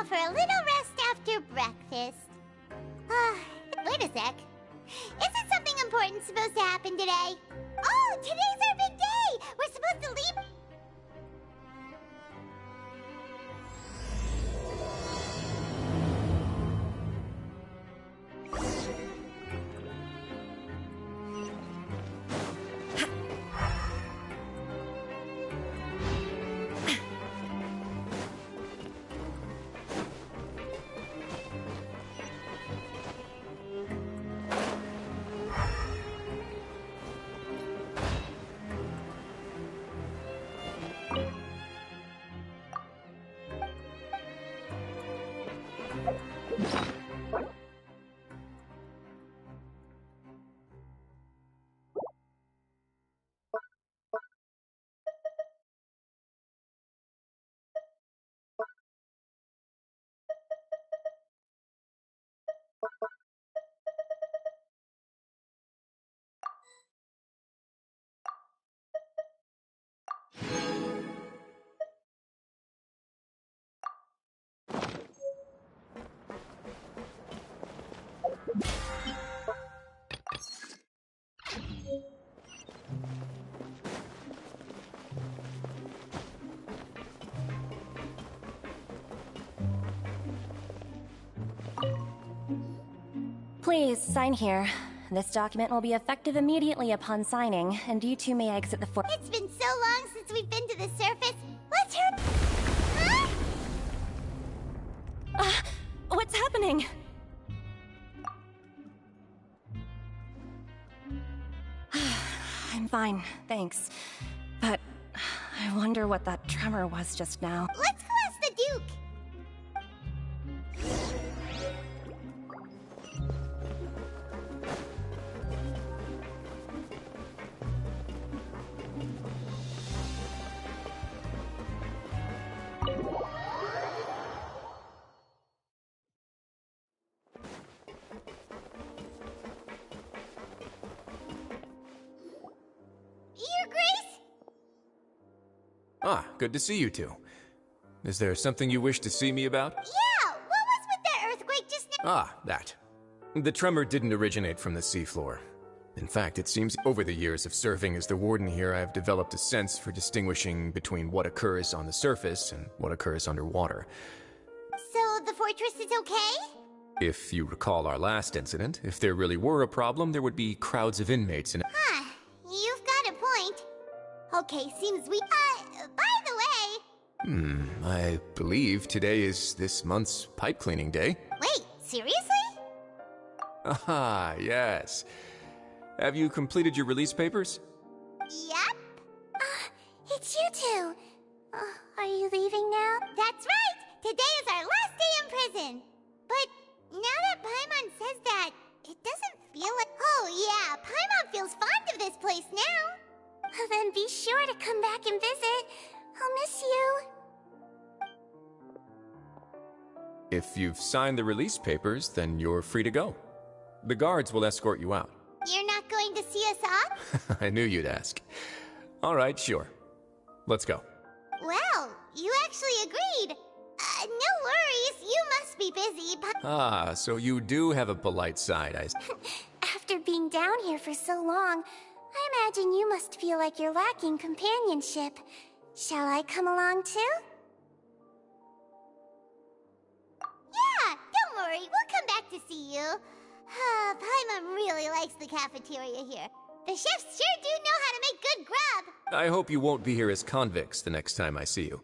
For a little rest after breakfast. Wait a sec. Isn't something important supposed to happen today? Oh, today's our big day! We're supposed to leave... Please, sign here. This document will be effective immediately upon signing, and you two may exit the It's been so long since we've been to the surface. Let's hurry... Huh? What's happening? I'm fine, thanks. But I wonder what that tremor was just now. Let's go ask the Duke. Your Grace? Ah, good to see you two. Is there something you wish to see me about? Yeah, what was with that earthquake just now? Ah, that. The tremor didn't originate from the seafloor. In fact, it seems over the years of serving as the warden here, I've developed a sense for distinguishing between what occurs on the surface and what occurs underwater. So the fortress is okay? If you recall our last incident, if there really were a problem, there would be crowds of inmates and... Huh, you've got a point. Okay, seems we... by the way... I believe today is this month's pipe cleaning day. Wait, seriously? Ah, yes. Have you completed your release papers? Yep. It's you two. Are you leaving now? That's right! Today is our last day in prison. But now that Paimon says that, it doesn't feel like... Oh yeah, Paimon feels fond of this place now. Then be sure to come back and visit. I'll miss you. If you've signed the release papers, then you're free to go. The guards will escort you out. You're not going to see us off? I knew you'd ask. All right, sure. Let's go. Well, you actually agreed. No worries, you must be busy. busy, but Ah, so you do have a polite side, after being down here for so long, I imagine you must feel like you're lacking companionship. Shall I come along too? Yeah, don't worry, we'll come back to see you. Paimon really likes the cafeteria here. The chefs sure do know how to make good grub. I hope you won't be here as convicts the next time I see you.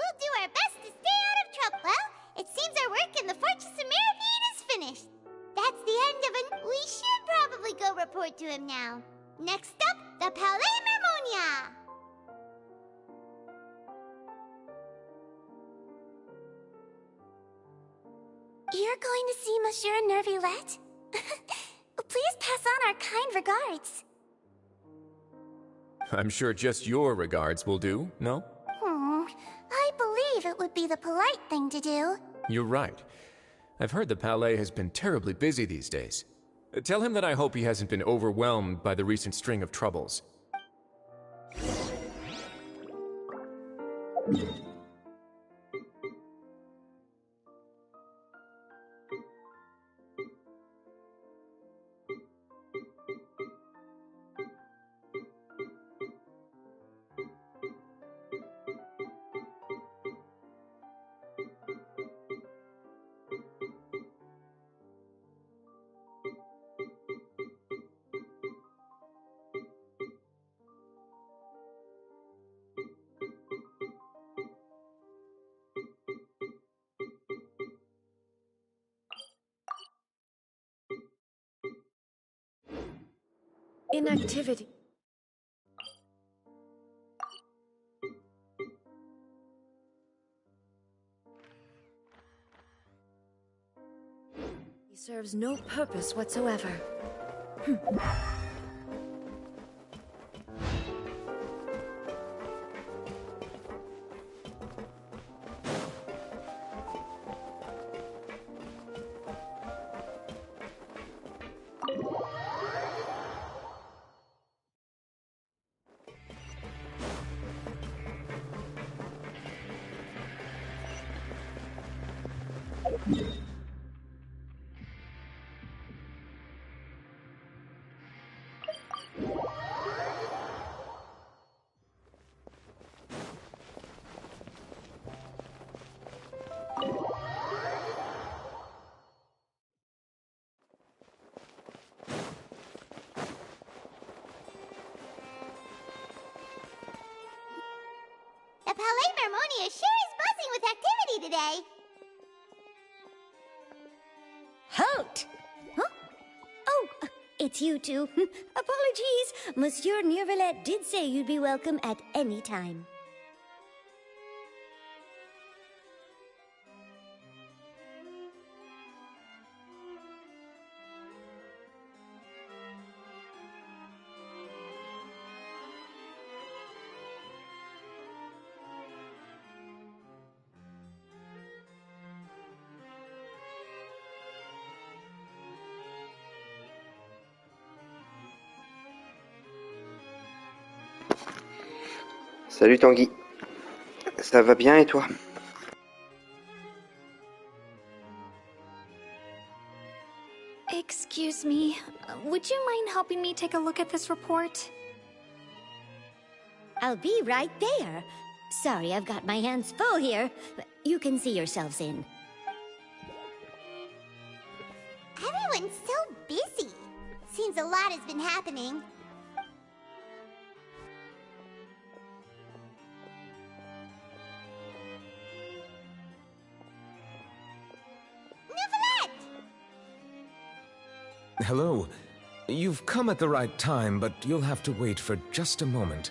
we'll do our best to stay out of trouble. Well, it seems our work in the Fortress of Mirabine is finished. That's the end of it. We should probably go report to him now. Next up, the Palais Mermonia. You're going to see Monsieur Nervillette? Please pass on our kind regards. I'm sure just your regards will do, no? I believe it would be the polite thing to do. You're right. I've heard the Palais has been terribly busy these days. Tell him that I hope he hasn't been overwhelmed by the recent string of troubles. Inactivity. He serves no purpose whatsoever. The Palais Mermonia sure is buzzing with activity today. Halt! Huh? Oh, it's you two. Apologies. Monsieur Neuvillette did say you'd be welcome at any time. Salut Tanguy. Ça va bien et toi? Excuse me, would you mind helping me take a look at this report? I'll be right there. Sorry, I've got my hands full here. You can see yourselves in. Everyone's so busy. Seems a lot has been happening. Hello. You've come at the right time, but you'll have to wait for just a moment,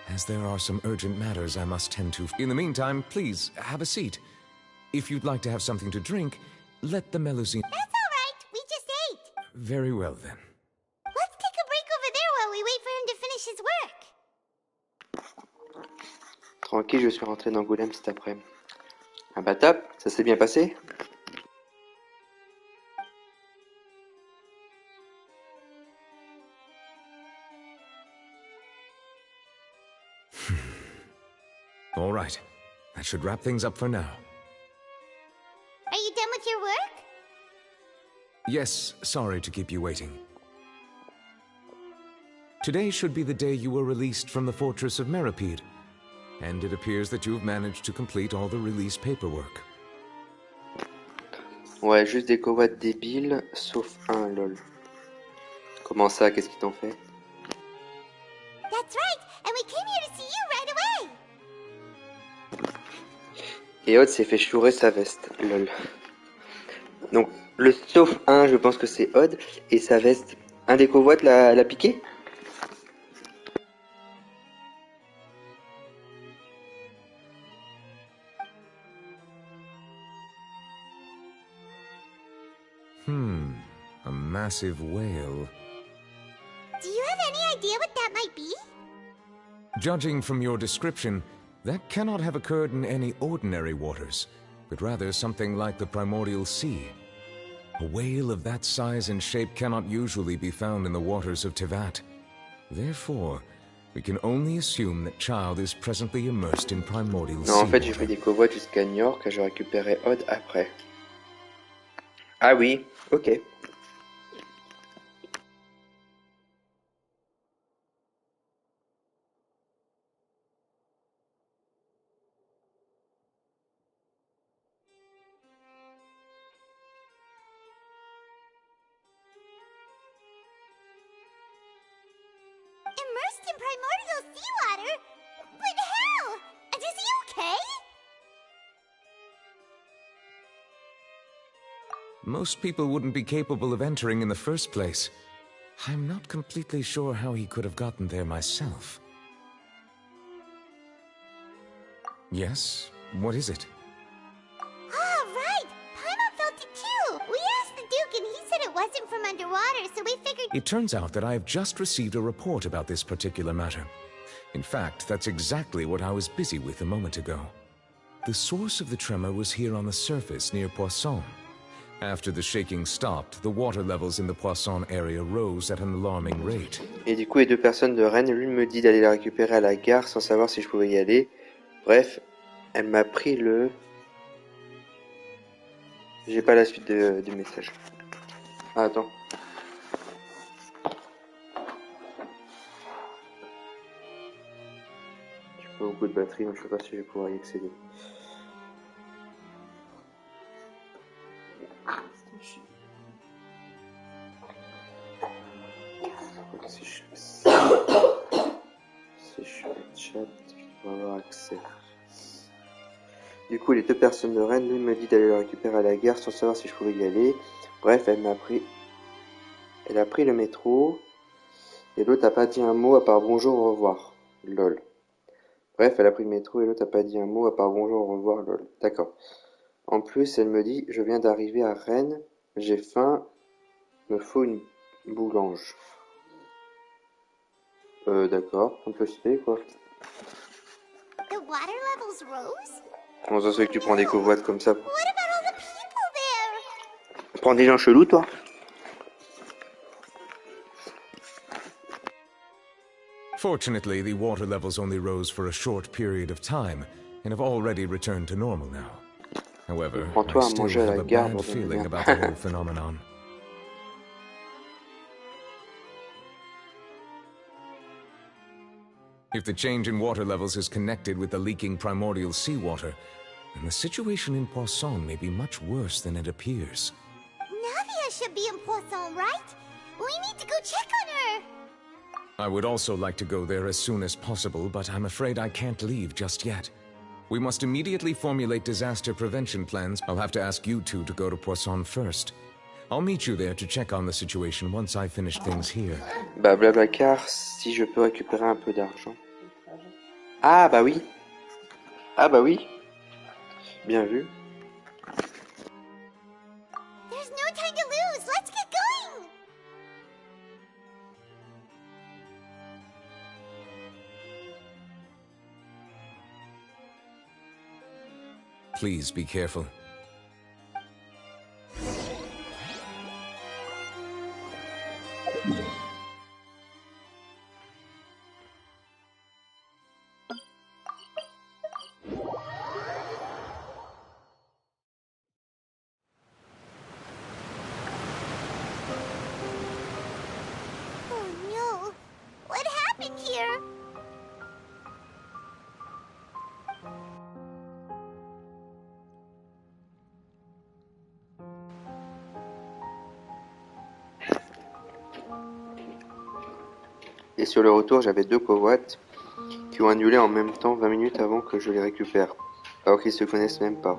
as there are some urgent matters I must tend to. In the meantime, please, have a seat. If you'd like to have something to drink, let the Melusine... That's all right. We just ate. Very well, then. Let's take a break over there while we wait for him to finish his work. Tranquille, je suis rentré d'Angoulême cet après-midi. Ah bah top, ça s'est bien passé? All right. That should wrap things up for now. Are you done with your work? Yes, sorry to keep you waiting. Today should be the day you were released from the Fortress of Meripede, and it appears that you've managed to complete all the release paperwork. Ouais, juste des covoites débiles, sauf un, lol. Comment ça, qu'est-ce qu'ils t'ont fait? That's right, and we came here to see you right away. Et Odd s'est fait chourer sa veste, lol. Donc, le sauf un, je pense que c'est Odd, et sa veste, un des covoites l'a piqué? A massive whale. Do you have any idea what that might be? Judging from your description, that cannot have occurred in any ordinary waters, but rather something like the primordial sea. A whale of that size and shape cannot usually be found in the waters of Tevat. Therefore, we can only assume that Child is presently immersed in primordial sea. Non, en fait, j'ai fait des covoites jusqu'à New York et je récupérais Odd après. Ah oui, ok. Immersed in primordial seawater? But how? Is he okay? Most people wouldn't be capable of entering in the first place. I'm not completely sure how he could have gotten there myself. Yes? What is it? Ah, right! Paimon felt it too! We asked the Duke and he said it wasn't from underwater, so we figured... It turns out that I have just received a report about this particular matter. In fact, that's exactly what I was busy with a moment ago. The source of the tremor was here on the surface near Poisson. After the shaking stopped, the water levels in the Poisson area rose at an alarming rate. Et du coup, les deux personnes de Rennes, l'une me dit d'aller la récupérer à la gare sans savoir si je pouvais y aller. Bref, elle m'a pris le... J'ai pas la suite du message. Ah, attends. J'ai pas beaucoup de batterie, donc je sais pas si je vais pouvoir y accéder. Si je fais le chat, je peux avoir accès. Du coup, les deux personnes de Rennes, l'une me dit d'aller le récupérer à la gare sans savoir si je pouvais y aller. Bref, elle a pris le métro. Et l'autre a pas dit un mot à part bonjour, au revoir. Lol. Bref, elle a pris le métro et l'autre a pas dit un mot à part bonjour, au revoir. Lol. D'accord. En plus, elle me dit, je viens d'arriver à Rennes, j'ai faim, me faut une boulange. D'accord, un peu spé, quoi. The water levels rose? Comment ça se fait que tu prends des covoites comme ça? What about all the people there? Prends des gens chelous, toi? Fortunately, the water levels only rose for a short period of time and have already returned to normal now. However, I Prends-toi à still manger à have la a gare, bad bordel de feeling merde. about the whole phenomenon. If the change in water levels is connected with the leaking primordial seawater, then the situation in Poisson may be much worse than it appears. Navia should be in Poisson, right? We need to go check on her. I would also like to go there as soon as possible, but I'm afraid I can't leave just yet. We must immediately formulate disaster prevention plans. I'll have to ask you two to go to Poisson first. I'll meet you there to check on the situation once I finish things here. Bah, Blablacar, si je peux récupérer un peu d'argent. Ah, bah oui. Ah, bah oui. Bien vu. There's no time to lose. Let's get going. Please be careful. Oh no. What happened here? Et sur le retour, j'avais deux covoites qui ont annulé en même temps 20 minutes avant que je les récupère. Alors qu'ils se connaissent même pas.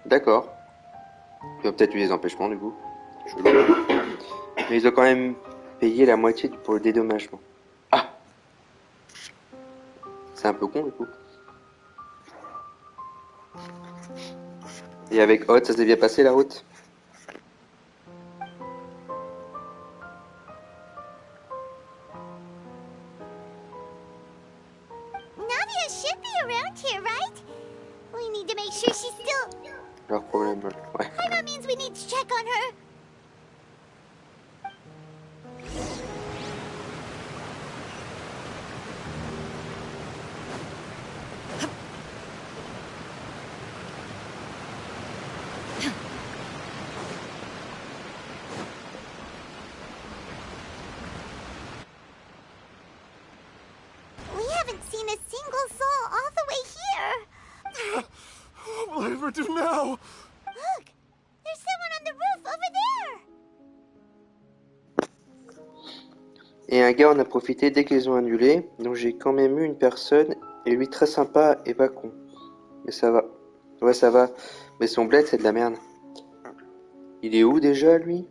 D'accord. Il y a peut-être eu des empêchements du coup. Chelou. Mais ils ont quand même payé la moitié pour le dédommagement. Ah! C'est un peu con du coup. Et avec Hot, ça s'est bien passé la route? Navia should be around here, right? We need to make sure she's still... Leur problème, ouais. That means we need to check on her. We haven't seen a single soul all the way here. What will I ever do now? Look, there's someone on the roof over there. Et un gars en a profité dès qu'ils ont annulé, donc j'ai quand même eu une personne, et lui très sympa et pas con. Mais ça va. Ouais, ça va. Mais son bled, c'est de la merde. Il est où déjà, lui?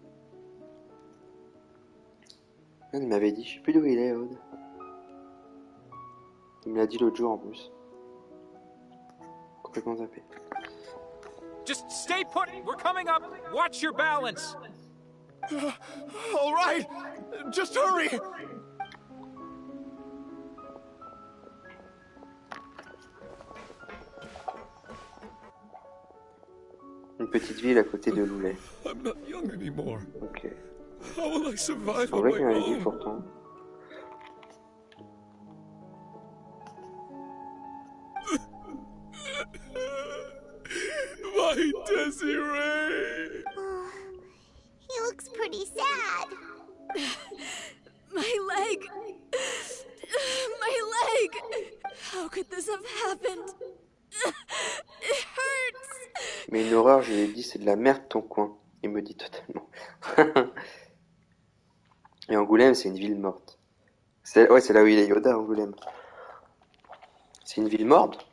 Il m'avait dit, je sais plus d'où il est, Aude. Il me l'a dit l'autre jour en plus. Complètement zappé. Just stay put. We're coming up. Watch your balance. All right, just hurry. Une petite ville à côté de Loulet. I'm not young anymore. Ok. How will I survive C'est on vrai my qu'il m'avait dit own? pourtant. My Desiree. Oh, he looks pretty sad. My leg! My leg! How could this have happened? It hurts! Mais une horreur, je lui ai dit, c'est de la merde ton coin. Il me dit totalement. Et Angoulême, c'est une ville morte. Ouais, c'est là où il est Yoda, Angoulême. C'est une ville morte?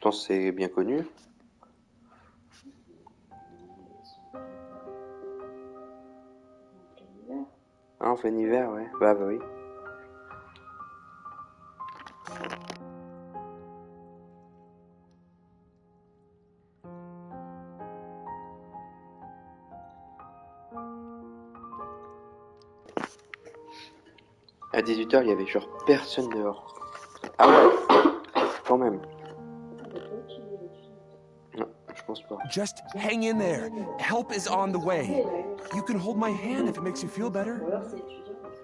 Pourtant, c'est bien connu. Ah, en plein hiver, ouais. Bah oui. À 18h, il y avait genre personne dehors. Ah ouais, quand même. Non, je pense pas. Just hang in there. Help is on the way. You can hold my hand if it makes you feel better.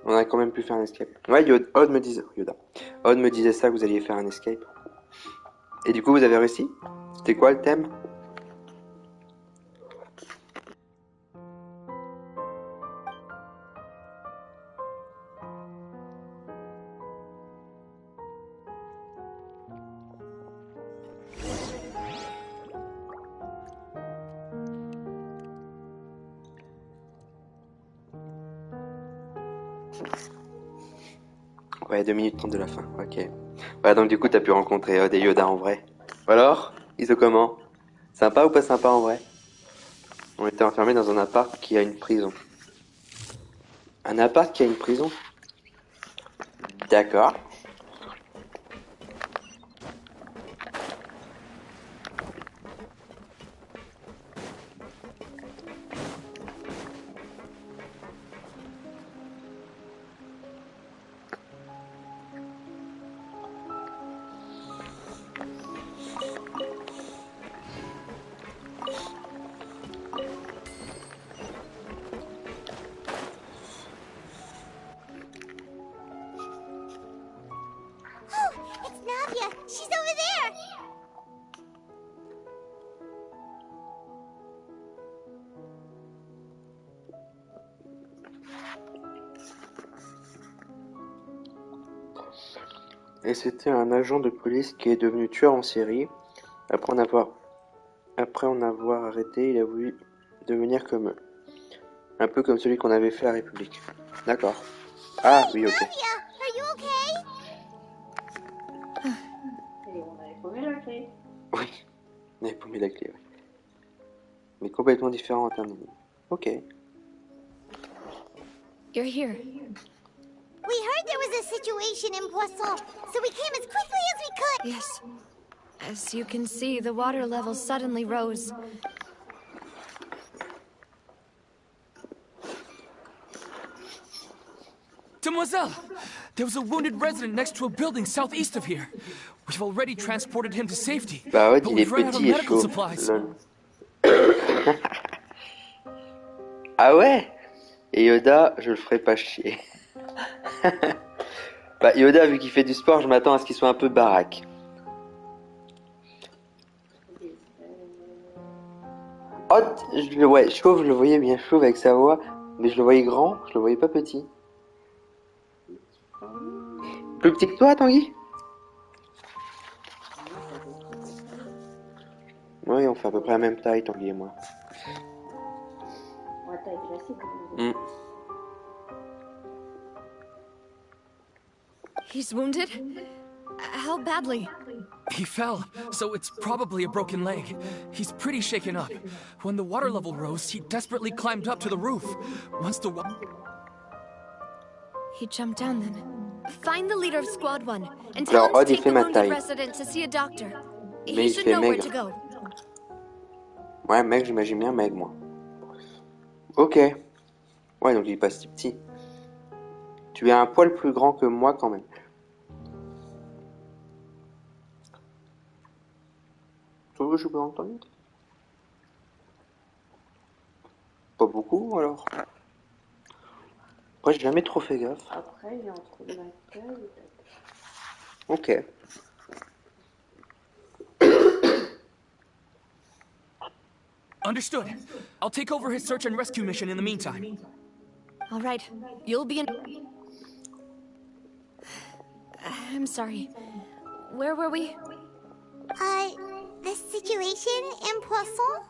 On a quand même pu faire un escape. Ouais, Odd me disait ça, que vous alliez faire un escape. Et du coup, vous avez réussi? C'était quoi le thème? Ouais, 2 minutes 30 de la fin, ok. Ouais, donc du coup, t'as pu rencontrer Odd et Yoda en vrai. Alors, ils sont comment? Sympa ou pas sympa en vrai? On était enfermés dans un appart qui a une prison. Un appart qui a une prison? D'accord. She's over there! Et c'était un agent de police qui est devenu tueur en série. Après en avoir arrêté, il a voulu devenir comme eux. Un peu comme celui qu'on avait fait à la République. D'accord. Ah oui, ok. Are you okay? On avait paumé la clé. Oui, on avait paumé la clé, oui. Mais complètement différent en termes de... Ok. You're here. We heard there was a situation in Poisson, so we came as quickly as we could. Yes. As you can see, the water level suddenly rose. Demoiselle! There was a wounded resident next to a building southeast of here. We've already transported him to safety. Bah ouais, but il est we've run out of petit et medical chaud. supplies. Ah ouais? Et Yoda, je le ferai pas chier. Bah Yoda, vu qu'il fait du sport, je m'attends à ce qu'il soit un peu baraque. Oh, ouais, chauve, je le voyais bien chauve avec sa voix, mais je le voyais grand, je le voyais pas petit. Plus petit que toi, Tanguy? Oui, on fait à peu près la même taille, Tanguy et moi. Ouais, taille classique. He's wounded? How badly? He fell, so it's probably a broken leg. He's pretty shaken up. When the water level rose, he desperately climbed up to the roof. Once the He jumped down then. Find the leader of Squad 1 and Alors, tell him to Odd, il take fait the ma wounded taille. resident to see a doctor. Mais He il should fait know where maigre. to go. Ouais, mec, j'imagine bien mec, moi. Ok. Ouais, donc il est pas si petit. Tu es un poil plus grand que moi quand même. Tu trouves que je suis plus grand que toi? Pas beaucoup, alors. Après, j'ai jamais trop fait gaffe. Après, il est entre ma taille et ta taille. Ok. Understood. I'll take over his search and rescue mission in the meantime. All right, you'll be in... I'm sorry. Where were we? The situation in Poisson?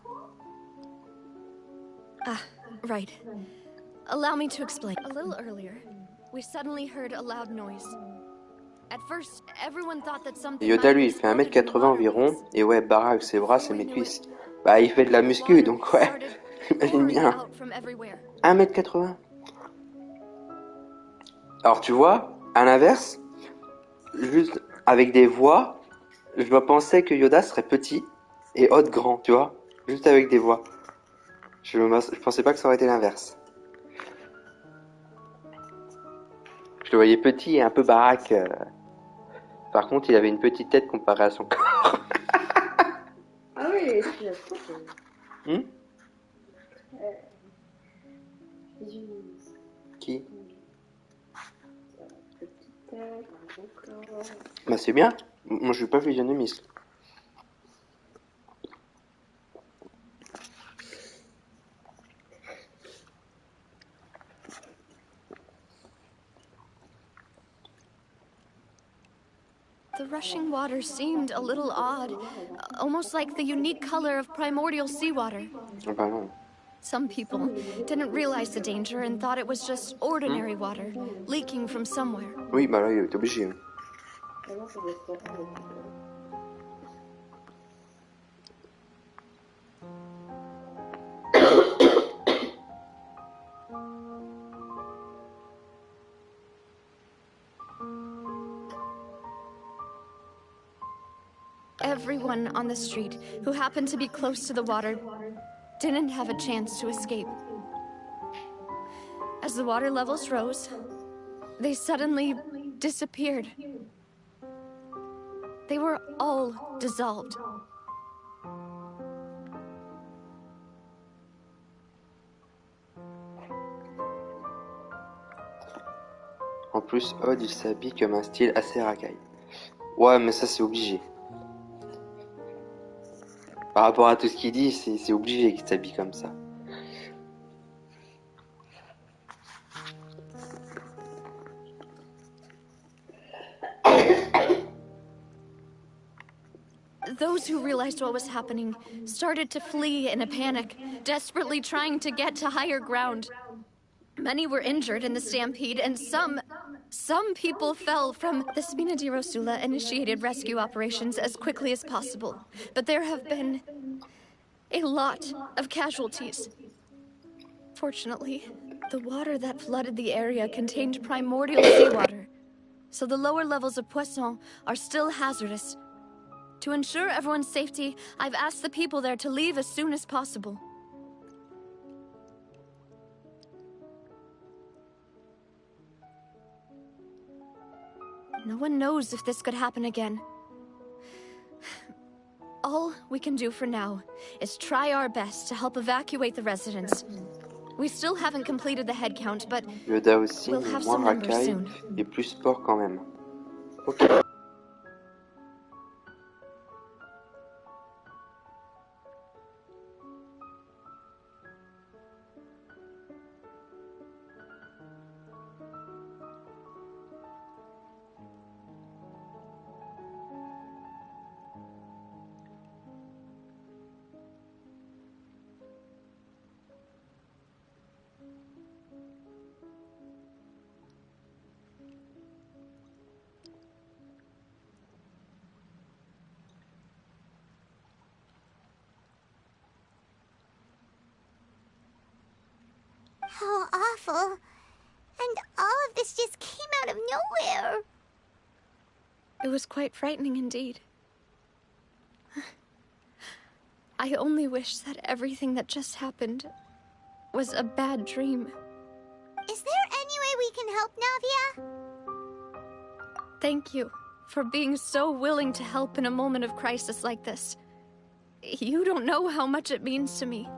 Ah, right. Allow me to explain. A little earlier, we suddenly heard a loud noise. At first, everyone thought that Et something Yoda, might lui, have il fait exploded in 1m80 the water. environ. Et ouais, Bara avec ses bras, c'est mes cuisses. Bah, il fait de la muscu, donc ouais. Imagine bien. 1m80. Alors, tu vois, à l'inverse, juste avec des voix, je dois penser que Yoda serait petit et Odd grand, tu vois. Juste avec des voix. Je pensais pas que ça aurait été l'inverse. Je le voyais petit et un peu baraque. Par contre, il avait une petite tête comparée à son corps. Ah oui, c'est la photo. Qui? Petite tête, un gros corps. Bah c'est bien. Moi je suis pas physionomiste. The rushing water seemed a little odd, almost like the unique color of primordial seawater. Ah bah non. Some people didn't realize the danger and thought it was just ordinary water, leaking from somewhere. Oui, bah là, il est obligé. Everyone on the street who happened to be close to the water didn't have a chance to escape. As the water levels rose, they suddenly disappeared. They were all dissolved. En plus, Odd, il s'habille comme un style assez racaille. Ouais, mais ça, c'est obligé. Par rapport à tout ce qu'il dit, c'est obligé qu'il s'habille comme ça. Those who realized what was happening started to flee in a panic, desperately trying to get to higher ground. Many were injured in the stampede, and some people fell from the Spina di Rosula initiated rescue operations as quickly as possible. But there have been a lot of casualties. Fortunately, the water that flooded the area contained primordial seawater, so the lower levels of Poisson are still hazardous. To ensure everyone's safety, I've asked the people there to leave as soon as possible. No one knows if this could happen again. All we can do for now is try our best to help evacuate the residents. We still haven't completed the head count, but Yoda aussi, we'll mais have moins some numbers racaille soon. et plus sport quand même. Ok. How awful. And all of this just came out of nowhere. It was quite frightening indeed. I only wish that everything that just happened was a bad dream. Is there any way we can help, Navia? Thank you for being so willing to help in a moment of crisis like this. You don't know how much it means to me.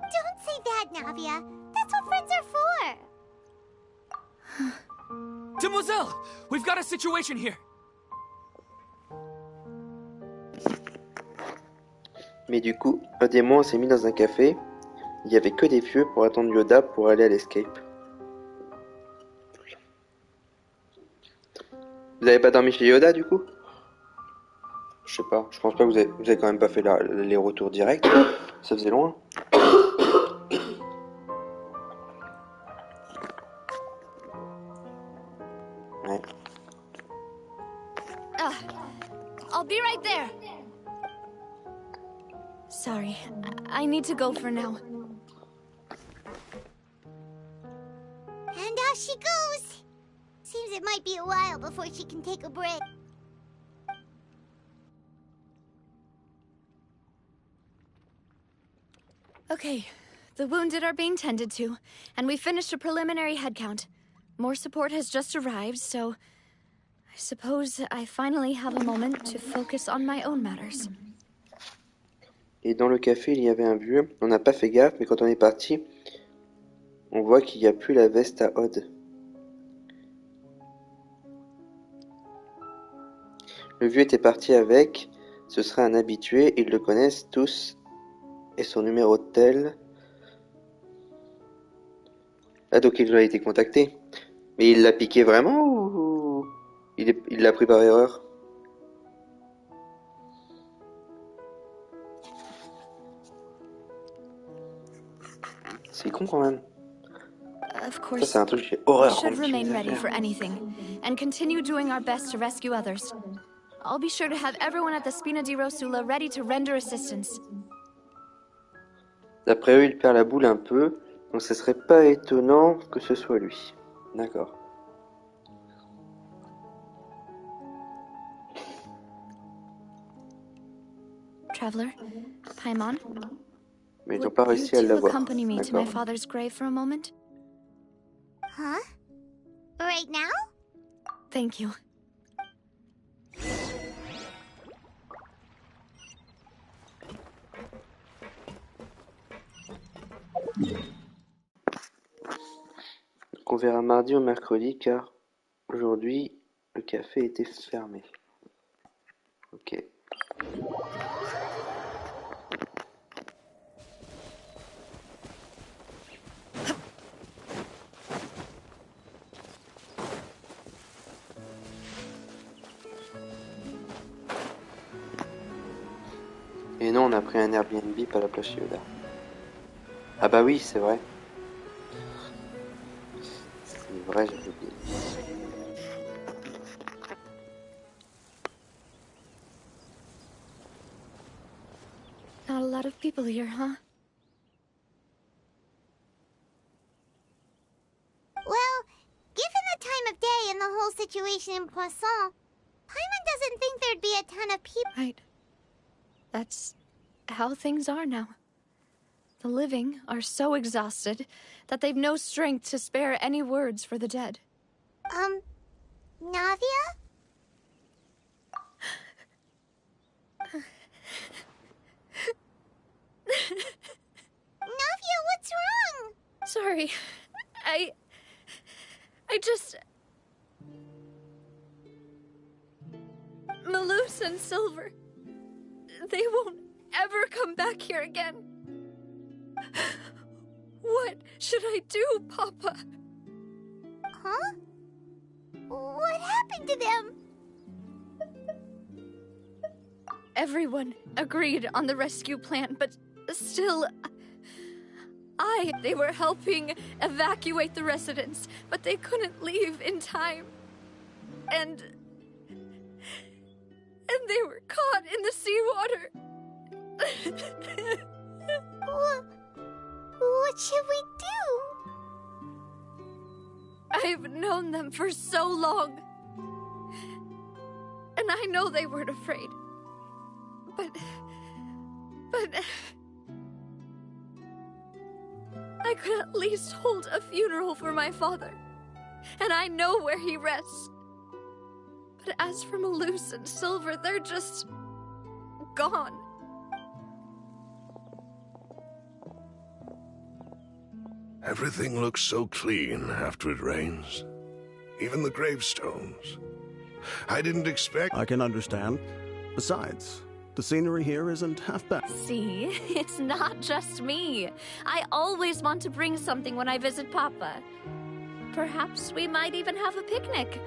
Don't say that, Navia. That's what friends are for. Demoiselle, we've got a situation here. Mais du coup, Odd et moi on s'est mis dans un café. Il y avait que des vieux pour attendre Yoda pour aller à l'escape. Vous avez pas dormi chez Yoda du coup? Je sais pas, je pense pas que vous avez quand même pas fait les retours directs. Ça faisait loin. I need to go for now. And off she goes. Seems it might be a while before she can take a break. Okay, the wounded are being tended to, and we finished a preliminary head count. More support has just arrived, so I suppose I finally have a moment to focus on my own matters. Et dans le café, il y avait un vieux. On n'a pas fait gaffe, mais quand on est parti, on voit qu'il n'y a plus la veste à Odd. Le vieux était parti avec. Ce serait un habitué, ils le connaissent tous. Et son numéro de tel. Ah, donc il a été contacté. Mais il l'a piqué vraiment ou il l'a pris par erreur? C'est con quand même. Of Ça, course, c'est un truc que j'ai we horreur. should quand remain je ready fais for anything, and continue doing our best to rescue others. I'll be sure to have everyone at the Spina di Rosula ready to render assistance. D'après eux, il perd la boule un peu, donc ce serait pas étonnant que ce soit lui. D'accord. Traveler, Paimon, Mais ils n'ont pas réussi à would you l'avoir. accompany me to my D'accord. father's grave for a moment? Huh? Right now? Thank you. Donc on verra mardi ou mercredi car aujourd'hui le café était fermé. Ok. Et non, on a pris un Airbnb pas la plage Yoda. Ah bah oui, c'est vrai. C'est vrai, j'avais oublié. Not a lot of people here, huh? Well, given the time of day and the whole situation in Poisson, Paimon doesn't think there'd be a ton of people. Right. That's how things are now. The living are so exhausted that they've no strength to spare any words for the dead. Navia? Navia, what's wrong? Sorry. I just... Malus and Silver... They won't ever come back here again. What should I do, Papa? Huh? What happened to them? Everyone agreed on the rescue plan, but still... They were helping evacuate the residents, but they couldn't leave in time. And they were caught in the seawater. What should we do? I've known them for so long. And I know they weren't afraid. But... I could at least hold a funeral for my father. And I know where he rests. But as for Malus and Silver, they're just... gone. Everything looks so clean after it rains. Even the gravestones. I didn't expect... I can understand. Besides, the scenery here isn't half bad. See, it's not just me. I always want to bring something when I visit Papa. Perhaps we might even have a picnic.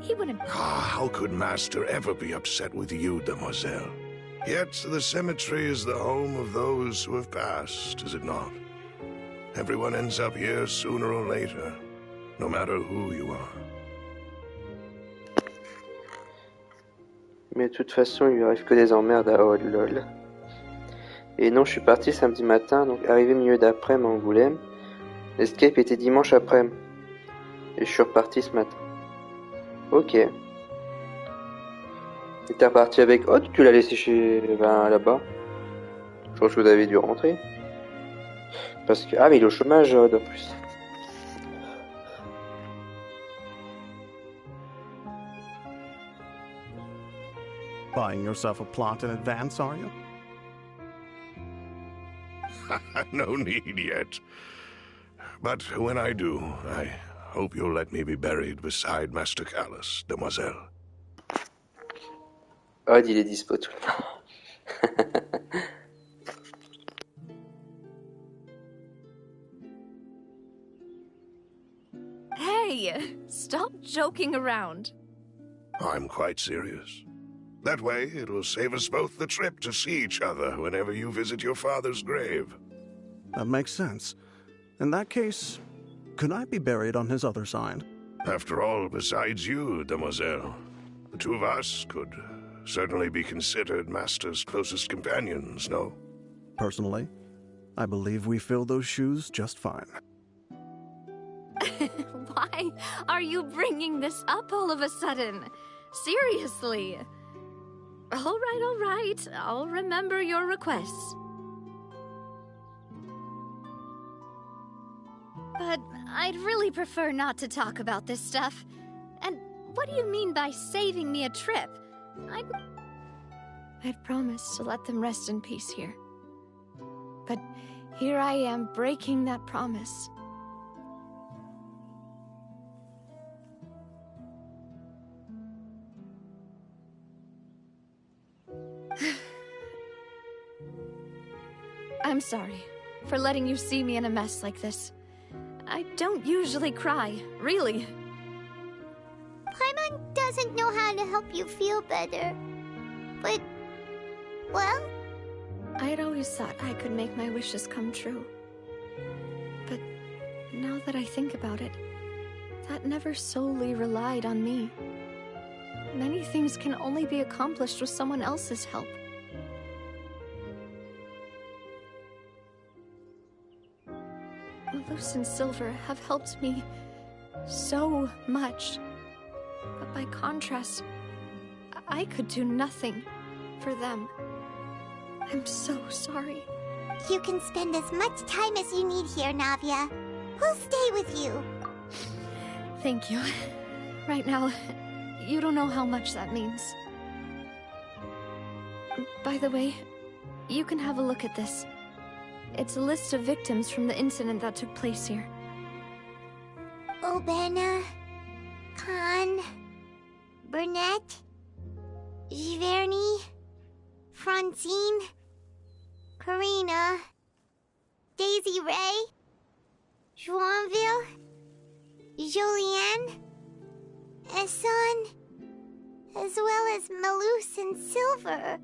He wouldn't... How could Master ever be upset with you, Demoiselle? Yet the cemetery is the home of those who have passed, is it not? Everyone ends up here sooner or later, no matter who you are. Mais de toute façon, il lui arrive que des emmerdes à Odd, lol. Et non, je suis parti samedi matin, donc arrivé milieu d'après-midi à Angoulême. L'escape était dimanche après-midi. Et je suis reparti ce matin. Ok. Et t'es reparti avec Odd ou tu l'as laissé là-bas? Je pense que vous avez dû rentrer. Parce que... Ah mais il est au chômage, Odd, en plus. Buying yourself a plot in advance, are you? No need yet. But when I do, I hope you'll let me be buried beside Master Callus, demoiselle. Odd, il est dispo tout le temps. Hey, stop joking around. I'm quite serious. That way, it will save us both the trip to see each other whenever you visit your father's grave. That makes sense. In that case, could I be buried on his other side? After all, besides you, demoiselle, the two of us could certainly be considered Master's closest companions, no? Personally, I believe we fill those shoes just fine. Why are you bringing this up all of a sudden? Seriously. All right. I'll remember your requests. But I'd really prefer not to talk about this stuff. And what do you mean by saving me a trip? I'd promised to let them rest in peace here. But here I am breaking that promise. I'm sorry for letting you see me in a mess like this. I don't usually cry, really. Paimon doesn't know how to help you feel better. But, well... I had always thought I could make my wishes come true. But now that I think about it, that never solely relied on me. Many things can only be accomplished with someone else's help. Malus and Silver have helped me so much. But by contrast, I could do nothing for them. I'm so sorry. You can spend as much time as you need here, Navia. We'll stay with you. Thank you. Right now, you don't know how much that means. By the way, you can have a look at this. It's a list of victims from the incident that took place here. Obena, Khan, Burnett, Giverny, Francine, Karina, Daisy Ray, Joinville, Jolienne, Esson, as well as Malus and Silver.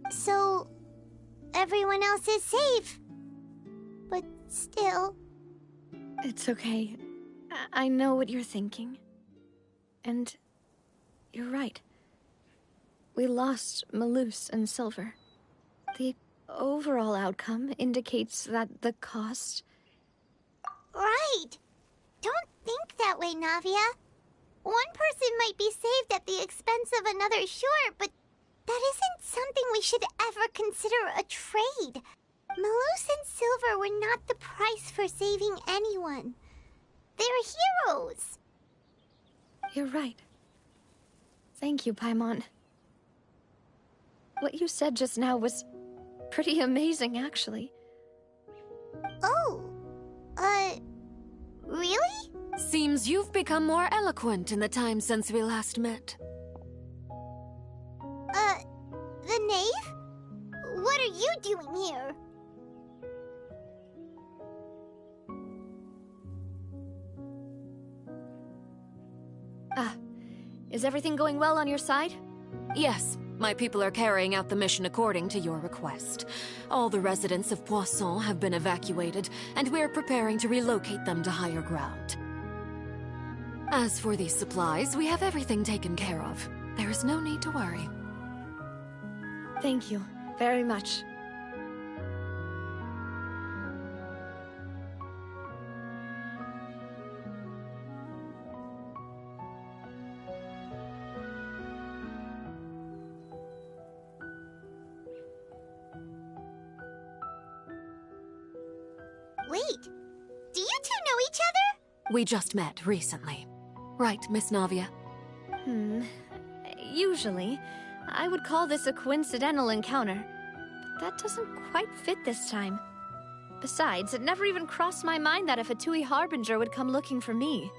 So, everyone else is safe. But still... It's okay. I know what you're thinking. And you're right. We lost Malus and Silver. The overall outcome indicates that the cost... Right! Don't think that way, Navia. One person might be saved at the expense of another, sure, but that isn't something we should ever consider a trade. Malus and Silver were not the price for saving anyone. They're heroes. You're right. Thank you, Paimon. What you said just now was pretty amazing, actually. Oh, really? Seems you've become more eloquent in the time since we last met. The knave? What are you doing here? Is everything going well on your side? Yes, my people are carrying out the mission according to your request. All the residents of Poisson have been evacuated, and we're preparing to relocate them to higher ground. As for these supplies, we have everything taken care of. There is no need to worry. Thank you very much. Wait, do you two know each other? We just met recently. Right, Miss Navia? Usually, I would call this a coincidental encounter, but that doesn't quite fit this time. Besides, it never even crossed my mind that a Fatui Harbinger would come looking for me.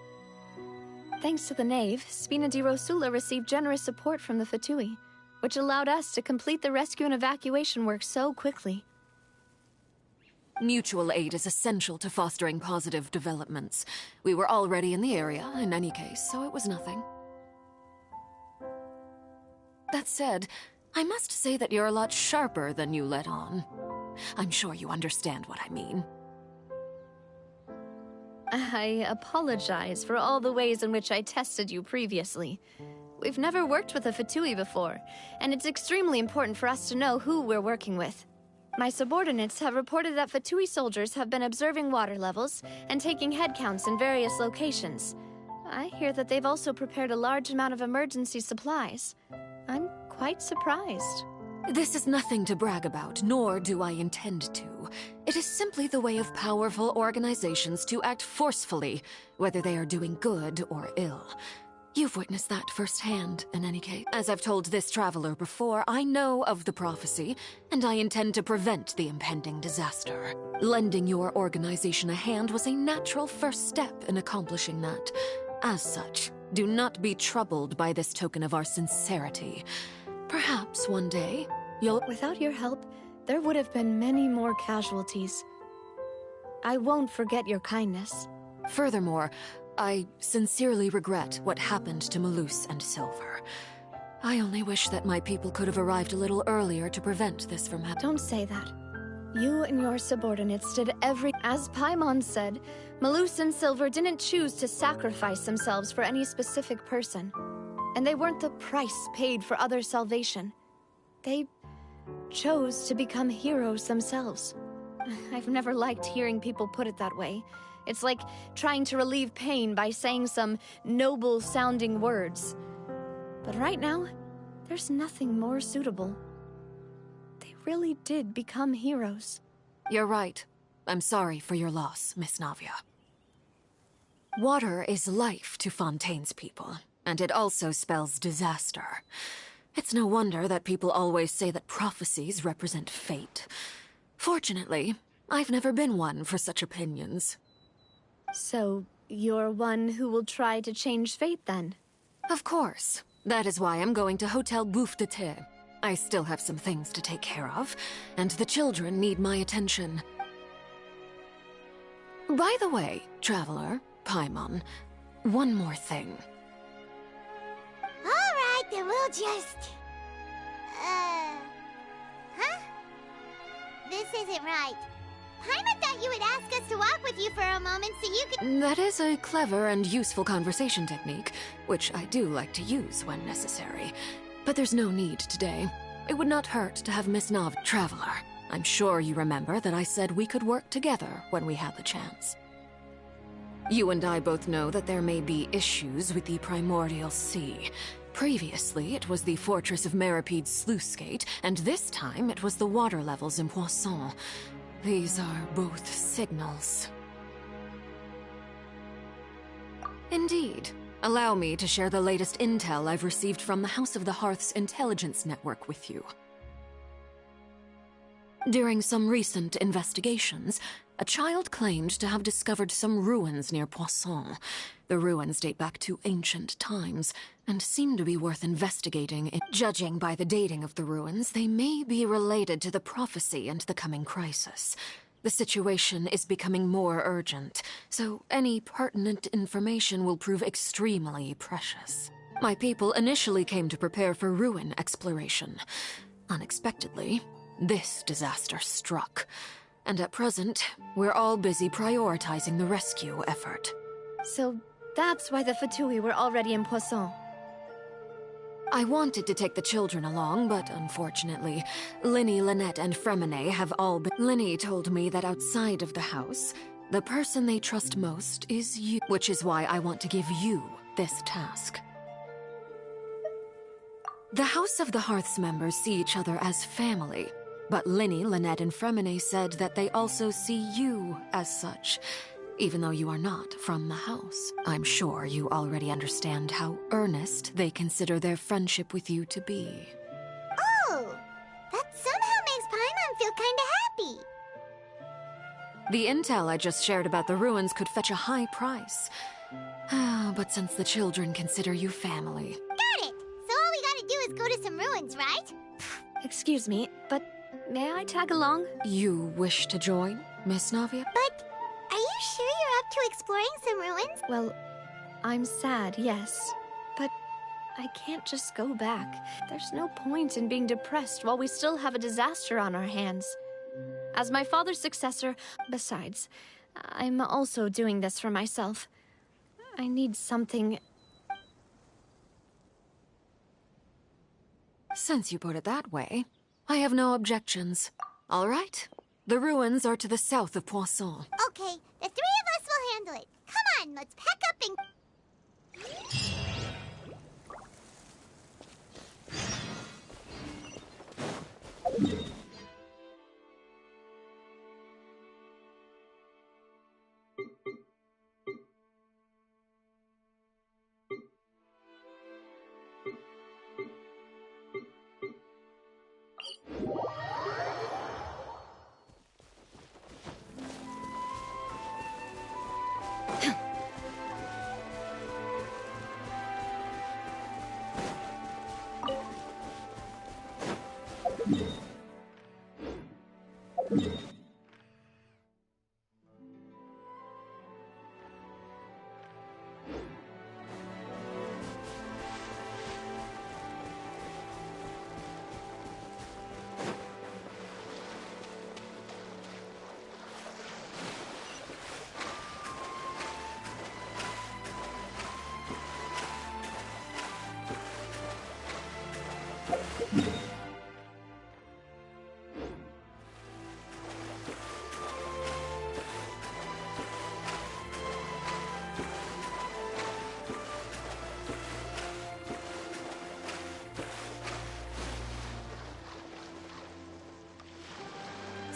Thanks to the Knave, Spina di Rosula received generous support from the Fatui, which allowed us to complete the rescue and evacuation work so quickly. Mutual aid is essential to fostering positive developments. We were already in the area, in any case, so it was nothing. That said, I must say that you're a lot sharper than you let on. I'm sure you understand what I mean. I apologize for all the ways in which I tested you previously. We've never worked with a Fatui before, and it's extremely important for us to know who we're working with. My subordinates have reported that Fatui soldiers have been observing water levels and taking head counts in various locations. I hear that they've also prepared a large amount of emergency supplies. I'm quite surprised. This is nothing to brag about, nor do I intend to. It is simply the way of powerful organizations to act forcefully, whether they are doing good or ill. You've witnessed that firsthand, in any case. As I've told this traveler before, I know of the prophecy, and I intend to prevent the impending disaster. Lending your organization a hand was a natural first step in accomplishing that. As such, do not be troubled by this token of our sincerity. Perhaps one day, you'll— Without your help, there would have been many more casualties. I won't forget your kindness. Furthermore, I sincerely regret what happened to Malus and Silver. I only wish that my people could have arrived a little earlier to prevent this from happening. Don't say that. You and your subordinates did As Paimon said, Malus and Silver didn't choose to sacrifice themselves for any specific person. And they weren't the price paid for other salvation. They chose to become heroes themselves. I've never liked hearing people put it that way. It's like trying to relieve pain by saying some noble-sounding words. But right now, there's nothing more suitable. They really did become heroes. You're right. I'm sorry for your loss, Miss Navia. Water is life to Fontaine's people, and it also spells disaster. It's no wonder that people always say that prophecies represent fate. Fortunately, I've never been one for such opinions. So, you're one who will try to change fate, then? Of course. That is why I'm going to Hotel Bouffe de Thé. I still have some things to take care of, and the children need my attention. By the way, traveler, Paimon, one more thing. Alright, then we'll just... Huh? This isn't right. Paimon thought you would ask us to walk with you for a moment so you could— That is a clever and useful conversation technique, which I do like to use when necessary. But there's no need today. It would not hurt to have Miss Nav— Traveler, I'm sure you remember that I said we could work together when we had the chance. You and I both know that there may be issues with the Primordial Sea. Previously, it was the Fortress of Maripede's sluice gate, and this time it was the water levels in Poisson. These are both signals. Indeed. Allow me to share the latest intel I've received from the House of the Hearth's intelligence network with you. During some recent investigations, a child claimed to have discovered some ruins near Poisson. The ruins date back to ancient times, and seem to be worth investigating. Judging by the dating of the ruins, they may be related to the prophecy and the coming crisis. The situation is becoming more urgent, so any pertinent information will prove extremely precious. My people initially came to prepare for ruin exploration. Unexpectedly, this disaster struck. And at present, we're all busy prioritizing the rescue effort. So that's why the Fatui were already in Poisson. I wanted to take the children along, but unfortunately, Linny, Lynette, and Fremine have all been— Linny told me that outside of the house, the person they trust most is you, which is why I want to give you this task. The House of the Hearth's members see each other as family, But Linny, Lynette, and Fremine said that they also see you as such, even though you are not from the house. I'm sure you already understand how earnest they consider their friendship with you to be. Oh, that somehow makes Paimon feel kinda happy. The intel I just shared about the ruins could fetch a high price. But since the children consider you family... Got it! So all we gotta do is go to some ruins, right? Excuse me, but may I tag along? You wish to join, Miss Navia? But are you sure you're up to exploring some ruins? Well, I'm sad, yes. But I can't just go back. There's no point in being depressed while we still have a disaster on our hands. As my father's successor, besides, I'm also doing this for myself. I need something... Since you put it that way, I have no objections. All right. The ruins are to the south of Poisson. Okay, the three of us will handle it. Come on, let's pack up and...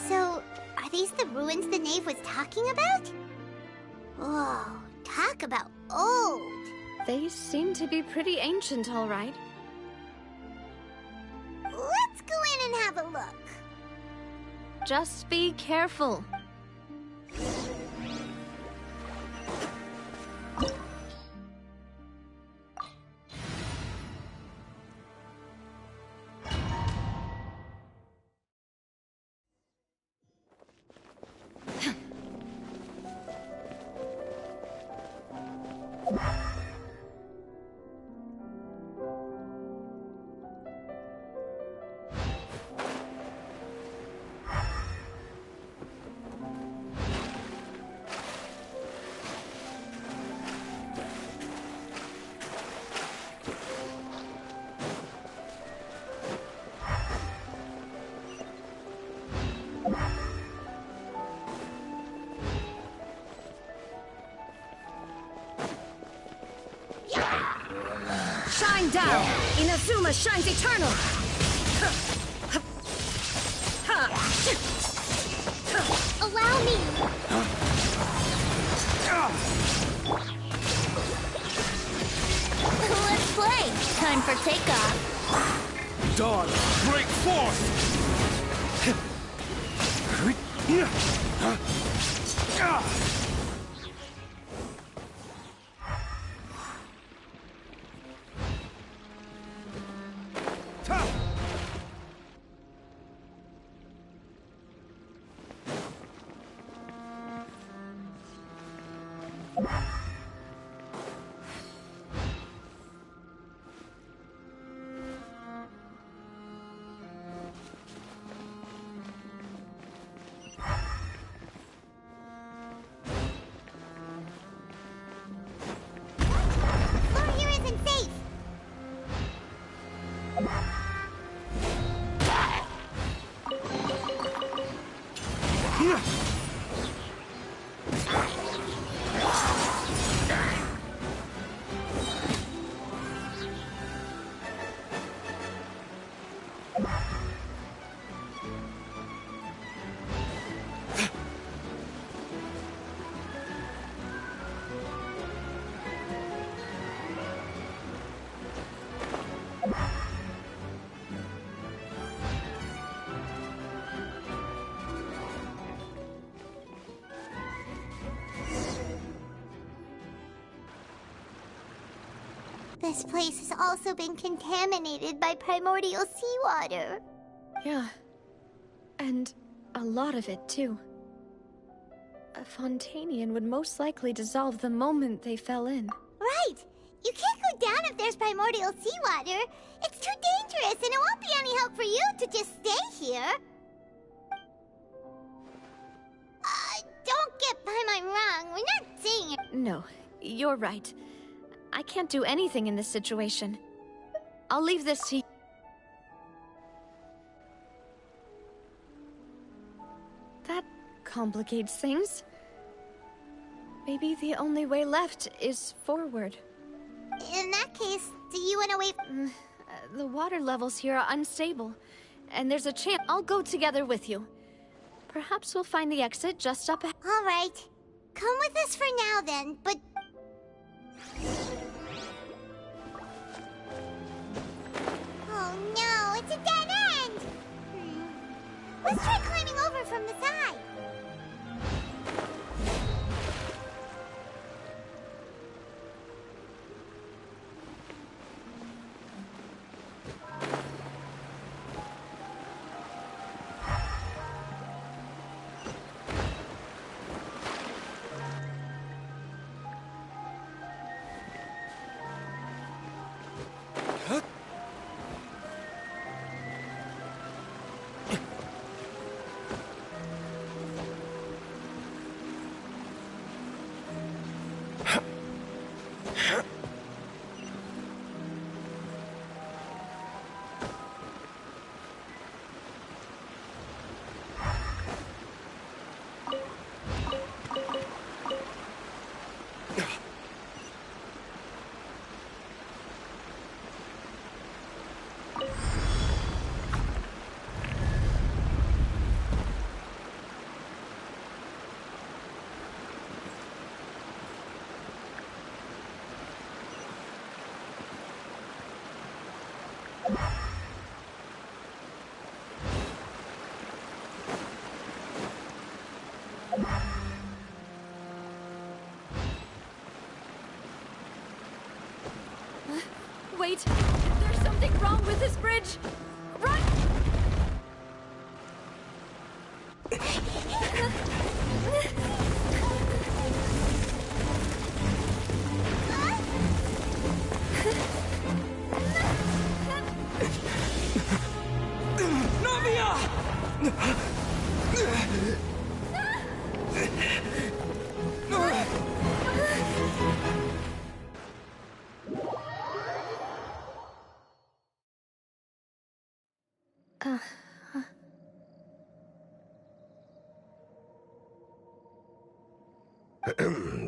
So, are these the ruins the knave was talking about? Whoa, talk about old. They seem to be pretty ancient, all right. Let's go in and have a look. Just be careful. Shine down! Inazuma shines eternal! Allow me! Let's play! Time for takeoff! Dawn, break forth! This place has also been contaminated by primordial seawater. Yeah. And a lot of it, too. A Fontanian would most likely dissolve the moment they fell in. Right! You can't go down if there's primordial seawater. It's too dangerous, and it won't be any help for you to just stay here. Don't get Paimon wrong. We're not saying it. No, you're right. I can't do anything in this situation. I'll leave this to you. That complicates things. Maybe the only way left is forward. In that case, do you want to wait? The water levels here are unstable, and there's a chance I'll go together with you. Perhaps we'll find the exit just up ahead. All right. Come with us for now, then, but... Oh, no, it's a dead end! Let's try climbing over from the side. Wait! There's something wrong with this bridge! Run!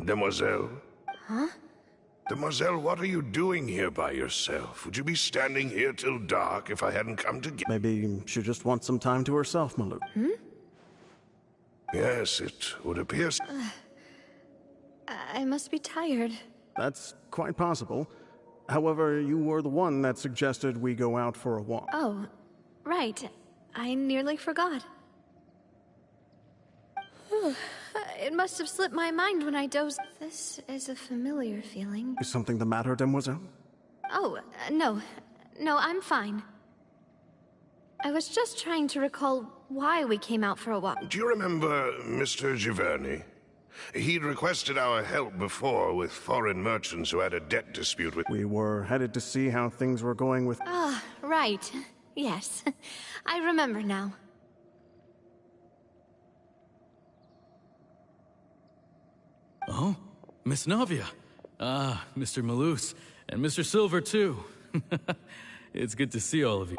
Demoiselle? Huh? Demoiselle, what are you doing here by yourself? Would you be standing here till dark if I hadn't come to get... Maybe she just wants some time to herself, Malou. Yes, it would appear... I must be tired. That's quite possible. However, you were the one that suggested we go out for a walk. Oh, right. I nearly forgot. It must have slipped my mind when I dozed. This is a familiar feeling. Is something the matter, Demoiselle? Oh, no. No, I'm fine. I was just trying to recall why we came out for a walk. Do you remember Mr. Giverny? He'd requested our help before with foreign merchants who had a debt dispute with... We were headed to see how things were going with... Ah, right. Yes. I remember now. Oh, Miss Navia. Ah, Mr. Malus. And Mr. Silver, too. It's good to see all of you.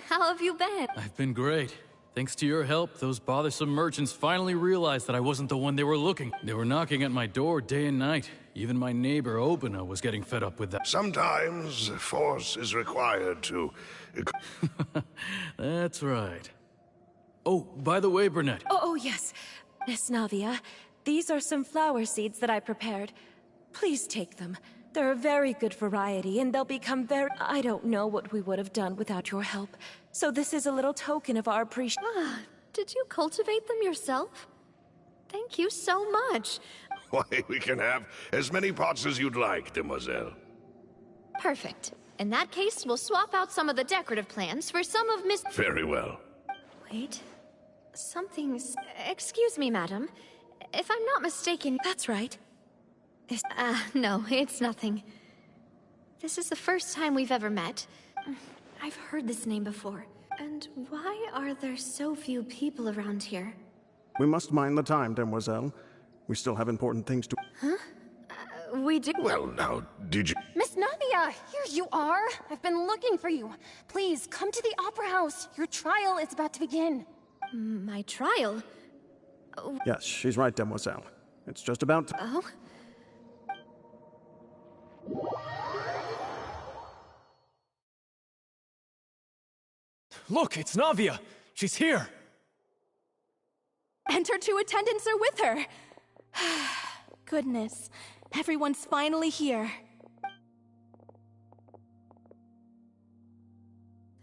How have you been? I've been great. Thanks to your help, those bothersome merchants finally realized that I wasn't the one they were looking. They were knocking at my door day and night. Even my neighbor, Obina, was getting fed up with that. Sometimes force is required to... That's right. Oh, by the way, Burnett. Oh, yes. Miss Navia, these are some flower seeds that I prepared. Please take them. They're a very good variety, and they'll become very... I don't know what we would have done without your help. So this is a little token of our appreciation. Ah, did you cultivate them yourself? Thank you so much. Why, we can have as many pots as you'd like, Demoiselle. Perfect. In that case, we'll swap out some of the decorative plants for some of Miss... Very well. Wait. Something's... Excuse me, madam. If I'm not mistaken... That's right. No, it's nothing. This is the first time we've ever met. I've heard this name before. And why are there so few people around here? We must mind the time, demoiselle. We still have important things to... Huh? We do... Well, now, did you... Miss Navia, here you are. I've been looking for you. Please, come to the Opera House. Your trial is about to begin. My trial? Oh. Yes, she's right, demoiselle. It's just about... Oh? Look, it's Navia! She's here! And her 2 attendants are with her. Goodness, everyone's finally here.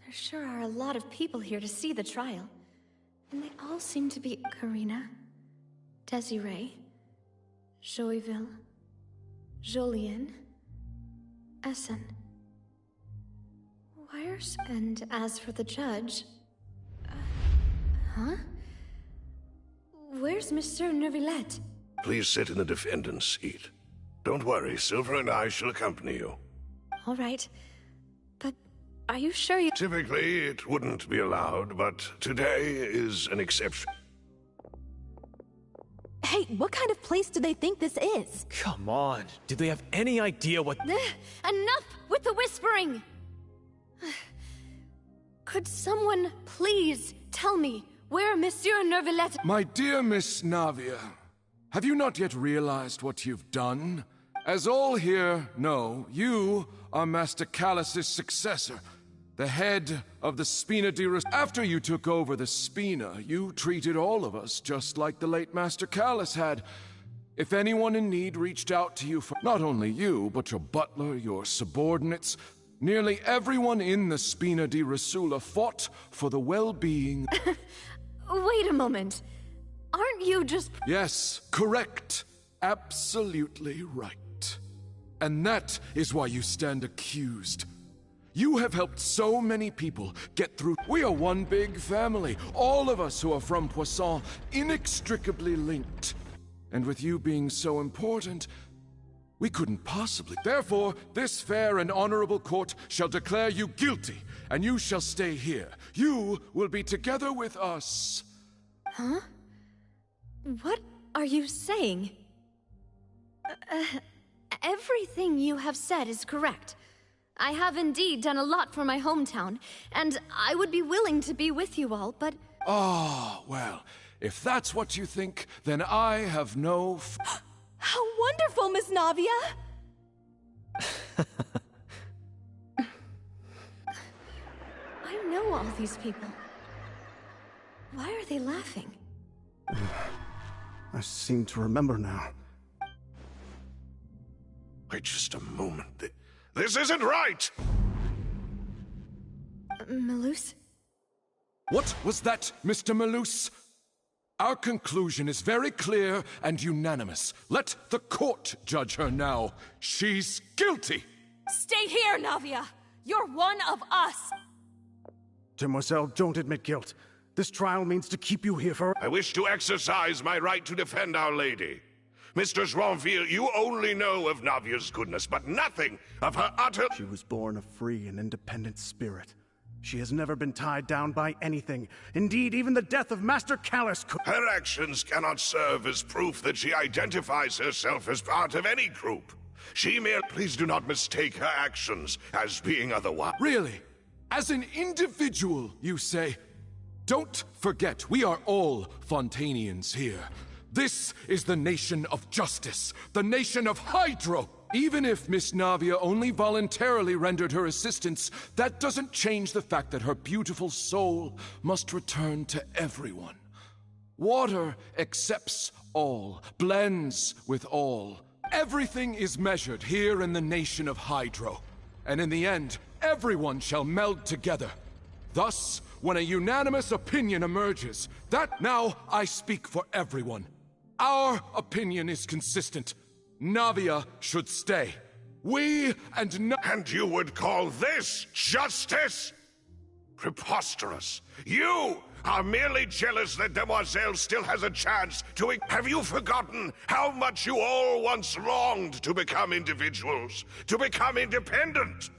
There sure are a lot of people here to see the trial. And they all seem to be Karina, Desiree, Joyville, Jolien, Essen. And as for the judge... huh? Where's Monsieur Neuvillette? Please sit in the defendant's seat. Don't worry, Silver and I shall accompany you. All right. But are you sure you... Typically, it wouldn't be allowed, but today is an exception. Hey, what kind of place do they think this is? Come on, do they have any idea what... Enough with the whispering! Could someone please tell me where Monsieur Neuvillette... My dear Miss Navia, have you not yet realized what you've done? As all here know, you are Master Callus's successor, the head of the Spina di Res... After you took over the Spina, you treated all of us just like the late Master Callus had. If anyone in need reached out to you for... Not only you, but your butler, your subordinates... Nearly everyone in the Spina di Risula fought for the well-being... Wait a moment. Aren't you just... Yes, correct. Absolutely right. And that is why you stand accused. You have helped so many people get through... We are one big family. All of us who are from Poisson, inextricably linked. And with you being so important... We couldn't possibly. Therefore, this fair and honorable court shall declare you guilty, and you shall stay here. You will be together with us. Huh? What are you saying? Everything you have said is correct. I have indeed done a lot for my hometown, and I would be willing to be with you all, but... Oh, well, if that's what you think, then I have no... How wonderful, Miss Navia! I know all these people. Why are they laughing? I seem to remember now. Wait just a moment. This isn't right! Malus? What was that, Mr. Malus? Our conclusion is very clear and unanimous. Let the court judge her now. She's guilty! Stay here, Navia! You're one of us! Demoiselle, don't admit guilt. This trial means to keep you here for... I wish to exercise my right to defend Our Lady. Mr. Joinville, you only know of Navia's goodness, but nothing of her utter... She was born a free and independent spirit. She has never been tied down by anything. Indeed, even the death of Master Callus could... Her actions cannot serve as proof that she identifies herself as part of any group. She merely... Please do not mistake her actions as being otherwise. Really? As an individual, you say? Don't forget, we are all Fontanians here. This is the nation of justice, the nation of Hydro. Even if Miss Navia only voluntarily rendered her assistance, that doesn't change the fact that her beautiful soul must return to everyone. Water accepts all, blends with all. Everything is measured here in the nation of Hydro. And in the end, everyone shall meld together. Thus, when a unanimous opinion emerges, that now I speak for everyone. Our opinion is consistent. Navia should stay. We and And you would call this justice? Preposterous. You are merely jealous that Demoiselle still has a chance to... Have you forgotten how much you all once longed to become individuals? To become independent?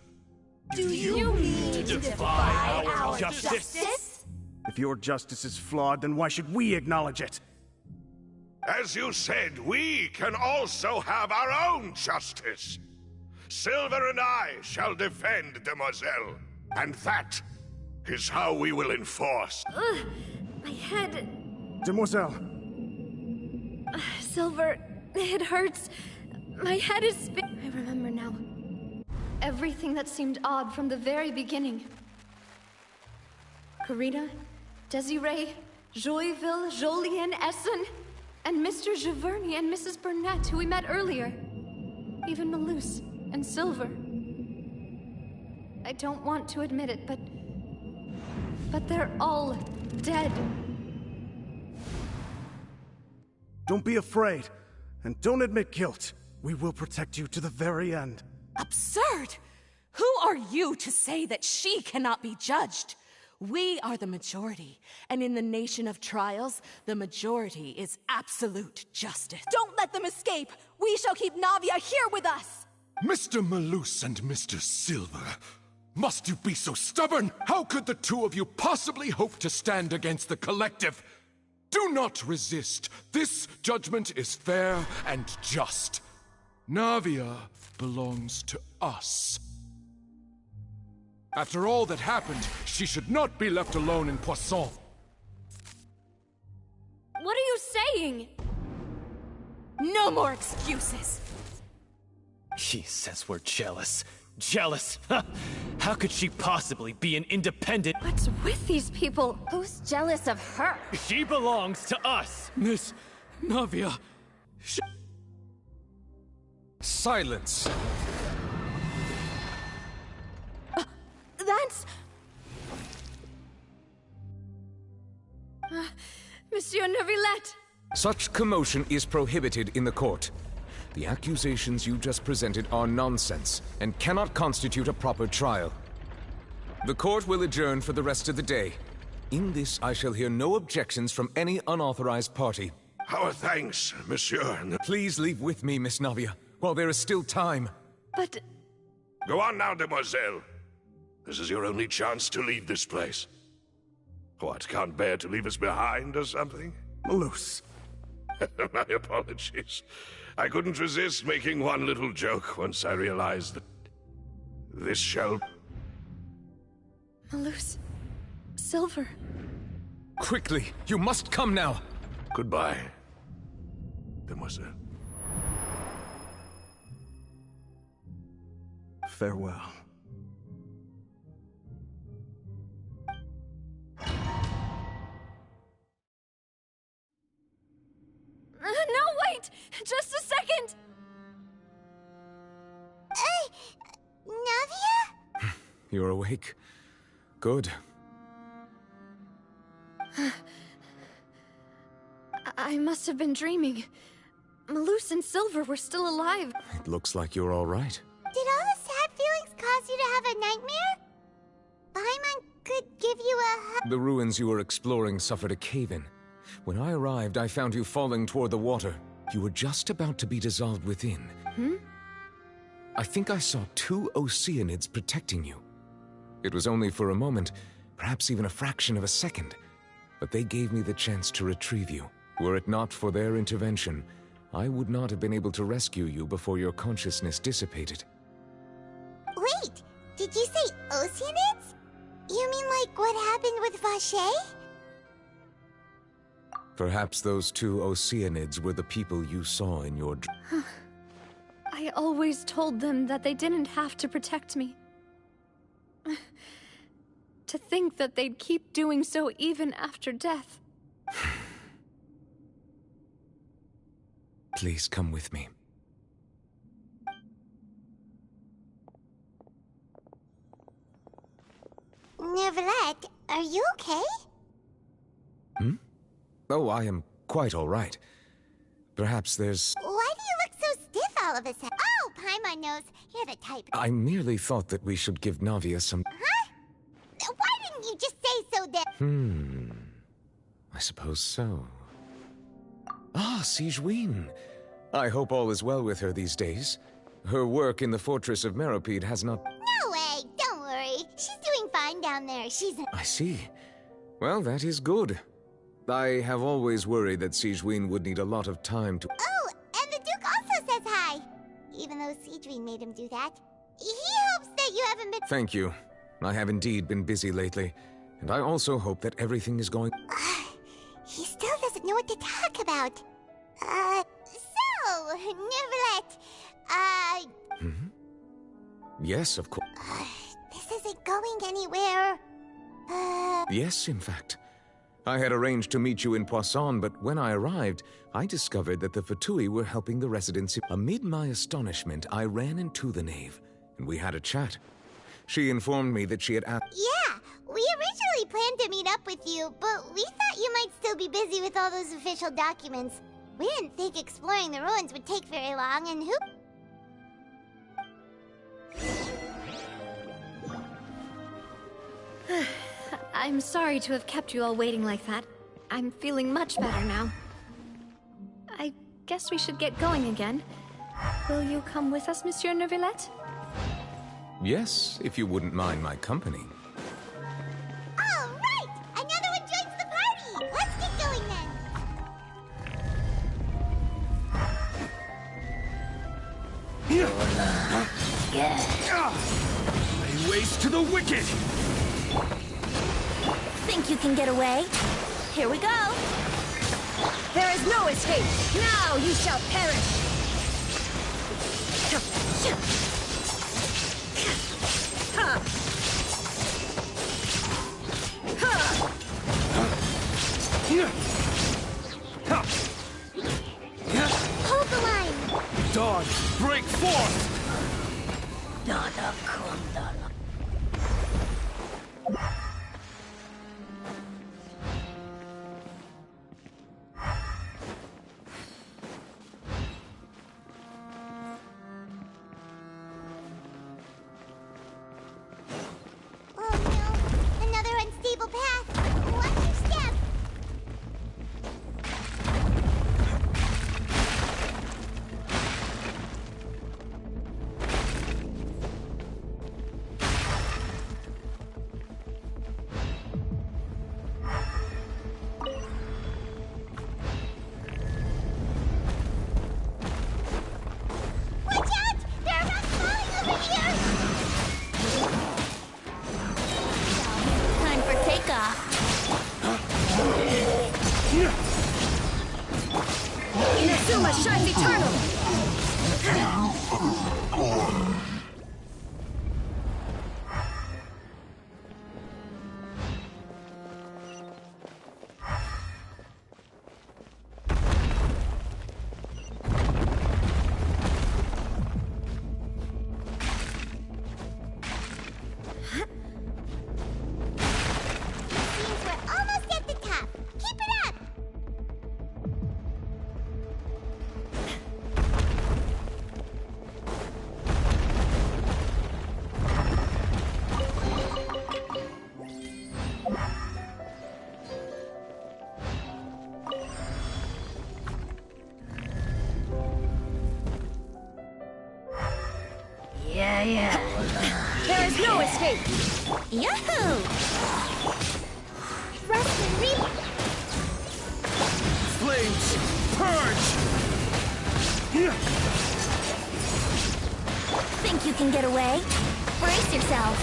Do you mean to defy our justice? If your justice is flawed, then why should we acknowledge it? As you said, we can also have our own justice. Silver and I shall defend Demoiselle, and that is how we will enforce. My head... Demoiselle! Silver, it hurts. My head is I remember now. Everything that seemed odd from the very beginning. Karina, Desiree, Joyville, Jolien, Essen, and Mr. Giverny and Mrs. Burnett, who we met earlier. Even Malus and Silver. I don't want to admit it, but they're all dead. Don't be afraid, and don't admit guilt. We will protect you to the very end. Absurd! Who are you to say that she cannot be judged? We are the majority, and in the nation of trials, the majority is absolute justice. Don't let them escape! We shall keep Navia here with us! Mr. Malus and Mr. Silver, must you be so stubborn? How could the two of you possibly hope to stand against the collective? Do not resist. This judgment is fair and just. Navia belongs to us. After all that happened, she should not be left alone in Poisson. What are you saying? No more excuses! She says we're jealous. Jealous? How could she possibly be an independent... What's with these people? Who's jealous of her? She belongs to us! Miss Navia... Silence! That's... Monsieur Neuvillette! Such commotion is prohibited in the court. The accusations you just presented are nonsense and cannot constitute a proper trial. The court will adjourn for the rest of the day. In this, I shall hear no objections from any unauthorized party. Our thanks, monsieur. Please leave with me, Miss Navia, while there is still time. But... Go on now, Demoiselle. This is your only chance to leave this place. What, can't bear to leave us behind or something? Malus. My apologies. I couldn't resist making one little joke once I realized that this shall... Malus... Silver... Quickly! You must come now! Goodbye, Demoiselle. Farewell. No, wait! Just a second! Navia? You're awake. Good. I must have been dreaming. Malus and Silver were still alive. It looks like you're all right. Did all the sad feelings cause you to have a nightmare? Paimon could give you a... The ruins you were exploring suffered a cave-in. When I arrived, I found you falling toward the water. You were just about to be dissolved within. I think I saw 2 Oceanids protecting you. It was only for a moment, perhaps even a fraction of a second, but they gave me the chance to retrieve you. Were it not for their intervention, I would not have been able to rescue you before your consciousness dissipated. Wait, did you say Oceanids? You mean like what happened with Vache? Perhaps those 2 Oceanids were the people you saw in your dream. I always told them that they didn't have to protect me. To think that they'd keep doing so even after death. Please come with me. Neuvillette, are you okay? Oh, I am quite all right. Perhaps there's... Why do you look so stiff all of a sudden? Oh, Paimon knows. You're the type. I merely thought that we should give Navia some... Huh? Why didn't you just say so then? I suppose so. Ah, Sigewinne. I hope all is well with her these days. Her work in the Fortress of Meropide has not... No way! Don't worry. She's doing fine down there. I see. Well, that is good. I have always worried that Sigewinne would need a lot of time to... Oh, and the Duke also says hi. Even though Sigewinne made him do that. He hopes that you haven't been... Thank you. I have indeed been busy lately. And I also hope that everything is going... He still doesn't know what to talk about. So, Neverlet, Yes, of course. This isn't going anywhere. Yes, in fact. I had arranged to meet you in Poisson, but when I arrived, I discovered that the Fatui were helping the residents. Amid my astonishment, I ran into the knave, and we had a chat. She informed me that she had asked... Yeah, we originally planned to meet up with you, but we thought you might still be busy with all those official documents. We didn't think exploring the ruins would take very long, and who... I'm sorry to have kept you all waiting like that. I'm feeling much better now. I guess we should get going again. Will you come with us, Monsieur Neuvillette? Yes, if you wouldn't mind my company. All right! Another one joins the party! Let's get going then! Lay waste to the wicked! Think you can get away? Here we go! There is no escape! Now you shall perish! Hold the line! Dawn, break forth! Oh no, another unstable path. Watch your step. Watch out! There are rocks falling over here! Time for takeoff. Inazuma shines eternal! Seems we're almost at the top. Keep it up! There is no escape! Yahoo! Rust and reap! Flames, purge! Think you can get away? Brace yourself.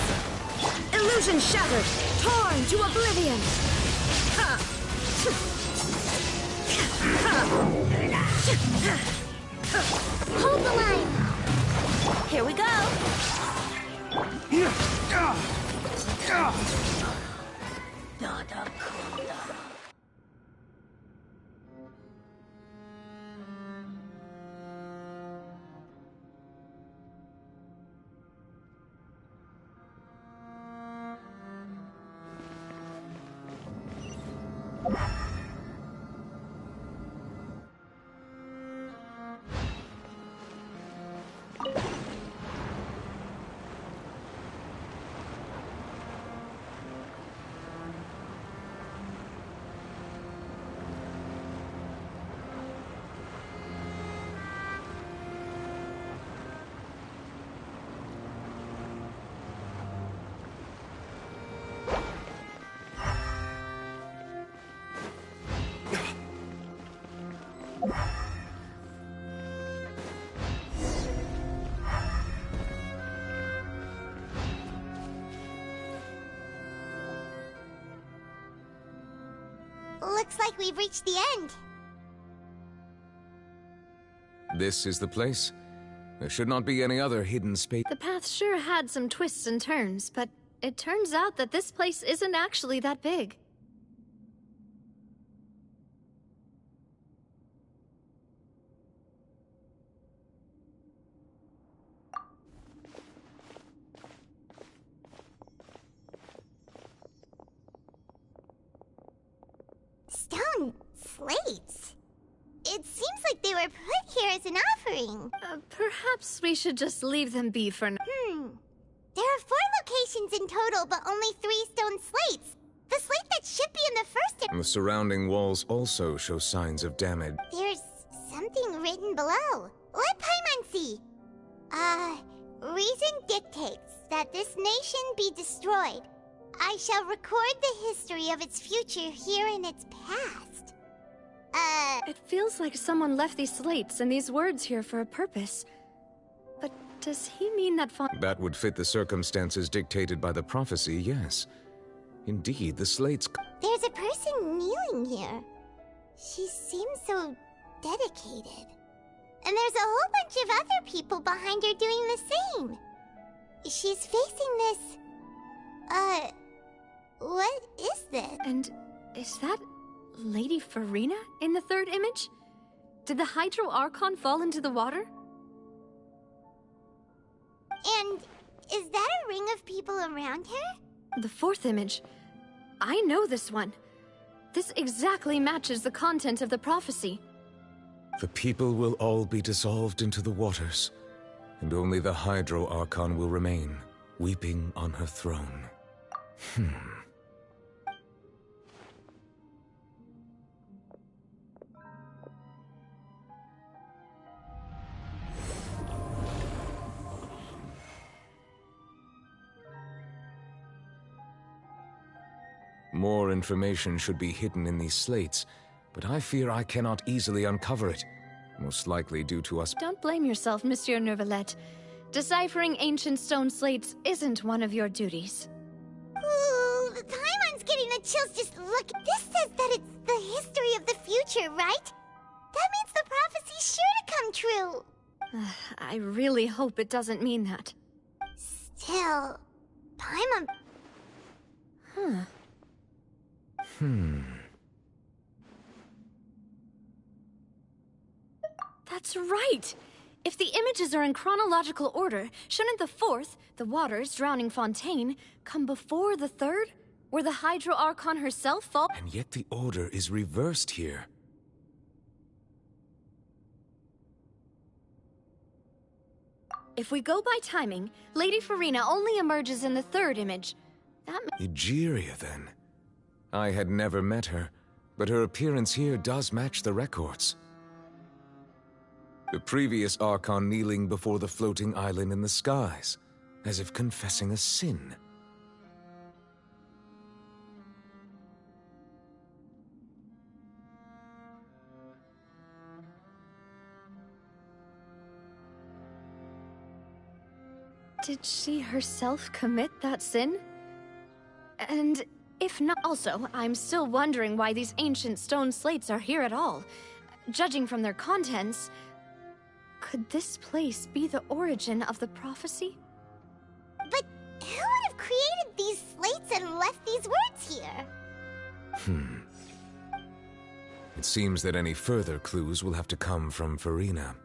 Illusion shattered! Torn to oblivion! Hold the line! Here we go. Looks like we've reached the end. This is the place? There should not be any other hidden space. The path sure had some twists and turns, but it turns out that this place isn't actually that big. Stone slates? It seems like they were put here as an offering. Perhaps we should just leave them be for now. There are 4 locations in total, but only 3 stone slates. The slate that should be in the first... The surrounding walls also show signs of damage. There's something written below. Let Paimon see. Reason dictates that this nation be destroyed. I shall record the history of its future here in its past. It feels like someone left these slates and these words here for a purpose. But does he mean that That would fit the circumstances dictated by the prophecy, yes. Indeed, the slates... There's a person kneeling here. She seems so dedicated. And there's a whole bunch of other people behind her doing the same. She's facing this... what is this? And is that Lady Farina in the 3rd image? Did the Hydro Archon fall into the water? And is that a ring of people around her? The 4th image. I know this one. This exactly matches the content of the prophecy. The people will all be dissolved into the waters, and only the Hydro Archon will remain, weeping on her throne. More information should be hidden in these slates, but I fear I cannot easily uncover it, most likely due to us... Don't blame yourself, Monsieur Nervalette. Deciphering ancient stone slates isn't one of your duties. Ooh, Paimon's getting the chills just look. This says that it's the history of the future, right? That means the prophecy's sure to come true. I really hope it doesn't mean that. Still, Paimon... That's right! If the images are in chronological order, shouldn't the 4th, the waters drowning Fontaine, come before the 3rd? Where the Hydro Archon herself fall? And yet the order is reversed here. If we go by timing, Lady Farina only emerges in the 3rd image. That Egeria, then. I had never met her, but her appearance here does match the records. The previous Archon kneeling before the floating island in the skies, as if confessing a sin. Did she herself commit that sin? And if not... Also, I'm still wondering why these ancient stone slates are here at all. Judging from their contents, could this place be the origin of the prophecy? But who would have created these slates and left these words here? It seems that any further clues will have to come from Farina.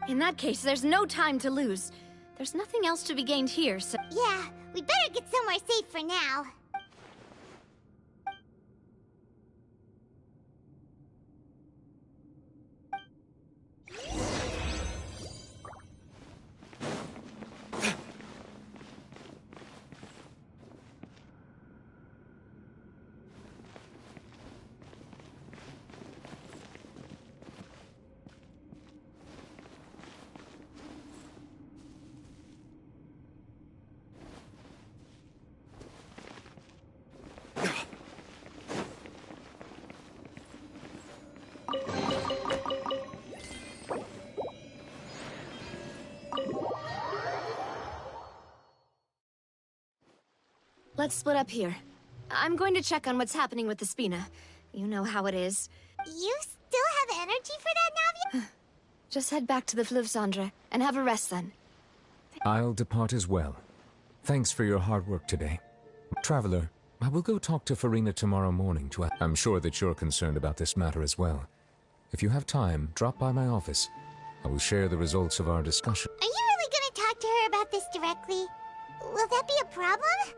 In that case, there's no time to lose. There's nothing else to be gained here, so... Yeah, we better get somewhere safe for now. Let's split up here. I'm going to check on what's happening with the Spina. You know how it is. You still have energy for that, Navia? Just head back to the Fluvsandre and have a rest then. I'll depart as well. Thanks for your hard work today. Traveler, I will go talk to Farina tomorrow morning to... I'm sure that you're concerned about this matter as well. If you have time, drop by my office. I will share the results of our discussion. Are you really gonna talk to her about this directly? Will that be a problem?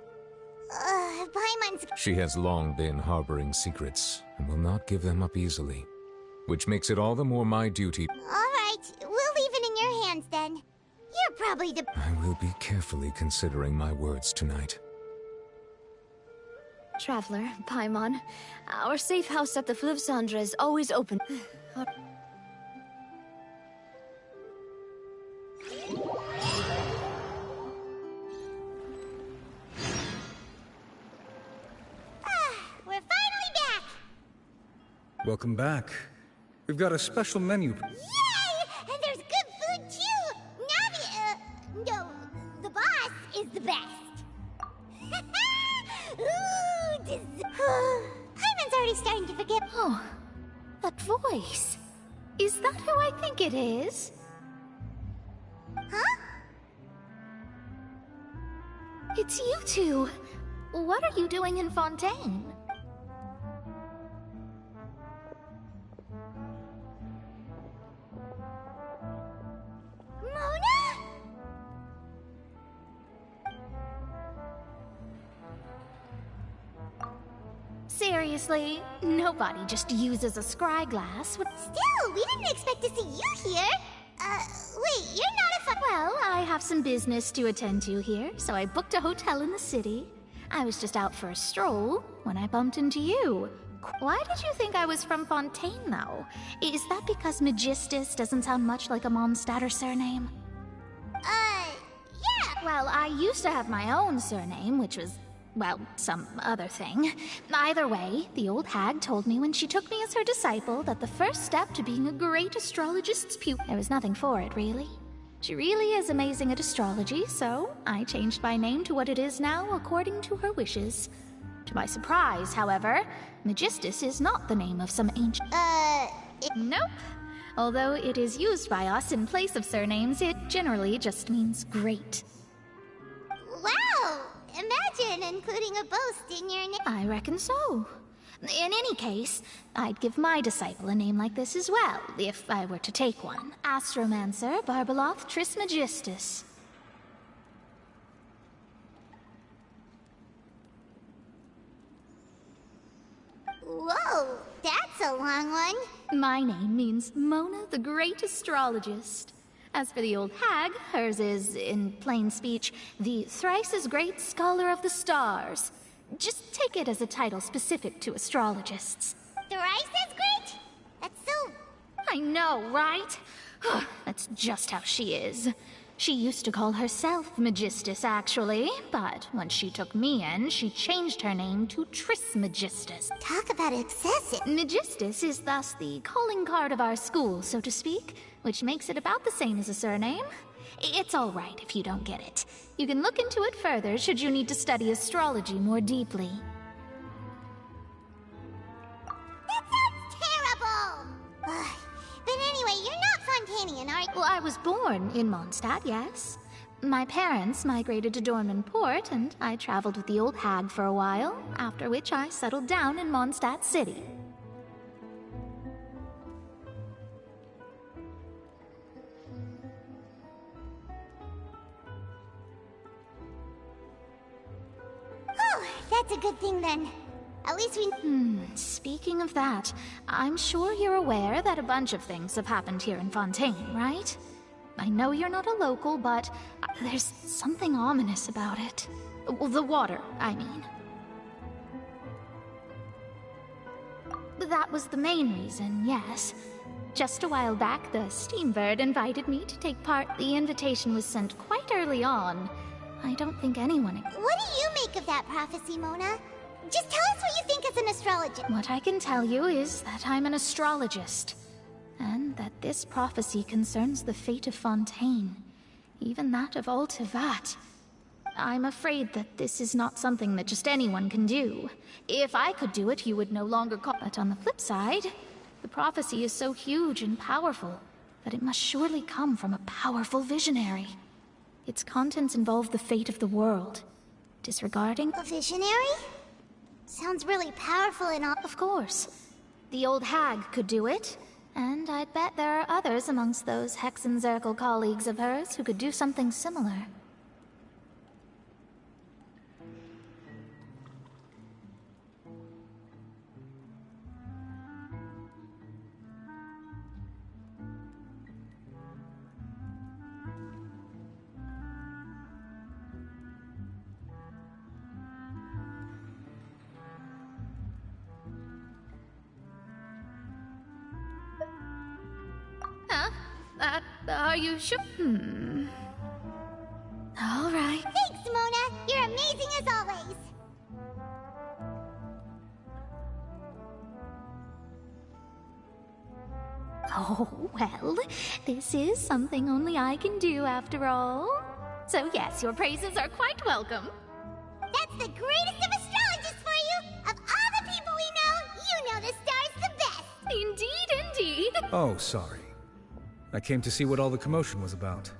Paimon's... She has long been harboring secrets, and will not give them up easily. Which makes it all the more my duty... Alright, we'll leave it in your hands then. You're probably the... I will be carefully considering my words tonight. Traveler, Paimon, our safe house at the Fluvsandre is always open. We're finally back! Welcome back. We've got a special menu. Yay! And there's good food too! Navi, no, the boss is the best. Paimon's already starting to forget. Oh, that voice. Is that who I think it is? Huh? It's you two. What are you doing in Fontaine? Mona? Seriously, nobody just uses a scry glass. Still, we didn't expect to see you here. Wait, you're not a Well, I have some business to attend to here, so I booked a hotel in the city. I was just out for a stroll when I bumped into you. Why did you think I was from Fontaine, though? Is that because Magistus doesn't sound much like a Mondstadter surname? Yeah. Well, I used to have my own surname, which was, well, some other thing. Either way, the old hag told me when she took me as her disciple that the first step to being a great astrologist's pupil... There was nothing for it, really. She really is amazing at astrology, so I changed my name to what it is now according to her wishes. To my surprise, however, Magistus is not the name of some ancient... Nope. Although it is used by us in place of surnames, it generally just means great. Wow! Imagine including a boast in your name. I reckon so. In any case, I'd give my disciple a name like this as well, if I were to take one. Astromancer Barbeloth Trismegistus. Whoa, that's a long one. My name means Mona the Great Astrologist. As for the old hag, hers is, in plain speech, the thrice-as-great Scholar of the Stars. Just take it as a title specific to astrologists. Thrice as great? That's so... I know, right? That's just how she is. She used to call herself Magistus, actually, but when she took me in, she changed her name to Trismegistus. Talk about excessive. Magistus is thus the calling card of our school, so to speak, which makes it about the same as a surname. It's all right if you don't get it. You can look into it further should you need to study astrology more deeply. That sounds terrible! But anyway, you're not Fontanian, are you? Well, I was born in Mondstadt, yes. My parents migrated to Dorman Port, and I traveled with the old hag for a while, after which I settled down in Mondstadt City. Oh, that's a good thing then. At least we... Speaking of that, I'm sure you're aware that a bunch of things have happened here in Fontaine, right? I know you're not a local, but there's something ominous about it. The water, I mean. That was the main reason, yes. Just a while back, the Steambird invited me to take part. The invitation was sent quite early on. I don't think anyone... What do you make of that prophecy, Mona? Just tell us what you think as an astrologist. What I can tell you is that I'm an astrologist, and that this prophecy concerns the fate of Fontaine, even that of Altivat. I'm afraid that this is not something that just anyone can do. If I could do it, you would no longer call. But on the flip side, the prophecy is so huge and powerful that it must surely come from a powerful visionary. Its contents involve the fate of the world. Disregarding... A visionary? Sounds really powerful and all. Of course. The old hag could do it. And I'd bet there are others amongst those Hexenzirkel colleagues of hers who could do something similar. Are you sure? All right. Thanks, Mona. You're amazing as always. Oh, well, this is something only I can do after all. So yes, your praises are quite welcome. That's the greatest of astrologists for you! Of all the people we know, you know the star's the best! Indeed, indeed! Oh, sorry. I came to see what all the commotion was about.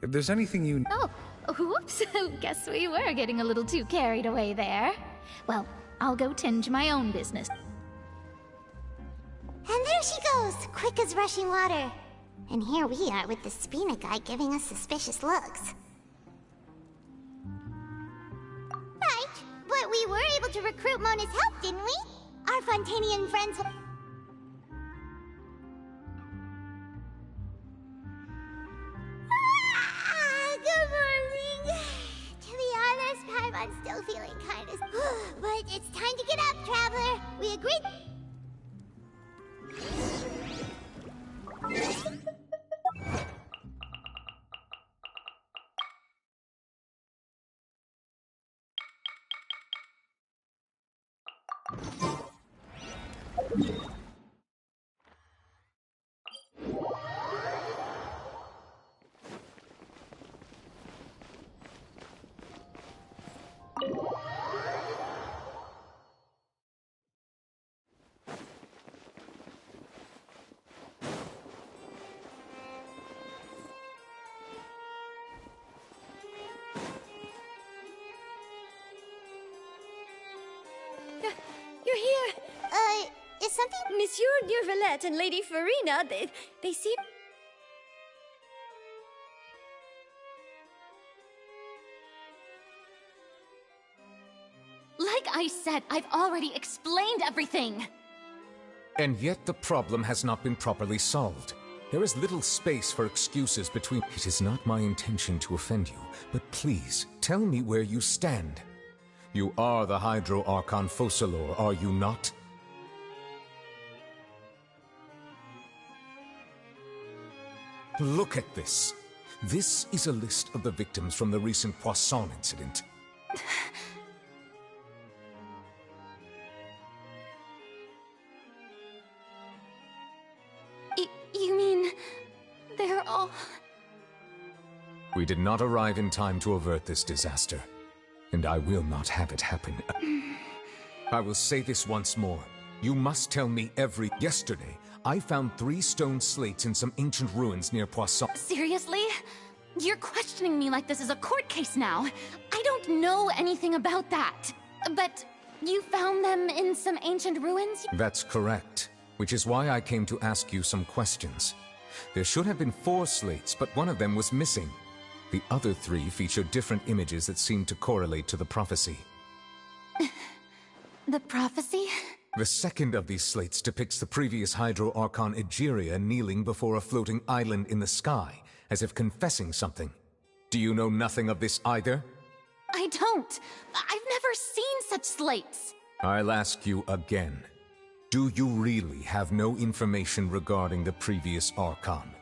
If there's anything you... Oh, whoops. Guess we were getting a little too carried away there. Well, I'll go tend to my own business. And there she goes, quick as rushing water. And here we are with the Spina guy giving us suspicious looks. Right, but we were able to recruit Mona's help, didn't we? Our Fontanian friends... Good morning. To be honest, Paimon's still feeling kind of... But it's time to get up, Traveler. We agreed... You're here! Is something... Monsieur Neuvillette and Lady Farina, they seem... Like I said, I've already explained everything! And yet the problem has not been properly solved. There is little space for excuses between... It is not my intention to offend you, but please, tell me where you stand. You are the Hydro Archon Focalor, are you not? Look at this. This is a list of the victims from the recent Poisson incident. You mean... they're all... We did not arrive in time to avert this disaster, and I will not have it happen. I will say this once more. You must tell me every... Yesterday, I found 3 stone slates in some ancient ruins near Poisson. Seriously? You're questioning me like this is a court case now. I don't know anything about that. But you found them in some ancient ruins? That's correct, which is why I came to ask you some questions. There should have been 4 slates, but one of them was missing. The other 3 featured different images that seemed to correlate to the prophecy. The prophecy? The second of these slates depicts the previous Hydro Archon Egeria kneeling before a floating island in the sky, as if confessing something. Do you know nothing of this either? I don't. I've never seen such slates. I'll ask you again. Do you really have no information regarding the previous Archon?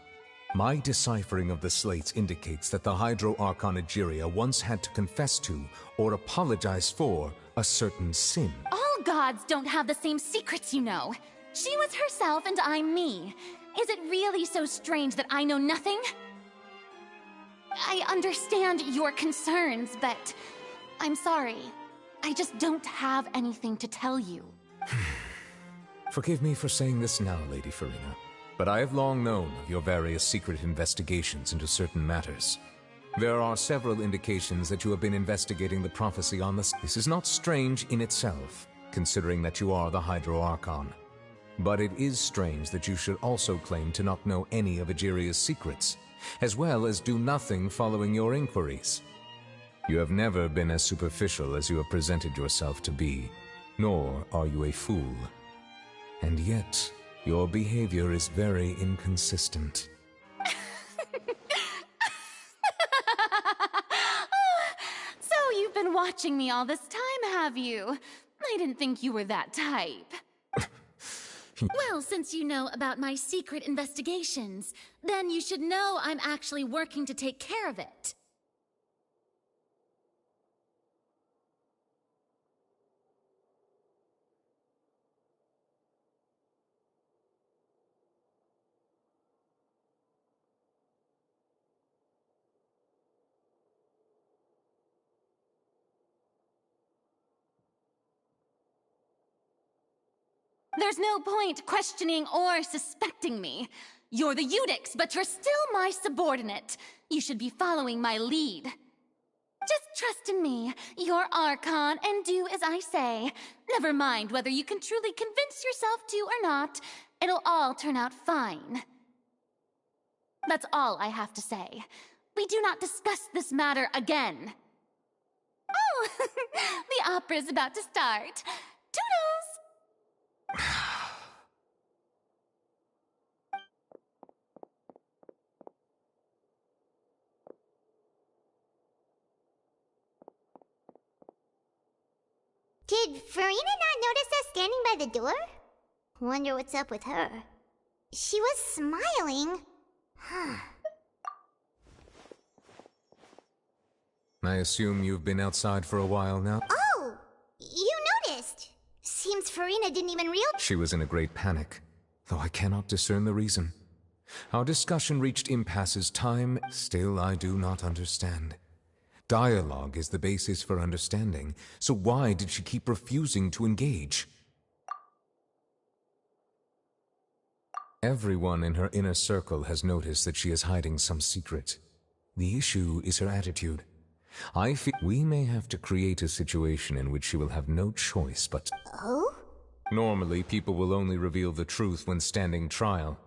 My deciphering of the slates indicates that the Hydro Archon Egeria once had to confess to, or apologize for, a certain sin. All gods don't have the same secrets, you know. She was herself and I'm me. Is it really so strange that I know nothing? I I understand your concerns, but I'm sorry. I just don't have anything to tell you. Forgive me for saying this now, Lady Farina, but I have long known of your various secret investigations into certain matters. There are several indications that you have been investigating the prophecy on the... This is not strange in itself, considering that you are the Hydro Archon. But it is strange that you should also claim to not know any of Egeria's secrets, as well as do nothing following your inquiries. You have never been as superficial as you have presented yourself to be, nor are you a fool. And yet, your behavior is very inconsistent. So you've been watching me all this time, have you? I didn't think you were that type. Well, since you know about my secret investigations, then you should know I'm actually working to take care of it. There's no point questioning or suspecting me. You're the Eudix, but you're still my subordinate. You should be following my lead. Just trust in me. You're Archon, and do as I say. Never mind whether you can truly convince yourself to or not. It'll all turn out fine. That's all I have to say. We do not discuss this matter again. Oh, the opera's about to start. Toodles! Did Farina not notice us standing by the door? Wonder what's up with her. She was smiling. I assume you've been outside for a while now? Oh! You noticed! Seems Farina didn't even realize— She was in a great panic, though I cannot discern the reason. Our discussion reached impasses time, still I do not understand. Dialogue is the basis for understanding, so why did she keep refusing to engage? Everyone in her inner circle has noticed that she is hiding some secret. The issue is her attitude. I feel we may have to create a situation in which she will have no choice but— Oh? Normally, people will only reveal the truth when standing trial.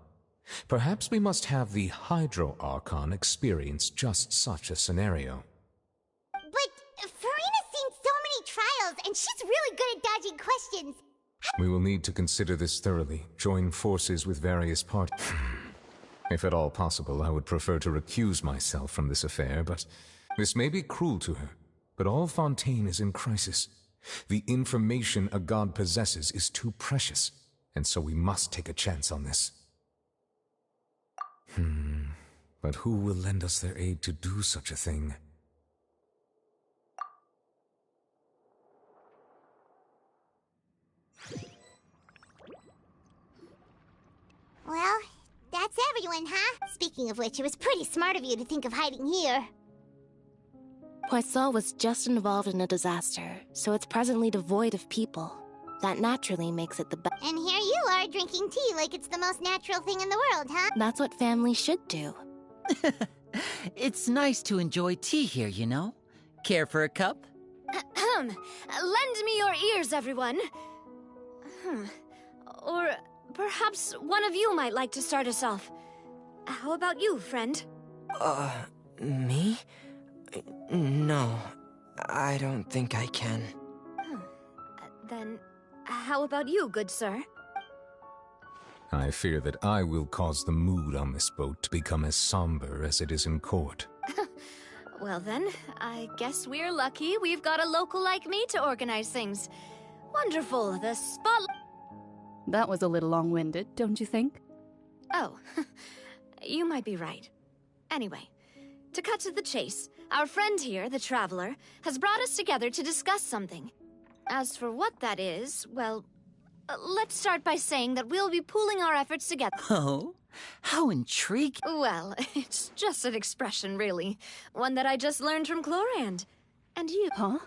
Perhaps we must have the Hydro Archon experience just such a scenario. But Farina's seen so many trials, and she's really good at dodging questions. We will need to consider this thoroughly, join forces with various parties. If at all possible, I would prefer to recuse myself from this affair, but this may be cruel to her. But all Fontaine is in crisis. The information a god possesses is too precious, and so we must take a chance on this. But who will lend us their aid to do such a thing? Well, that's everyone, huh? Speaking of which, it was pretty smart of you to think of hiding here. Poisson was just involved in a disaster, so it's presently devoid of people. That naturally makes it the best. And here you are drinking tea like it's the most natural thing in the world, huh? That's what family should do. It's nice to enjoy tea here, you know? Care for a cup? Lend me your ears, everyone. Or perhaps one of you might like to start us off. How about you, friend? Me? No, I don't think I can. Then, how about you, good sir? I fear that I will cause the mood on this boat to become as somber as it is in court. Well then, I guess we're lucky we've got a local like me to organize things. Wonderful, the spotlight— That was a little long-winded, don't you think? Oh, you might be right. Anyway, to cut to the chase, our friend here, the Traveler, has brought us together to discuss something. As for what that is, well, let's start by saying that we'll be pooling our efforts together. Oh? How intriguing. Well, it's just an expression, really. One that I just learned from Chlorand. And you... Huh?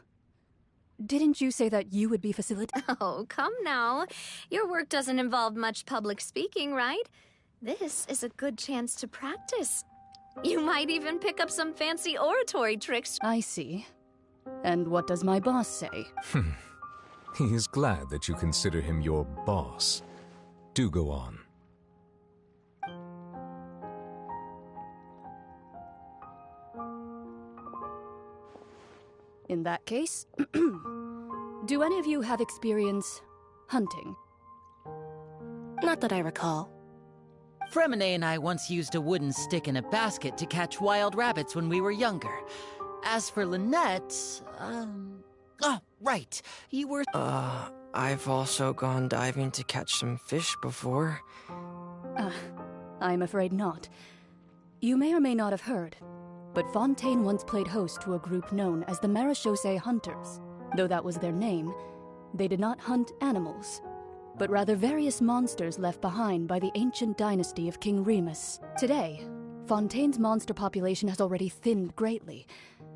Didn't you say that you would be facilitating? Oh, come now. Your work doesn't involve much public speaking, right? This is a good chance to practice. You might even pick up some fancy oratory tricks. I see. And what does my boss say? He is glad that you consider him your boss. Do go on. In that case, do any of you have experience hunting? Not that I recall. Fremine and I once used a wooden stick in a basket to catch wild rabbits when we were younger. As for Lynette, oh, right, you were... I've also gone diving to catch some fish before. I'm afraid not. You may or may not have heard, but Fontaine once played host to a group known as the Marechaussee Hunters. Though that was their name, they did not hunt animals, but rather various monsters left behind by the ancient dynasty of King Remus. Today, Fontaine's monster population has already thinned greatly,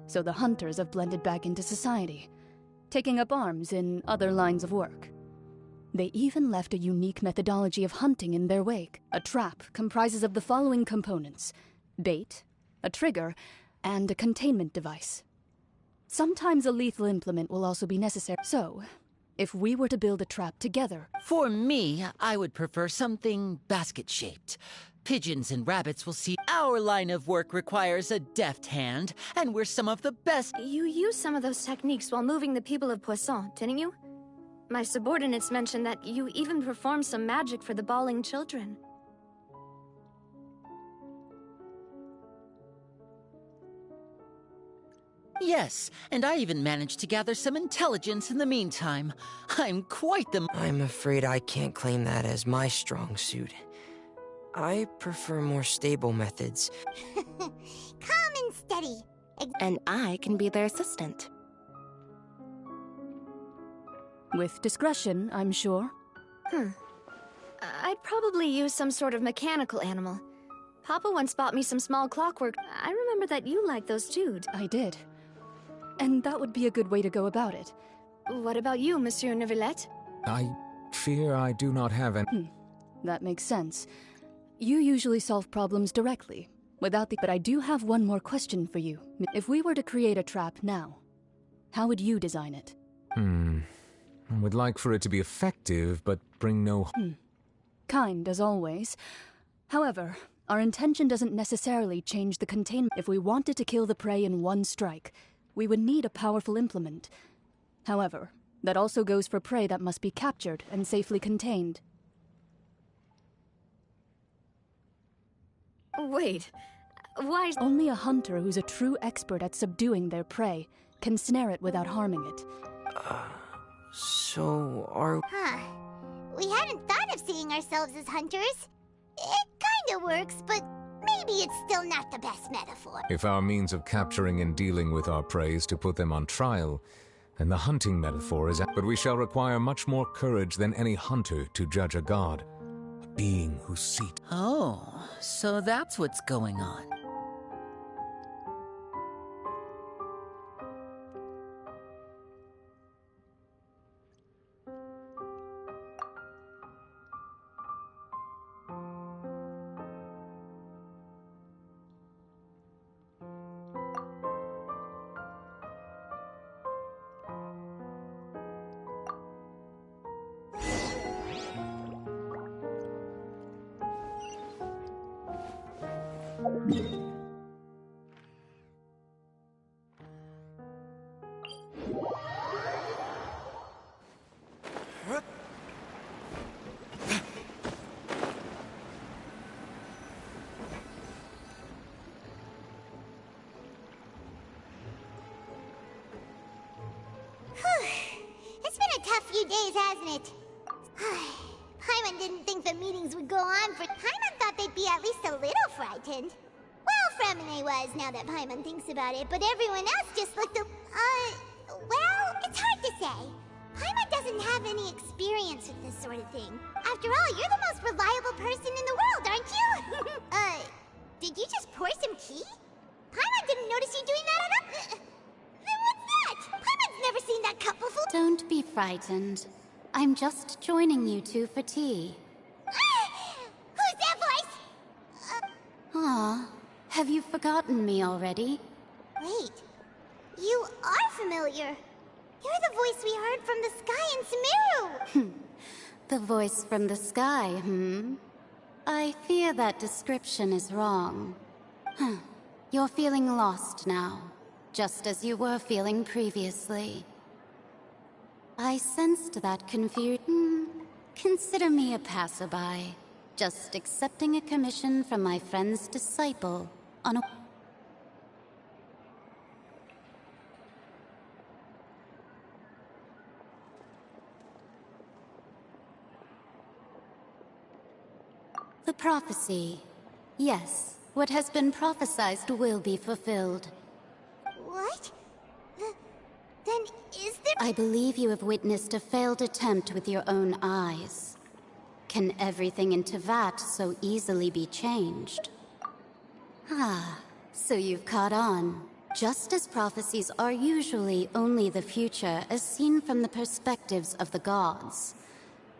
so the hunters have blended back into society, taking up arms in other lines of work. They even left a unique methodology of hunting in their wake. A trap comprises of the following components: bait, a trigger, and a containment device. Sometimes a lethal implement will also be necessary. So, if we were to build a trap together... For me, I would prefer something basket-shaped. Pigeons and rabbits will see our line of work requires a deft hand, and we're some of the best... You used some of those techniques while moving the people of Poisson, didn't you? My subordinates mentioned that you even performed some magic for the bawling children. Yes, and I even managed to gather some intelligence in the meantime. I'm quite the... I'm afraid I can't claim that as my strong suit. I prefer more stable methods. Calm and steady. And I can be their assistant. With discretion, I'm sure. I'd probably use some sort of mechanical animal. Papa once bought me some small clockwork. I remember that you liked those too. I did. And that would be a good way to go about it. What about you, Monsieur Neuvillette? I fear I do not have any... That makes sense. You usually solve problems directly, without the... But I do have one more question for you. If we were to create a trap now, how would you design it? I would like for it to be effective, but bring no... Kind, as always. However, our intention doesn't necessarily change the containment. If we wanted to kill the prey in one strike, we would need a powerful implement. However, that also goes for prey that must be captured and safely contained. Wait, why... Only a hunter who's a true expert at subduing their prey can snare it without harming it. So are... We hadn't thought of seeing ourselves as hunters. It kinda works, but maybe it's still not the best metaphor. If our means of capturing and dealing with our prey is to put them on trial, then the hunting metaphor is... But we shall require much more courage than any hunter to judge a god. A being whose seat... Oh, so that's what's going on. It's been a tough few days, hasn't it? Paimon didn't think the meetings would go on for... Paimon thought they'd be at least a little frightened. Well, Fremine was, now that Paimon thinks about it, but everyone else just looked well, it's hard to say. Paimon doesn't have any experience with this sort of thing. After all, you're the most reliable person in the world, aren't you? Did you just pour some tea? Paimon didn't notice you doing that at all. Then what's that? Paimon's never seen that cup before. Don't be frightened. I'm just joining you two for tea. Who's that voice? Aw, have you forgotten me already? Wait, you are familiar. You're the voice we heard from the sky in Sumeru. The voice from the sky, I fear that description is wrong. You're feeling lost now, just as you were feeling previously. I sensed that confusion. Consider me a passerby, just accepting a commission from my friend's disciple on a... The prophecy. Yes, what has been prophesied will be fulfilled. What? Then is there... I believe you have witnessed a failed attempt with your own eyes. Can everything in Teyvat so easily be changed? Ah, so you've caught on. Just as prophecies are usually only the future as seen from the perspectives of the gods,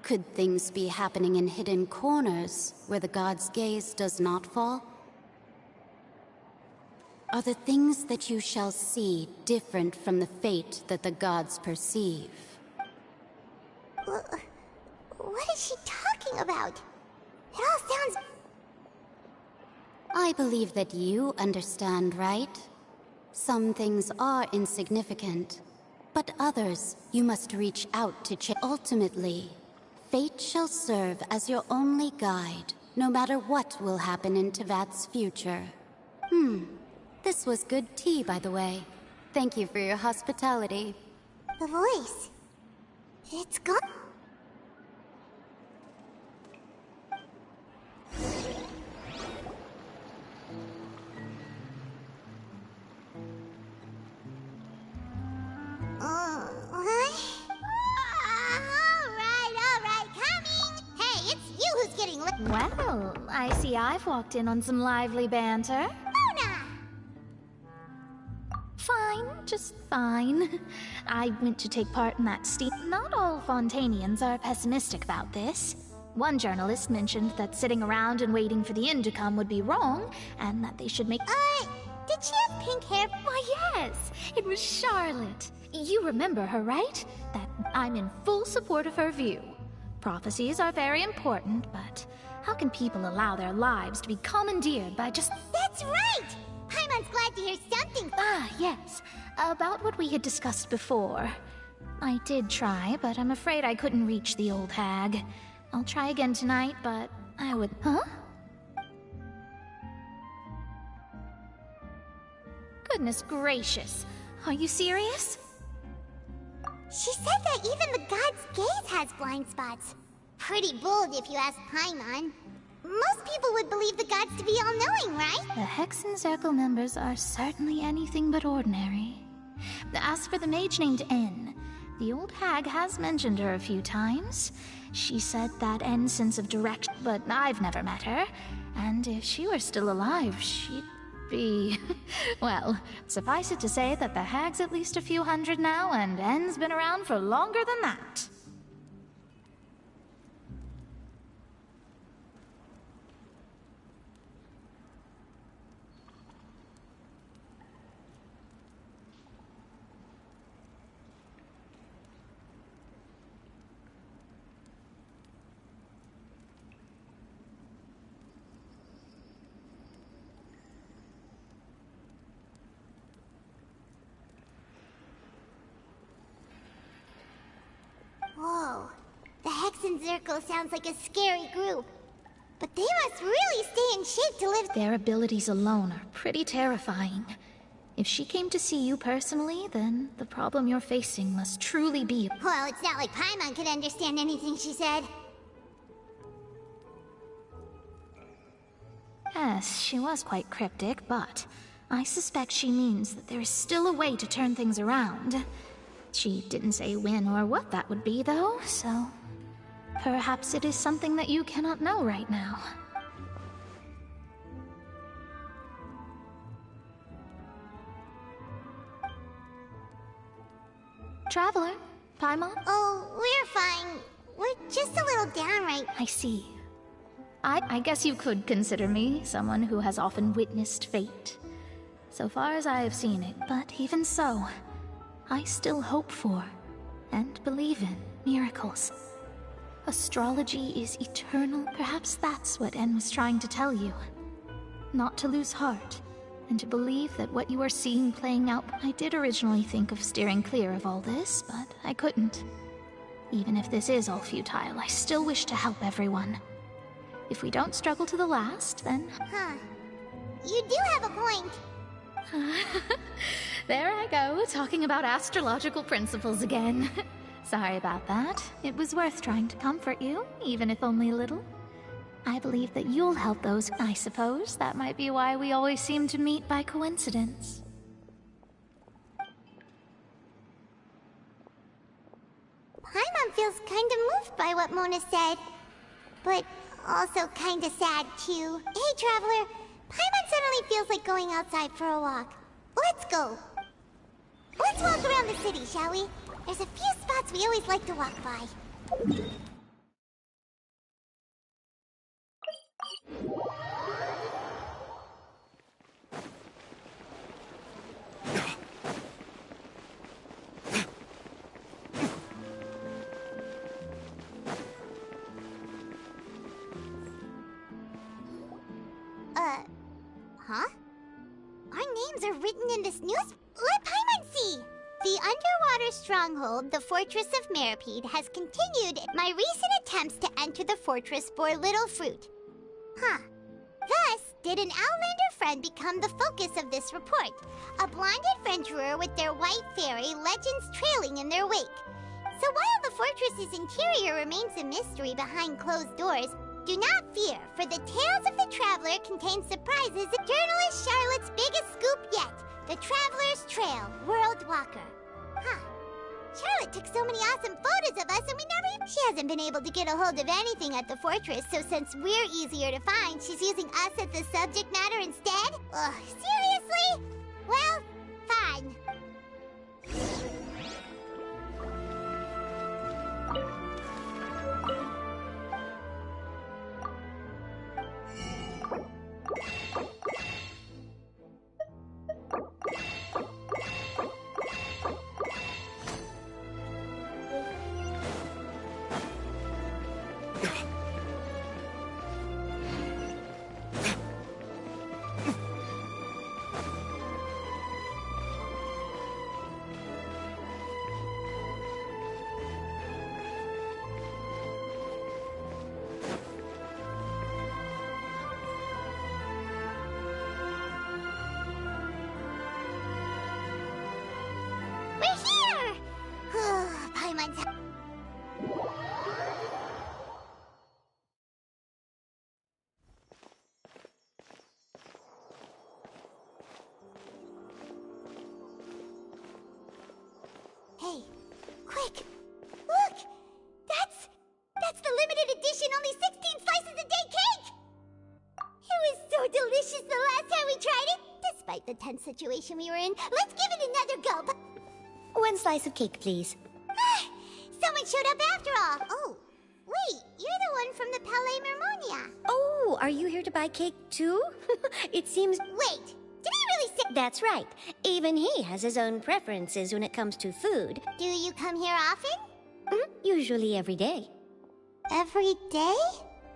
could things be happening in hidden corners where the gods' gaze does not fall? Are the things that you shall see different from the fate that the gods perceive? What is she talking about? It all sounds... I believe that you understand, right? Some things are insignificant, but others you must reach out to change. Ultimately, fate shall serve as your only guide, no matter what will happen in Teyvat's future. This was good tea, by the way. Thank you for your hospitality. The voice... it's gone. Alright, coming! Hey, it's you who's getting Well, I see I've walked in on some lively banter. Mona! Fine, just fine. I went to take part in that Not all Fontanians are pessimistic about this. One journalist mentioned that sitting around and waiting for the end to come would be wrong, and that they should make... did she have pink hair? Why, yes! It was Charlotte. You remember her, right? That I'm in full support of her view. Prophecies are very important, but how can people allow their lives to be commandeered by just... That's right! Paimon's glad to hear something. Yes. About what we had discussed before. I did try, but I'm afraid I couldn't reach the old hag. I'll try again tonight, but I would... Huh? Goodness gracious. Are you serious? She said that even the god's gaze has blind spots. Pretty bold if you ask Paimon. Most people would believe the gods to be all-knowing, right? The Hexen Circle members are certainly anything but ordinary. As for the mage named N, the old hag has mentioned her a few times. She said that N's sense of direction, but I've never met her. And if she were still alive, she'd be... Well, suffice it to say that the hag's at least a few hundred now, and N's been around for longer than that. Whoa. The Hexen Circle sounds like a scary group. But they must really stay in shape to live... Their abilities alone are pretty terrifying. If she came to see you personally, then the problem you're facing must truly be... Well, it's not like Paimon could understand anything she said. Yes, she was quite cryptic, but I suspect she means that there is still a way to turn things around. She didn't say when or what that would be, though, so perhaps it is something that you cannot know right now. Traveler, Paimon? Oh, we're fine. We're just a little down right. I see. I guess you could consider me someone who has often witnessed fate, so far as I have seen it, but even so, I still hope for, and believe in, miracles. Astrology is eternal. Perhaps that's what En was trying to tell you. Not to lose heart, and to believe that what you are seeing playing out. I did originally think of steering clear of all this, but I couldn't. Even if this is all futile, I still wish to help everyone. If we don't struggle to the last, then... Huh. You do have a point. There I go, talking about astrological principles again. Sorry about that. It was worth trying to comfort you, even if only a little. I believe that you'll help those. I suppose that might be why we always seem to meet by coincidence. Paimon feels kind of moved by what Mona said, but also kind of sad too. Hey, Traveler, Paimon suddenly feels like going outside for a walk. Let's go. Let's walk around the city, shall we? There's a few spots we always like to walk by. Huh? Our names are written in this news. Let Paimon see! The underwater stronghold, the Fortress of Meripede, has continued. My recent attempts to enter the fortress bore little fruit. Huh. Thus, did an Outlander friend become the focus of this report? A blonde adventurer with their white fairy, legends trailing in their wake. So while the fortress's interior remains a mystery behind closed doors, do not fear, for the Tales of the Traveler contain surprises. Journalist Charlotte's biggest scoop yet, the Traveler's Trail, World Walker. Huh. Charlotte took so many awesome photos of us and we never even... She hasn't been able to get a hold of anything at the fortress, so since we're easier to find, she's using us as the subject matter instead? Ugh, seriously? Well, fine. Hey, quick! Look! That's the limited edition, only 16 slices a day cake! It was so delicious the last time we tried it! Despite the tense situation we were in, let's give it another go! One slice of cake, please. Someone showed up after all! Oh, wait, you're the one from the Palais Mermonia! Oh, are you here to buy cake too? It seems... Wait! Did he really say... That's right. Even he has his own preferences when it comes to food. Do you come here often? Usually every day. Every day?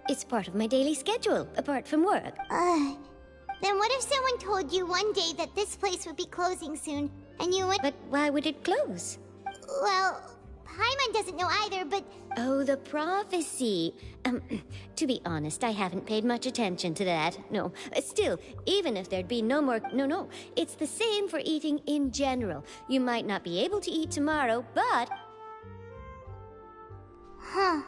It's part of my daily schedule, apart from work. Then what if someone told you one day that this place would be closing soon, and you would... But why would it close? Well, Paimon doesn't know either, but... Oh, the prophecy. To be honest, I haven't paid much attention to that. No. Still, even if there'd be no more... No. It's the same for eating in general. You might not be able to eat tomorrow, but... Huh.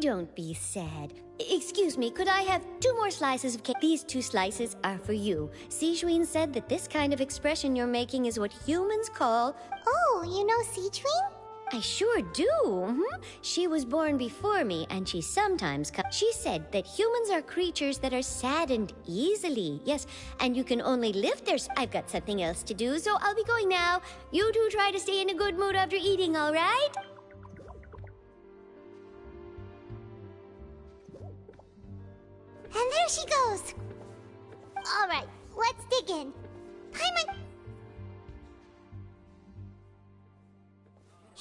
Don't be sad. Excuse me, could I have 2 more slices of cake? These 2 slices are for you. Sijuin said that this kind of expression you're making is what humans call... Oh, you know Sijuin? I sure do. She was born before me, and she sometimes... She said that humans are creatures that are saddened easily. Yes, and you can only lift their... I've got something else to do, so I'll be going now. You two try to stay in a good mood after eating, all right? And there she goes. All right, let's dig in. Paimon...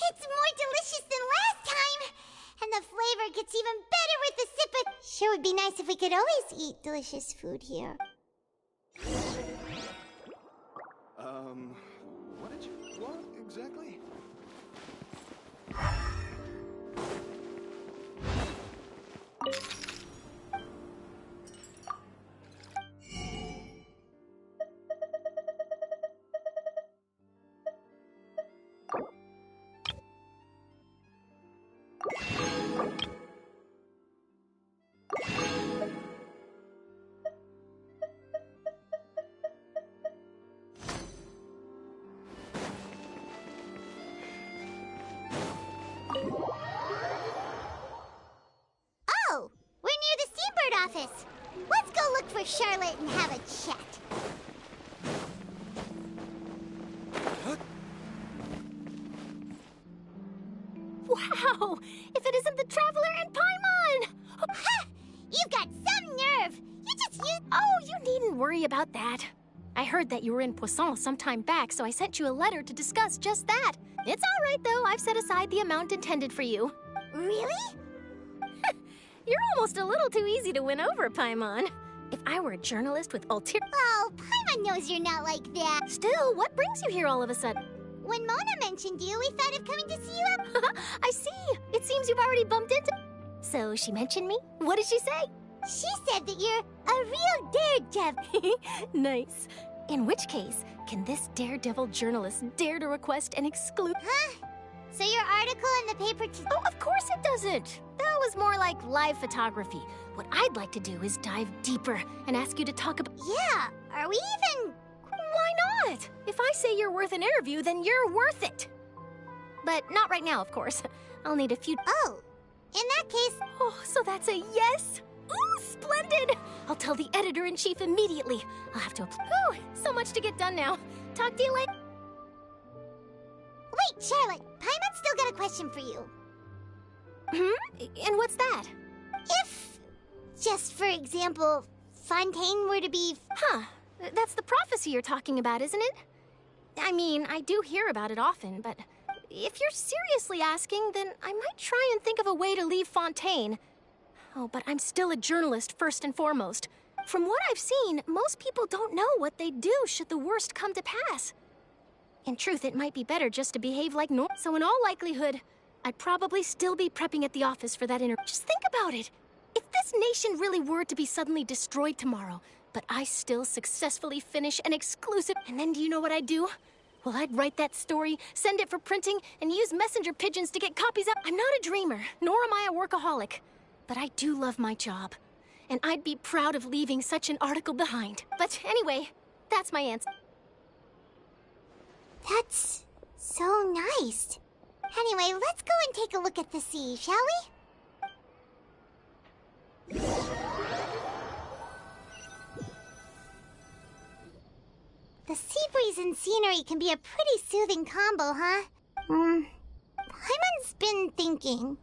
It's more delicious than last time! And the flavor gets even better with the sip of... Sure would be nice if we could always eat delicious food here. What did you want exactly? Oh, we're near the Seabird office. Let's go look for Charlotte and have a chat. Wow! If it isn't the Traveler and Paimon! Ha! You've got some nerve! You just used... Oh, you needn't worry about that. I heard that you were in Poisson some time back, so I sent you a letter to discuss just that. It's all right, though. I've set aside the amount intended for you. Really? You're almost a little too easy to win over, Paimon. If I were a journalist with ulterior... Oh, Paimon knows you're not like that. Still, what brings you here all of a sudden? When Mona mentioned you, we thought of coming to see you up. I see. It seems you've already bumped into... So she mentioned me? What did she say? She said that you're a real daredevil. Nice. In which case, can this daredevil journalist dare to request an exclusive... Huh? So your article in the paper Oh, of course it doesn't. That was more like live photography. What I'd like to do is dive deeper and ask you to talk about... Yeah, are we even... Why not? If I say you're worth an interview, then you're worth it. But not right now, of course. I'll need a few... Oh, in that case... Oh, so that's a yes? Ooh, splendid! I'll tell the editor-in-chief immediately. I'll have to... Ooh, so much to get done now. Talk to you later. Wait, Charlotte, Paimon's still got a question for you. And what's that? If, just for example, Fontaine were to be... Huh. That's the prophecy you're talking about, isn't it? I mean, I do hear about it often, but if you're seriously asking, then I might try and think of a way to leave Fontaine. Oh, but I'm still a journalist first and foremost. From what I've seen, most people don't know what they'd do should the worst come to pass. In truth, it might be better just to behave like normal. So in all likelihood, I'd probably still be prepping at the office for that interview. Just think about it. If this nation really were to be suddenly destroyed tomorrow, but I still successfully finish an exclusive... And then do you know what I'd do? Well, I'd write that story, send it for printing, and use messenger pigeons to get copies out. I'm not a dreamer, nor am I a workaholic. But I do love my job. And I'd be proud of leaving such an article behind. But anyway, that's my answer. That's so nice. Anyway, let's go and take a look at the sea, shall we? The sea breeze and scenery can be a pretty soothing combo, huh? Paimon's been thinking.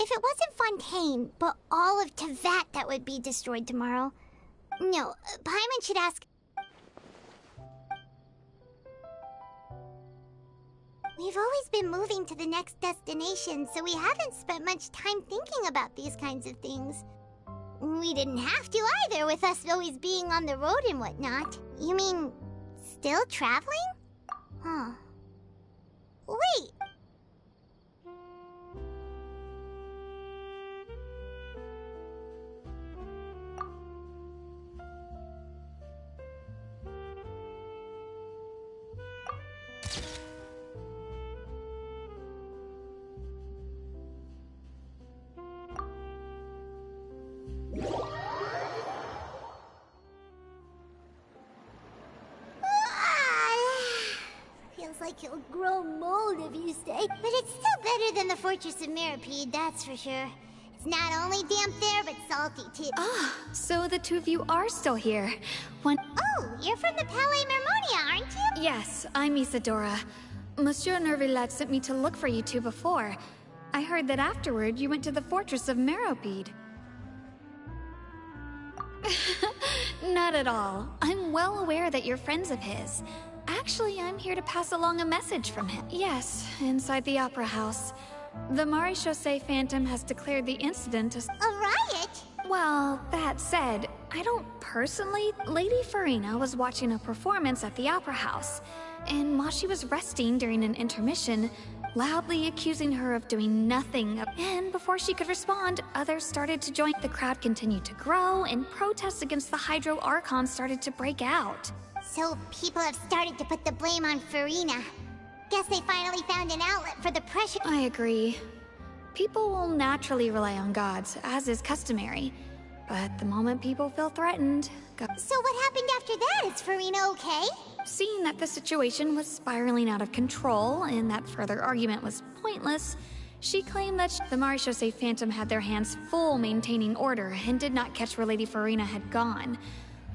If it wasn't Fontaine, but all of Tevat that would be destroyed tomorrow. No, Paimon should ask... We've always been moving to the next destination, so we haven't spent much time thinking about these kinds of things. We didn't have to either, with us always being on the road and whatnot. You mean, still traveling? Huh. Wait! like he'll grow mold if you stay. But it's still better than the Fortress of Mirapede, that's for sure. It's not only damp there, but salty too. Ah, so the two of you are still here. Oh, you're from the Palais Mermonia, aren't you? Yes, I'm Isadora. Monsieur Nervillet sent me to look for you two before. I heard that afterward you went to the Fortress of Meropide. Not at all. I'm well aware that you're friends of his. Actually, I'm here to pass along a message from him. Yes, inside the Opera House. The Maréchaussée Phantom has declared the incident as a riot? Well, that said, I don't personally... Lady Farina was watching a performance at the Opera House, and while she was resting during an intermission, loudly accusing her of doing nothing. And before she could respond, others started to join. The crowd continued to grow, and protests against the Hydro Archon started to break out. So people have started to put the blame on Farina. Guess they finally found an outlet for the pressure. I agree. People will naturally rely on gods, as is customary. But the moment people feel threatened... So what happened after that? Is Farina okay? Seeing that the situation was spiraling out of control, and that further argument was pointless, she claimed that the Maréchaussée Phantom had their hands full maintaining order, and did not catch where Lady Farina had gone.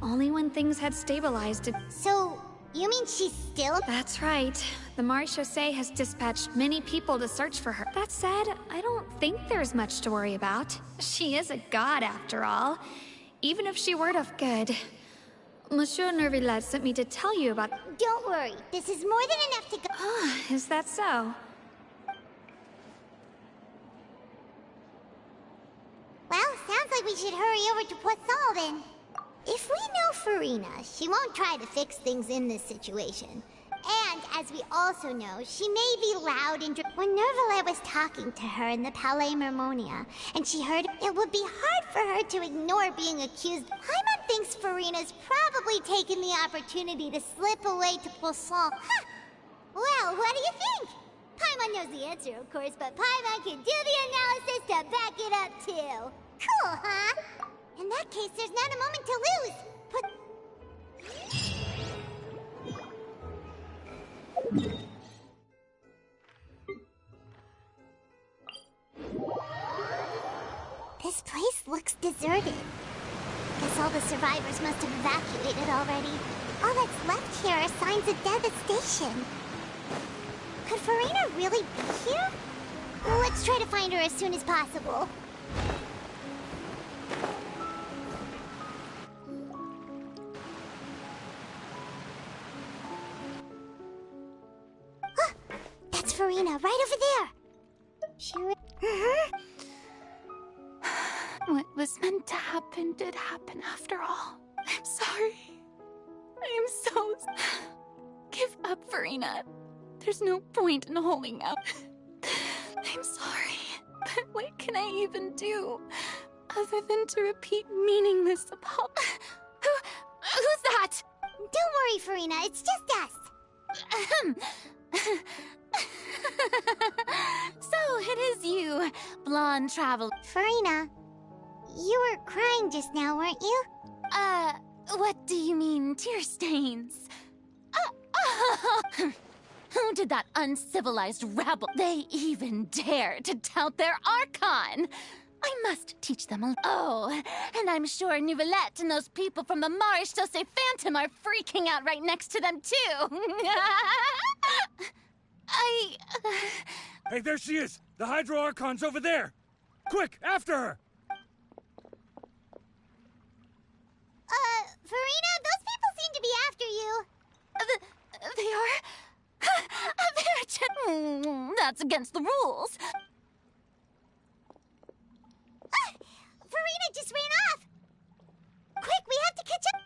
Only when things had stabilized did... So... you mean she's still... That's right. The Maréchaussée has dispatched many people to search for her. That said, I don't think there's much to worry about. She is a god, after all. Even if she were to... Good. Monsieur Nervillet sent me to tell you about... Don't worry. This is more than enough to go... Ah, is that so? Well, sounds like we should hurry over to Poisson then. If we know Farina, she won't try to fix things in this situation. And, as we also know, she may be loud and... When Nervillet was talking to her in the Palais Mermonia, and she heard it would be hard for her to ignore being accused, Paimon thinks Farina's probably taken the opportunity to slip away to Poisson. Huh. Well, what do you think? Paimon knows the answer, of course, but Paimon can do the analysis to back it up, too. Cool, huh? In that case, there's not a moment to lose. This place looks deserted. Guess all the survivors must have evacuated already. All that's left here are signs of devastation. Could Farina really be here? Let's try to find her as soon as possible. That's Farina, right over there. What was meant to happen did happen after all. I'm sorry. I am so... Give up, Farina. There's no point in holding out. I'm sorry, but what can I even do other than to repeat meaningless apologies? Who's that? Don't worry, Farina. It's just us. So it is you, blonde travel. Farina, you were crying just now, weren't you? What do you mean, tear stains? Who did that uncivilized rabble? They even dare to tout their Archon! I must teach them a... Oh, and I'm sure Neuvillette and those people from the Maréchaussée Phantom are freaking out right next to them, too! Hey, there she is! The Hydro Archon's over there! Quick, after her! Farina, those people seem to be after you. They are? That's against the rules. Farina just ran off! Quick, we have to catch up!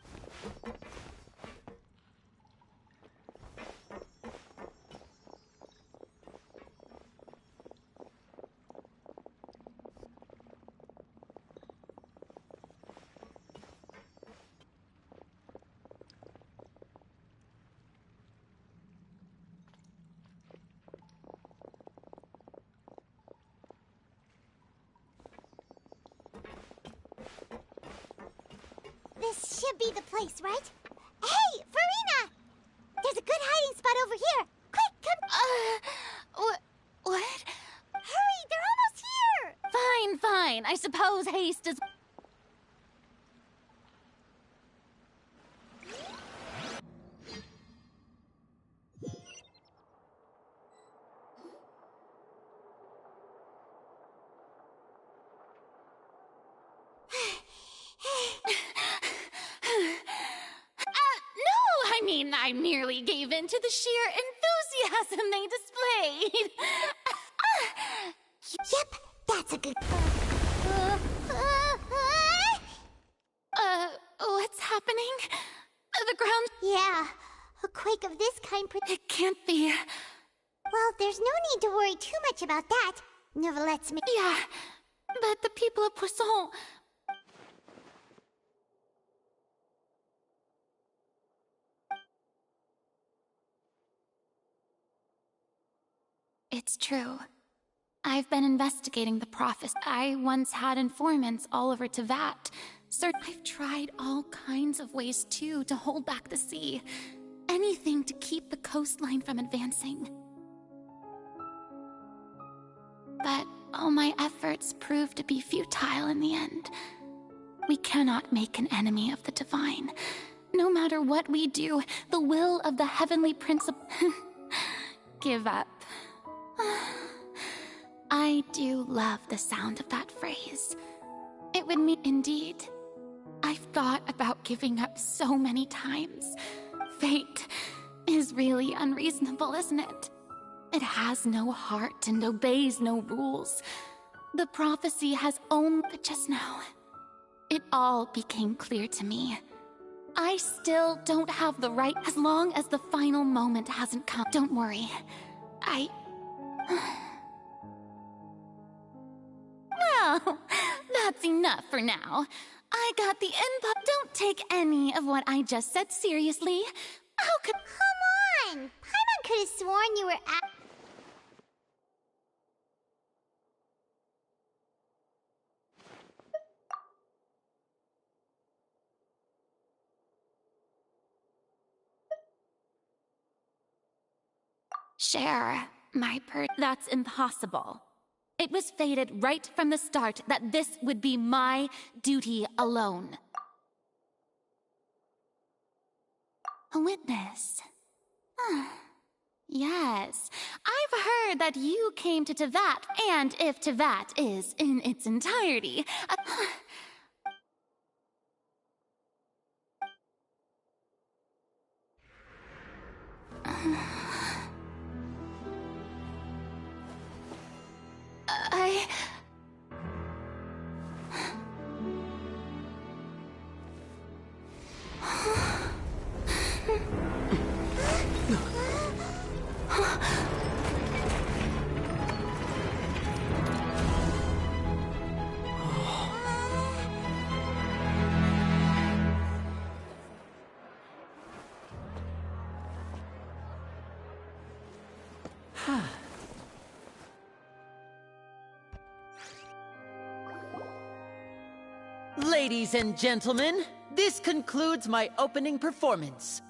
This should be the place, right? Hey, Farina! There's a good hiding spot over here. Quick, What? Hurry, they're almost here! Fine. I suppose haste is... I merely gave in to the sheer enthusiasm they displayed. Yep, that's a good... What's happening? The ground... Yeah, a quake of this kind... It can't be. Well, there's no need to worry too much about that. Never lets me... Yeah, but the people of Poisson... It's true. I've been investigating the prophecy. I once had informants all over Tevat. I've tried all kinds of ways, too, to hold back the sea. Anything to keep the coastline from advancing. But all my efforts proved to be futile in the end. We cannot make an enemy of the divine. No matter what we do, the will of the heavenly principle... Give up. I do love the sound of that phrase. It would mean indeed. I've thought about giving up so many times. Fate is really unreasonable, isn't it? It has no heart and obeys no rules. The prophecy has only... But just now, it all became clear to me. I still don't have the right as long as the final moment hasn't come. Don't worry. Well, that's enough for now. I got the input. Don't take any of what I just said seriously. How could... Come on! Paimon could have sworn you were at... Share my That's impossible. It was fated right from the start that this would be my duty alone. A witness. Yes, I've heard that you came to Tevat, and if Tevat is in its entirety... Ladies and gentlemen, this concludes my opening performance.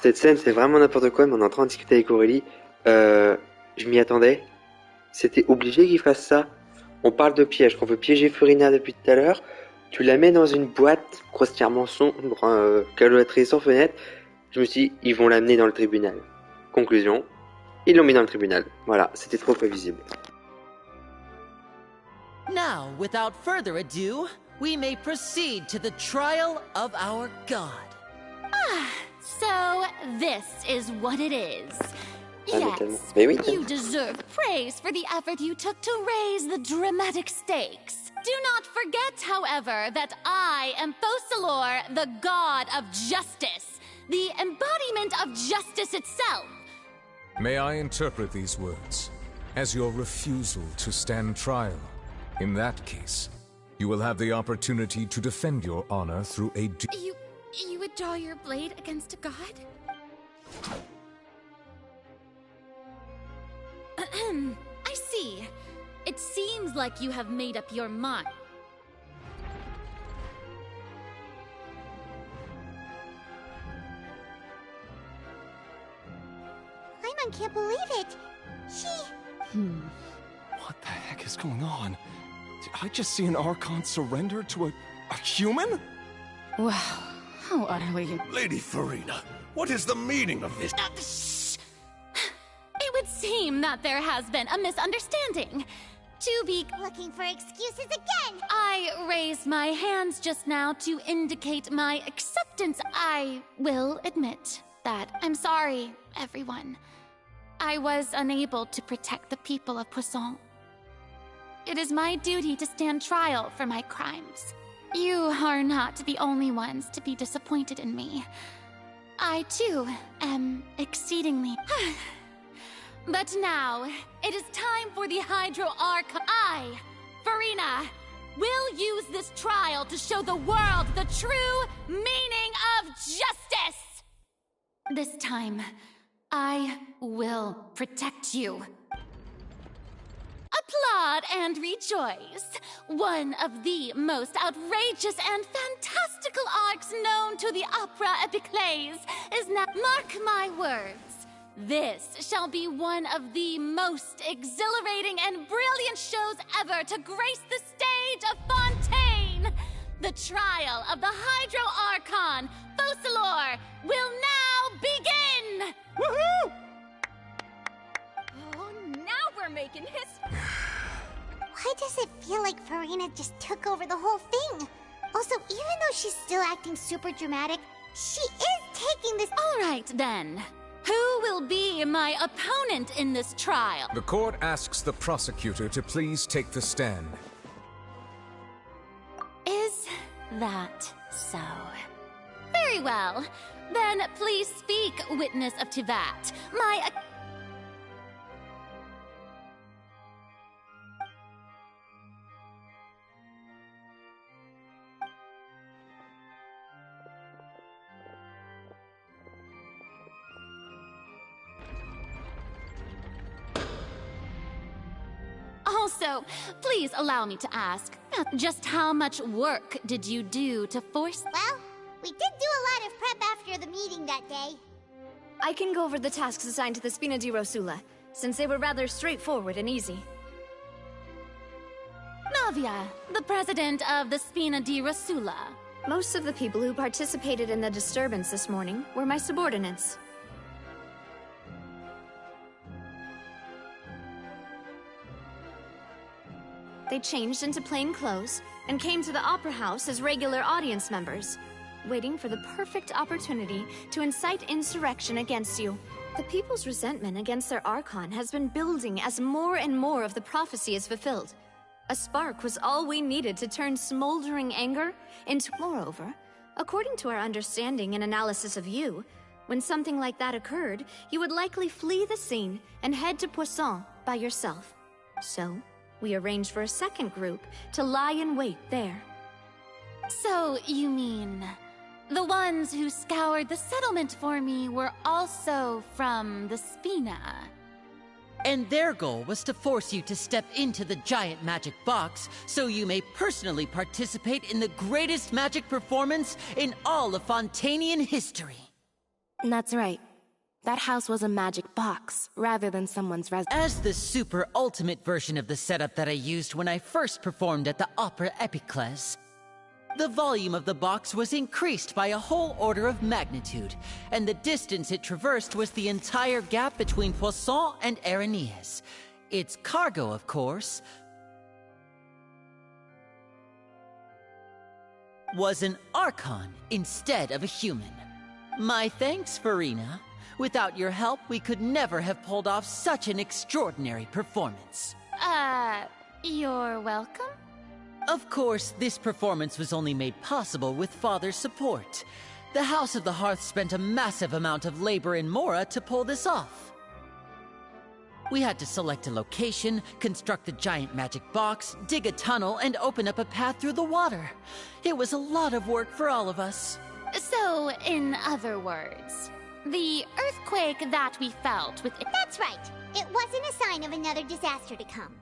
Cette scène, c'est vraiment n'importe quoi, mais on est en train de discuter avec Aurélie. Je m'y attendais. C'était obligé qu'il fasse ça. On parle de piège. On veut piéger Furina depuis tout à l'heure. Tu la mets dans une boîte grossièrement sombre, caloîtrée sans fenêtre. Je me suis dit, ils vont l'amener dans le tribunal. Conclusion, ils l'ont mis dans le tribunal. Voilà, c'était trop prévisible. Now, without further ado, we may proceed to the trial of our god. So this is what it is. Yes, you deserve praise for the effort you took to raise the dramatic stakes. Do not forget, however, that I am Focalor, the god of justice, the embodiment of justice itself. May I interpret these words as your refusal to stand trial? In that case, you will have the opportunity to defend your honor through a... You would draw your blade against a god? I see. It seems like you have made up your mind. Paimon can't believe it. What the heck is going on? Did I just see an Archon surrender to a human? Wow, how utterly... Lady Farina, what is the meaning of this? Shh! It would seem that there has been a misunderstanding. To be looking for excuses again. I raised my hands just now to indicate my acceptance. I will admit that I'm sorry, everyone. I was unable to protect the people of Poisson. It is my duty to stand trial for my crimes. You are not the only ones to be disappointed in me. I, too, am exceedingly... But now, it is time for the Hydro Arc. I, Farina, will use this trial to show the world the true meaning of justice! This time, I will protect you. Applaud and rejoice! One of the most outrageous and fantastical arcs known to the opera epiclese is now... Mark my words. This shall be one of the most exhilarating and brilliant shows ever to grace the stage of Fontaine! The trial of the Hydro Archon, Focalor, will now begin! Woohoo! Oh, now we're making history. Why does it feel like Farina just took over the whole thing? Also, even though she's still acting super dramatic, she is taking this... All right, then. Who will be my opponent in this trial? The court asks the prosecutor to please take the stand. Is that so? Very well. Then please speak, witness of Tivat. My... Also, please allow me to ask, just how much work did you do to force... Well, we did do a lot of prep after the meeting that day. I can go over the tasks assigned to the Spina di Rosula, since they were rather straightforward and easy. Navia, the president of the Spina di Rosula. Most of the people who participated in the disturbance this morning were my subordinates. They changed into plain clothes and came to the Opera House as regular audience members, waiting for the perfect opportunity to incite insurrection against you. The people's resentment against their Archon has been building as more and more of the prophecy is fulfilled. A spark was all we needed to turn smoldering anger into... Moreover, according to our understanding and analysis of you, when something like that occurred, you would likely flee the scene and head to Poisson by yourself. So, we arranged for a second group to lie in wait there. So, you mean... the ones who scoured the settlement for me were also from the Spina? And their goal was to force you to step into the giant magic box so you may personally participate in the greatest magic performance in all of Fontanian history. That's right. That house was a magic box, rather than someone's As the super ultimate version of the setup that I used when I first performed at the Opera Epiclese, the volume of the box was increased by a whole order of magnitude, and the distance it traversed was the entire gap between Poisson and Areneas. Its cargo, of course, was an Archon instead of a human. My thanks, Farina. Without your help, we could never have pulled off such an extraordinary performance. You're welcome? Of course, this performance was only made possible with Father's support. The House of the Hearth spent a massive amount of labor in Mora to pull this off. We had to select a location, construct the giant magic box, dig a tunnel, and open up a path through the water. It was a lot of work for all of us. So, in other words, the earthquake that we felt with... That's right. It wasn't a sign of another disaster to come.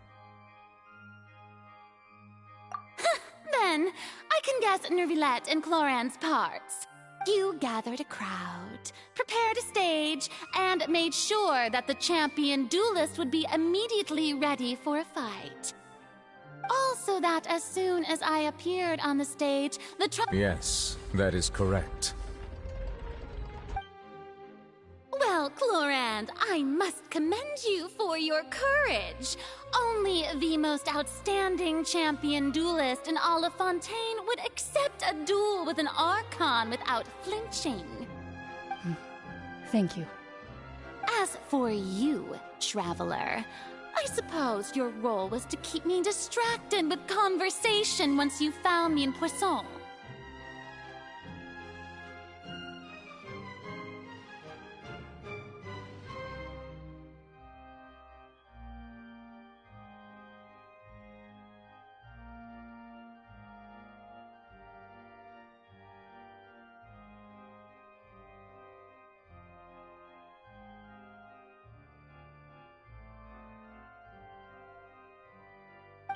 Then, I can guess Nervilette and Cloran's parts. You gathered a crowd, prepared a stage, and made sure that the champion duelist would be immediately ready for a fight. Also that as soon as I appeared on the stage, Yes, that is correct. Well, Clorand, I must commend you for your courage. Only the most outstanding champion duelist in all of Fontaine would accept a duel with an Archon without flinching. Thank you. As for you, Traveler, I suppose your role was to keep me distracted with conversation once you found me in Poisson.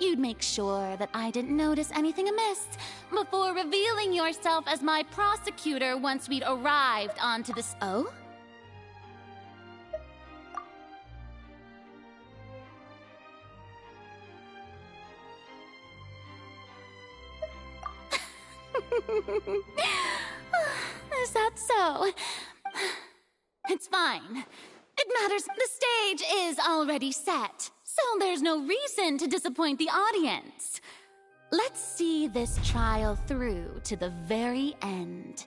You'd make sure that I didn't notice anything amiss before revealing yourself as my prosecutor once we'd arrived onto this. Oh? Is that so? It's fine. It matters. The stage is already set, so there's no reason to disappoint the audience. Let's see this trial through to the very end.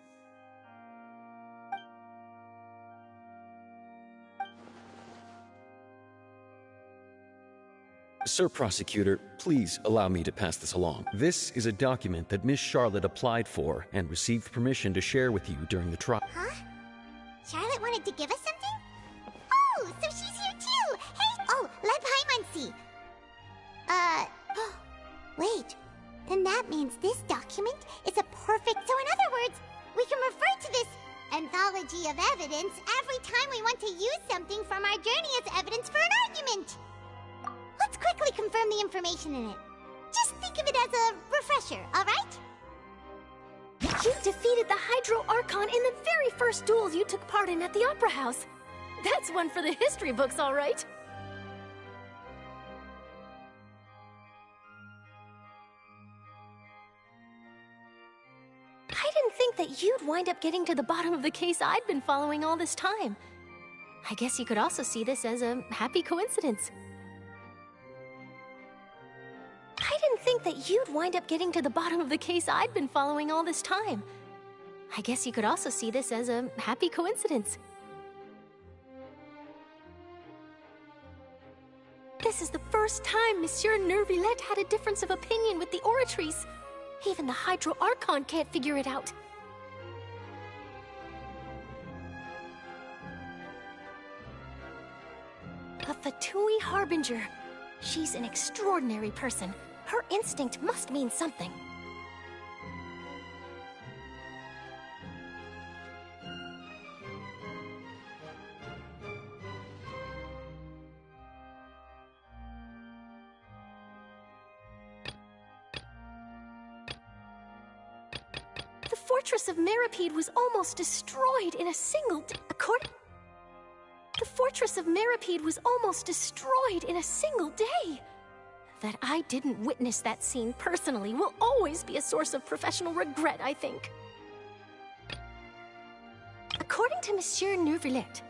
Sir Prosecutor, please allow me to pass this along. This is a document that Miss Charlotte applied for and received permission to share with you during the trial. Huh? Charlotte wanted to give us something? Oh, so she's here too! Hey! Oh, let Paimon see. Wait. Then that means this document is a perfect... So in other words, we can refer to this anthology of evidence every time we want to use something from our journey as evidence for an argument. Let's quickly confirm the information in it. Just think of it as a refresher, alright? You defeated the Hydro Archon in the very first duels you took part in at the Opera House. That's one for the history books, all right. I didn't think that you'd wind up getting to the bottom of the case I'd been following all this time. I guess you could also see this as a happy coincidence. I didn't think that you'd wind up getting to the bottom of the case I'd been following all this time. I guess you could also see this as a happy coincidence. This is the first time Monsieur Nervilette had a difference of opinion with the oratories. Even the Hydro Archon can't figure it out. A Fatui Harbinger. She's an extraordinary person. Her instinct must mean something. The fortress of Meripede was almost destroyed in a single day. The fortress of Meripede was almost destroyed in a single day. That I didn't witness that scene personally will always be a source of professional regret, I think. According to Monsieur Nervilette,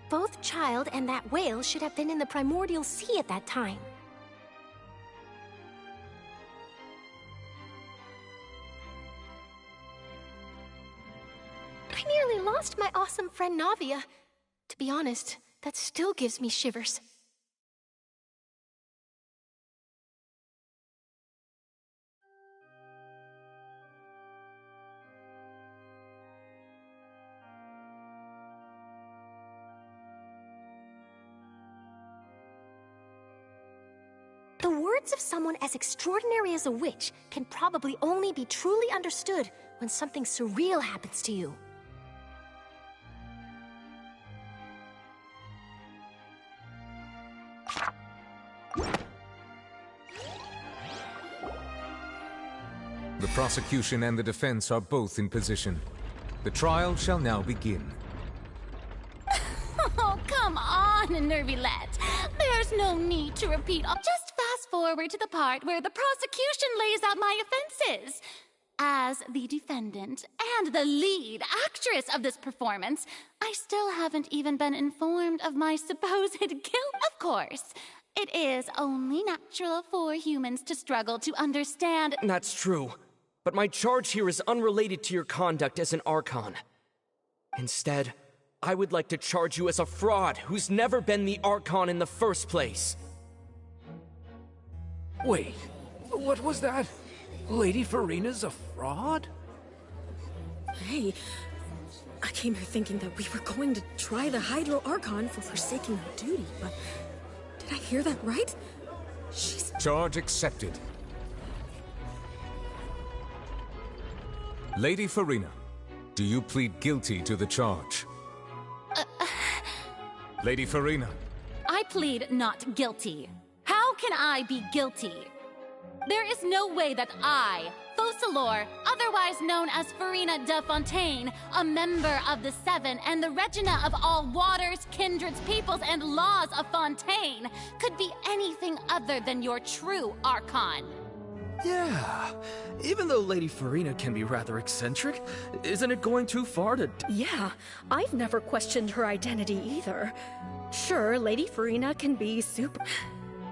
both Child and that whale should have been in the primordial sea at that time. I nearly lost my awesome friend Navia. To be honest, that still gives me shivers. The words of someone as extraordinary as a witch can probably only be truly understood when something surreal happens to you. prosecution and the defense are both in position. The trial shall now begin. Oh, come on, Nervylette. There's no need to repeat. Just fast forward to the part where the prosecution lays out my offenses. As the defendant and the lead actress of this performance, I still haven't even been informed of my supposed guilt. Of course, it is only natural for humans to struggle to understand. That's true, but my charge here is unrelated to your conduct as an Archon. Instead, I would like to charge you as a fraud who's never been the Archon in the first place. Wait, what was that? Lady Farina's a fraud? Hey, I came here thinking that we were going to try the Hydro Archon for forsaking her duty, but did I hear that right? She's... Charge accepted. Lady Farina, do you plead guilty to the charge? Lady Farina. I plead not guilty. How can I be guilty? There is no way that I, Focalor, otherwise known as Farina de Fontaine, a member of the Seven and the Regina of all waters, kindreds, peoples, and laws of Fontaine, could be anything other than your true Archon. Yeah, even though Lady Farina can be rather eccentric, isn't it going too far to... Yeah, I've never questioned her identity either. Sure, Lady Farina can be super...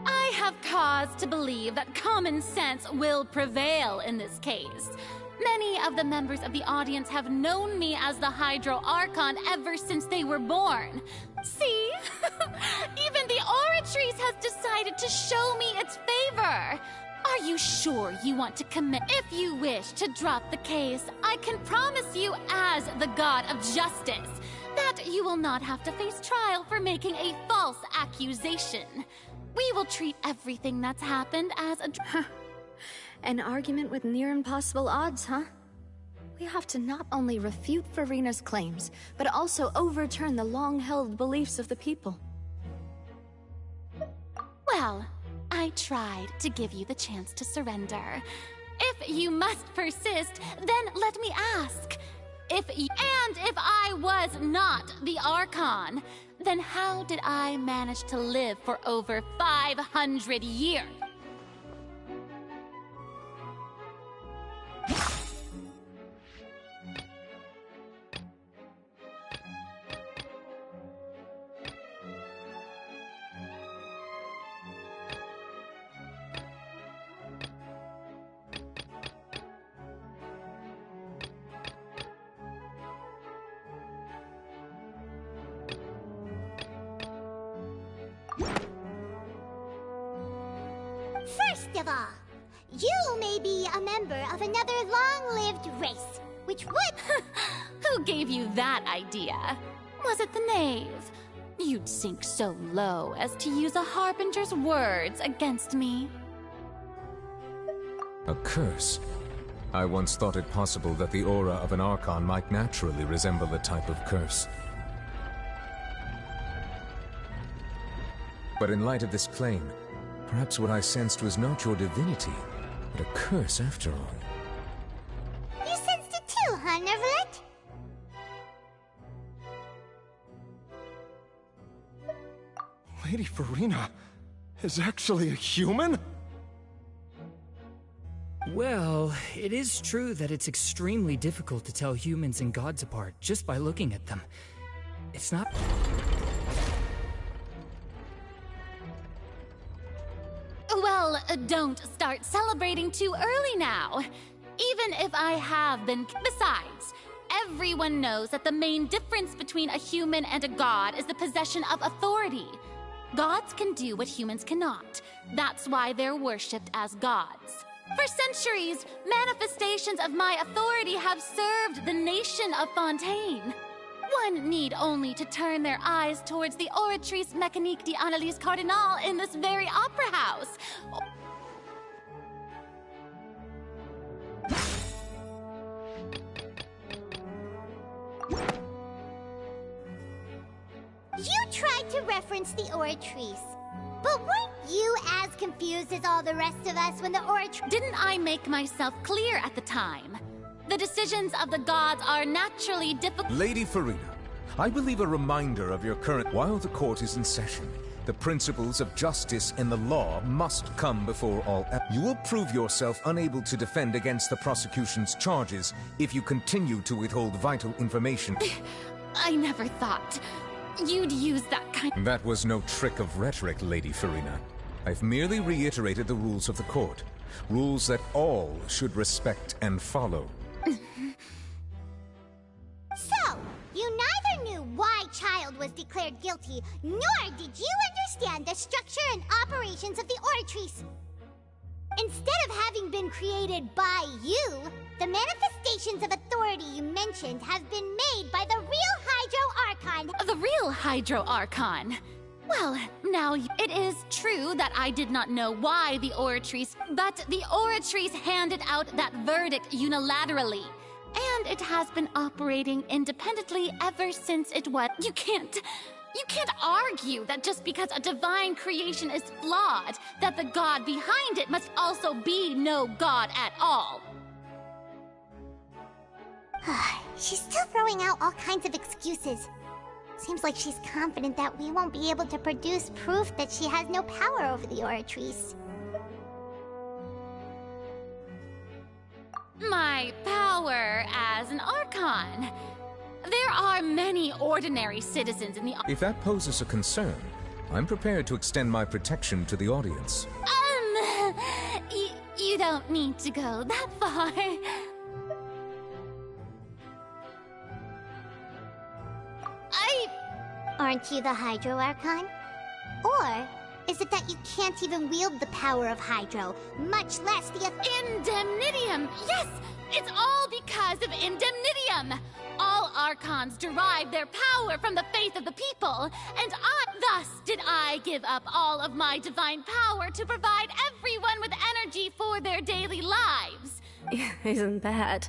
I have cause to believe that common sense will prevail in this case. Many of the members of the audience have known me as the Hydro Archon ever since they were born. See? Even the Oratrice has decided to show me its favor. Are you sure you want to commit? If you wish to drop the case, I can promise you as the God of Justice that you will not have to face trial for making a false accusation. We will treat everything that's happened as a... An argument with near impossible odds, huh? We have to not only refute Farina's claims, but also overturn the long-held beliefs of the people. Well, I tried to give you the chance to surrender. If you must persist, then let me ask. If I was not the Archon, then how did I manage to live for over 500 years? First of all, you may be a member of another long-lived race, which would... Who gave you that idea? Was it the knave? You'd sink so low as to use a harbinger's words against me. A curse? I once thought it possible that the aura of an Archon might naturally resemble a type of curse. But in light of this claim, perhaps what I sensed was not your divinity, but a curse after all. You sensed it too, huh, Nervlet? Lady Farina is actually a human? Well, it is true that it's extremely difficult to tell humans and gods apart just by looking at them. It's not... Well, don't start celebrating too early now. Even if I have been... Besides, everyone knows that the main difference between a human and a god is the possession of authority. Gods can do what humans cannot. That's why they're worshipped as gods. For centuries, manifestations of my authority have served the nation of Fontaine. One need only to turn their eyes towards the Oratrice Mécanique d'Analyse Cardinal in this very opera house. You tried to reference the Oratrice. But weren't you as confused as all the rest of us when the Oratrice... Didn't I make myself clear at the time? The decisions of the gods are naturally difficult... Lady Farina, I believe a reminder of your current... While the court is in session, the principles of justice and the law must come before all... You will prove yourself unable to defend against the prosecution's charges if you continue to withhold vital information. I never thought you'd use that kind... That was no trick of rhetoric, Lady Farina. I've merely reiterated the rules of the court. Rules that all should respect and follow. So, you neither knew why Child was declared guilty, nor did you understand the structure and operations of the Oratrice. Instead of having been created by you, the manifestations of authority you mentioned have been made by the real Hydro Archon. The real Hydro Archon? Well, now, it is true that I did not know why the Oratrice, but the Oratrice handed out that verdict unilaterally. And it has been operating independently ever since it was... You can't argue that just because a divine creation is flawed, that the god behind it must also be no god at all. She's still throwing out all kinds of excuses. Seems like she's confident that we won't be able to produce proof that she has no power over the Oratrice. My power as an Archon. There are many ordinary citizens in the... If that poses a concern, I'm prepared to extend my protection to the audience. You don't need to go that far. Aren't you the Hydro Archon? Or is it that you can't even wield the power of Hydro, much less the... Indemnitium! Yes! It's all because of Indemnitium! All Archons derive their power from the faith of the people, and thus did I give up all of my divine power to provide everyone with energy for their daily lives. Isn't that...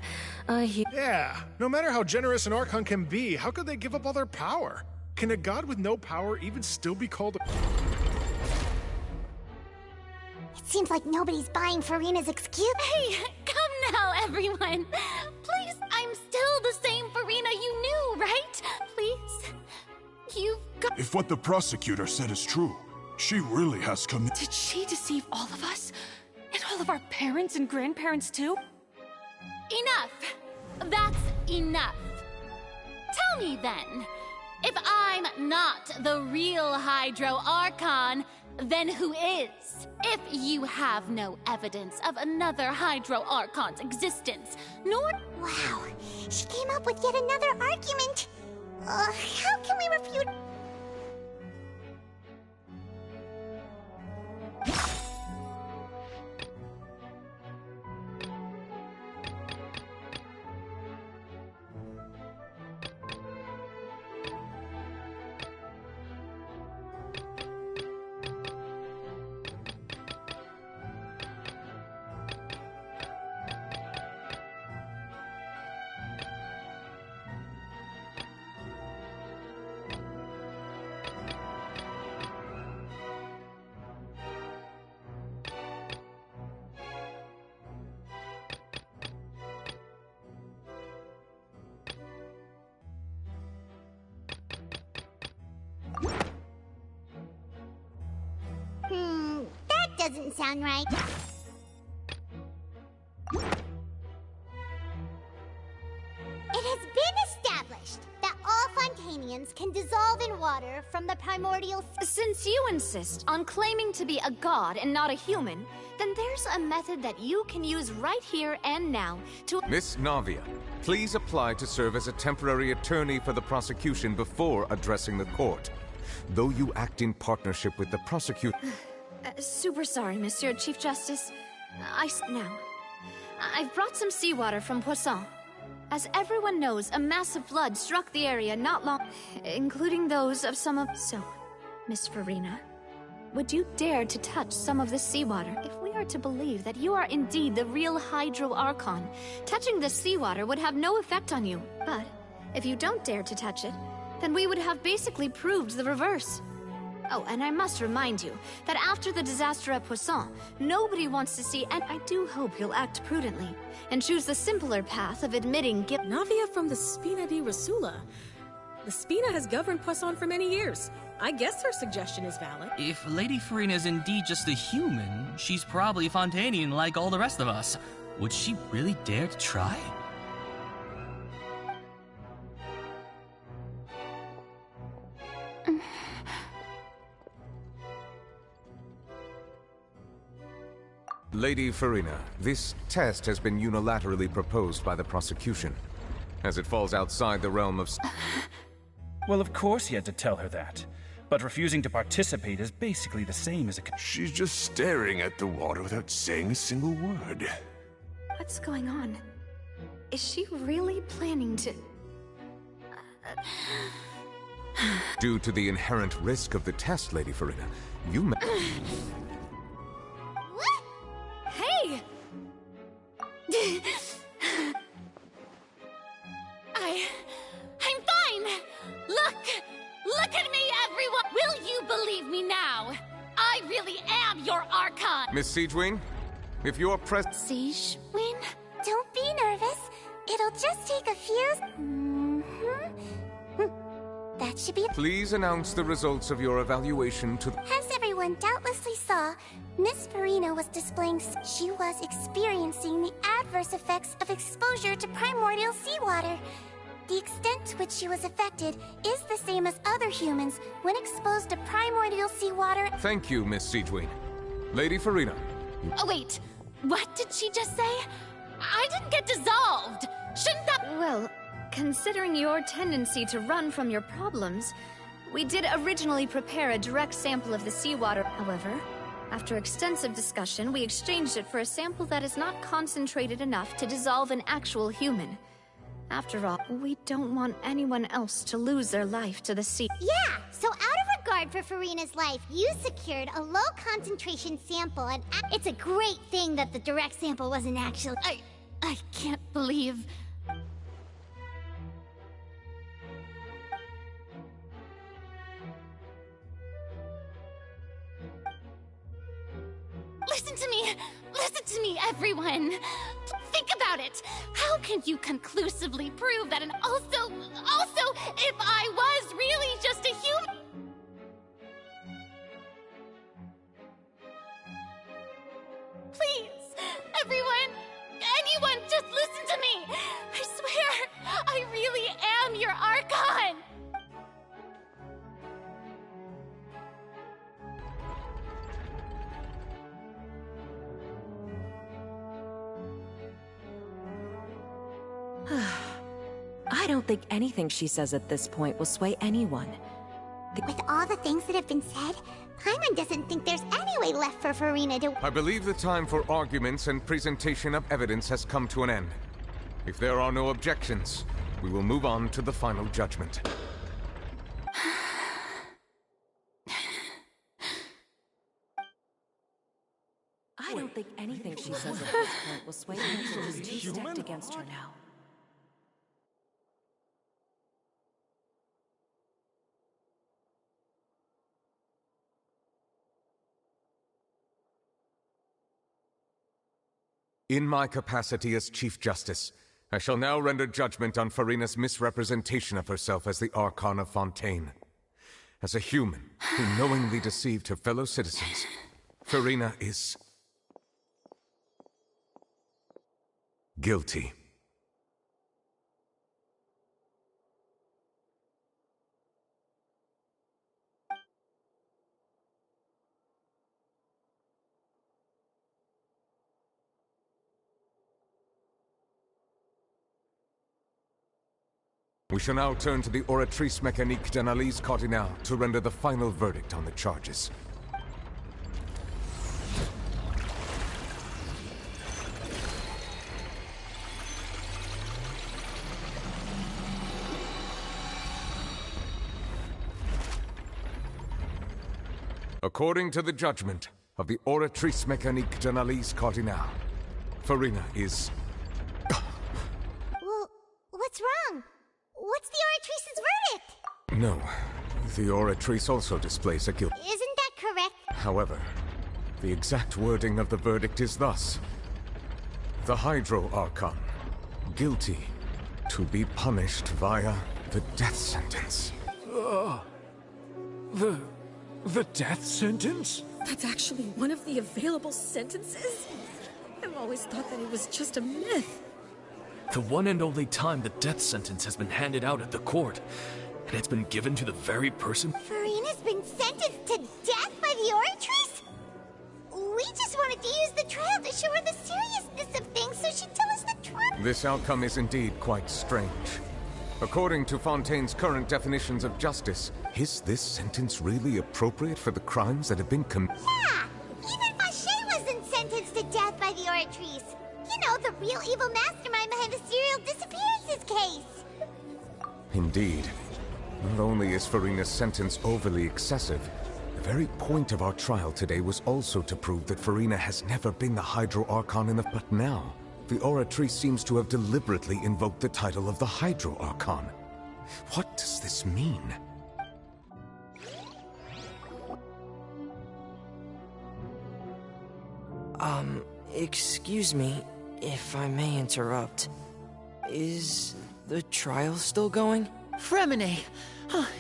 Yeah, no matter how generous an Archon can be, how could they give up all their power? Can a god with no power even still be called a... It seems like nobody's buying Farina's excuse. Hey, come now, everyone. Please, I'm still the same Farina you knew, right? Please, you've got... If what the prosecutor said is true, she really has committed... Did she deceive all of us? And all of our parents and grandparents, too? Enough! That's enough. Tell me then, if I'm not the real Hydro Archon, then who is? If you have no evidence of another Hydro Archon's existence, nor... Wow, she came up with yet another argument. How can we refute... That doesn't sound right. It has been established that all Fontanians can dissolve in water from the primordial... Since you insist on claiming to be a god and not a human, then there's a method that you can use right here and now to... Miss Navia, please apply to serve as a temporary attorney for the prosecution before addressing the court. Though you act in partnership with the prosecutor... Super sorry, Monsieur Chief Justice. Now, I've brought some seawater from Poisson. As everyone knows, a massive flood struck the area not long... including those of some of... So, Miss Farina, would you dare to touch some of this seawater? If we are to believe that you are indeed the real Hydro Archon, touching this seawater would have no effect on you. But, if you don't dare to touch it, then we would have basically proved the reverse. Oh, and I must remind you that after the disaster at Poisson, nobody wants to see, and I do hope you'll act prudently and choose the simpler path of admitting guilt. Navia from the Spina di Rasula. The Spina has governed Poisson for many years. I guess her suggestion is valid. If Lady Farina is indeed just a human, she's probably Fontanian like all the rest of us. Would she really dare to try? Lady Farina, this test has been unilaterally proposed by the prosecution, as it falls outside the realm of... Well, of course he had to tell her that. But refusing to participate is basically the same as a... She's just staring at the water without saying a single word. What's going on? Is she really planning to... Due to the inherent risk of the test, Lady Farina, you may... Hey! I'm fine! Look at me, everyone! Will you believe me now? I really am your Archon! Miss Siegewing, if you're Siegewing? Don't be nervous. It'll just take a few... That should be... Please announce the results of your evaluation to... As everyone doubtlessly saw, Miss Farina was displaying... She was experiencing the adverse effects of exposure to primordial seawater. The extent to which she was affected is the same as other humans when exposed to primordial seawater. Thank you, Miss Siegewing. Lady Farina. Oh, wait. What did she just say? I didn't get dissolved. Shouldn't that... Well, considering your tendency to run from your problems, we did originally prepare a direct sample of the seawater. However, after extensive discussion, we exchanged it for a sample that is not concentrated enough to dissolve an actual human. After all, we don't want anyone else to lose their life to the sea. Yeah, so out of regard for Farina's life, you secured a low-concentration sample, and it's a great thing that the direct sample wasn't actually... I can't believe... Listen to me, everyone! Think about it! How can you conclusively prove that also, if I was really just a human... Please, anyone, just listen to me! I swear, I really am your Archon! I don't think anything she says at this point will sway anyone. With all the things that have been said, Paimon doesn't think there's any way left for Farina to... I believe the time for arguments and presentation of evidence has come to an end. If there are no objections, we will move on to the final judgment. I don't think anything she says at this point will sway anyone who's too stacked against her now. In my capacity as Chief Justice, I shall now render judgment on Farina's misrepresentation of herself as the Archon of Fontaine. As a human who knowingly deceived her fellow citizens, Farina is... guilty. We shall now turn to the Oratrice Mécanique d'Analyse Cardinale to render the final verdict on the charges. According to the judgment of the Oratrice Mécanique d'Analyse Cardinale, Farina is... Well, what's wrong? What's the Oratrice's verdict? No, The Oratrice also displays a guilt. Isn't that correct? However, the exact wording of the verdict is thus. The Hydro Archon, guilty to be punished via the death sentence. The death sentence? That's actually one of the available sentences? I've always thought that it was just a myth. The one and only time the death sentence has been handed out at the court, and it's been given to the very person. Furina's been sentenced to death by the Oratrice? We just wanted to use the trial to show her the seriousness of things so she'd tell us the truth. This outcome is indeed quite strange. According to Fontaine's current definitions of justice, is this sentence really appropriate for the crimes that have been committed? Yeah! Even Fache wasn't sentenced to death by the Oratrice. You know, the real evil mastermind behind the serial disappearances case. Indeed. Not only is Furina's sentence overly excessive, the very point of our trial today was also to prove that Furina has never been the Hydro Archon in the... But now, the Oratrice seems to have deliberately invoked the title of the Hydro Archon. What does this mean? Excuse me, if I may interrupt. Is the trial still going? Fremine!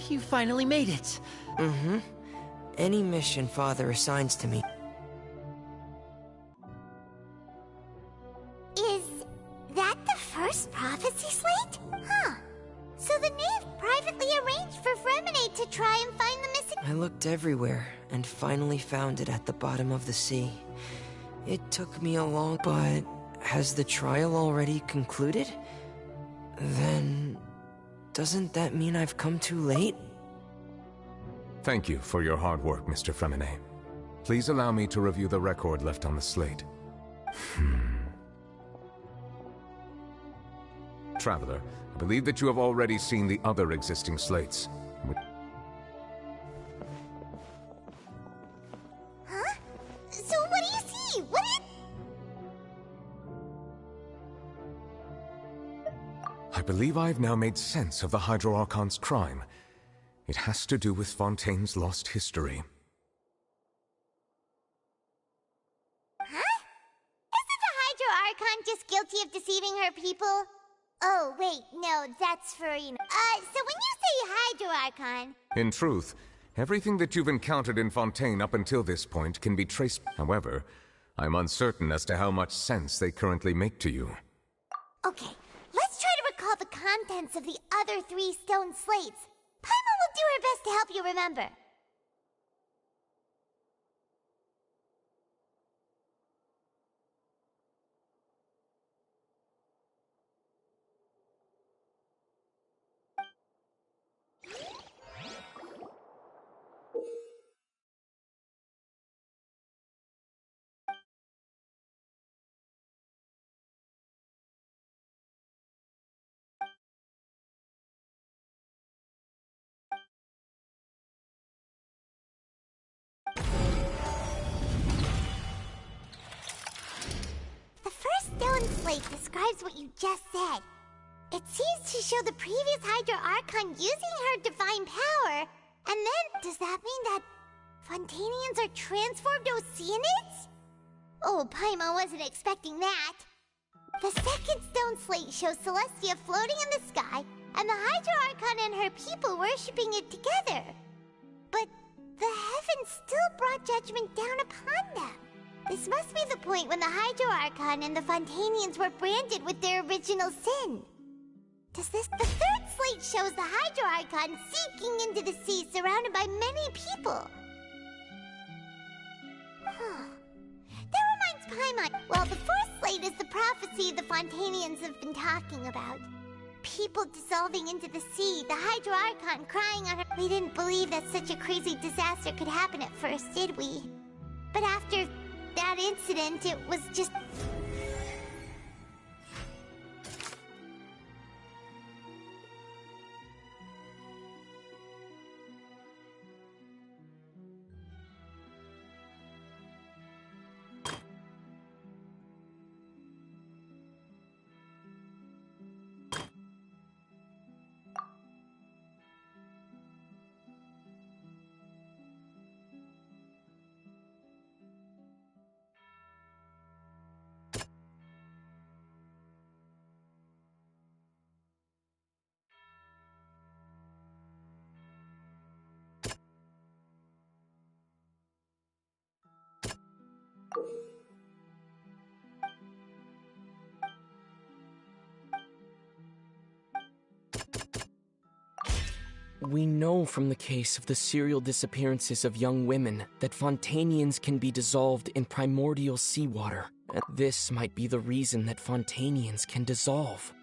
You finally made it. Mm-hmm. Any mission Father assigns to me. Is that the first prophecy slate? Huh. So the knave privately arranged for Fremine to try and find the missing... I looked everywhere and finally found it at the bottom of the sea. It took me a long... But has the trial already concluded? Then... doesn't that mean I've come too late? Thank you for your hard work, Mr. Fremine. Please allow me to review the record left on the slate. Traveler, I believe that you have already seen the other existing slates. Huh? So what do you see? What do you... I believe I've now made sense of the Hydro Archon's crime. It has to do with Fontaine's lost history. Huh? Isn't the Hydro Archon just guilty of deceiving her people? Oh, wait, no, that's Furina. So when you say Hydro Archon... In truth, everything that you've encountered in Fontaine up until this point can be traced. However, I'm uncertain as to how much sense they currently make to you. Okay, let's try to recall the contents of the other 3 stone slates. Paimon will do her best to help you remember. Stone slate describes what you just said. It seems to show the previous Hydro Archon using her divine power. And then, does that mean that Fontanians are transformed Oceanids? Oh, Paimon wasn't expecting that. The second stone slate shows Celestia floating in the sky, and the Hydro Archon and her people worshipping it together. But the heavens still brought judgment down upon them. This must be the point when the Hydro Archon and the Fontanians were branded with their original sin. The third slate shows the Hydro Archon sinking into the sea surrounded by many people. That reminds Paimon. Well, the fourth slate is the prophecy the Fontanians have been talking about. People dissolving into the sea, the Hydro Archon crying on her. We didn't believe that such a crazy disaster could happen at first, did we? But after that incident, it was just... We know from the case of the serial disappearances of young women that Fontanians can be dissolved in primordial seawater. And this might be the reason that Fontanians can dissolve.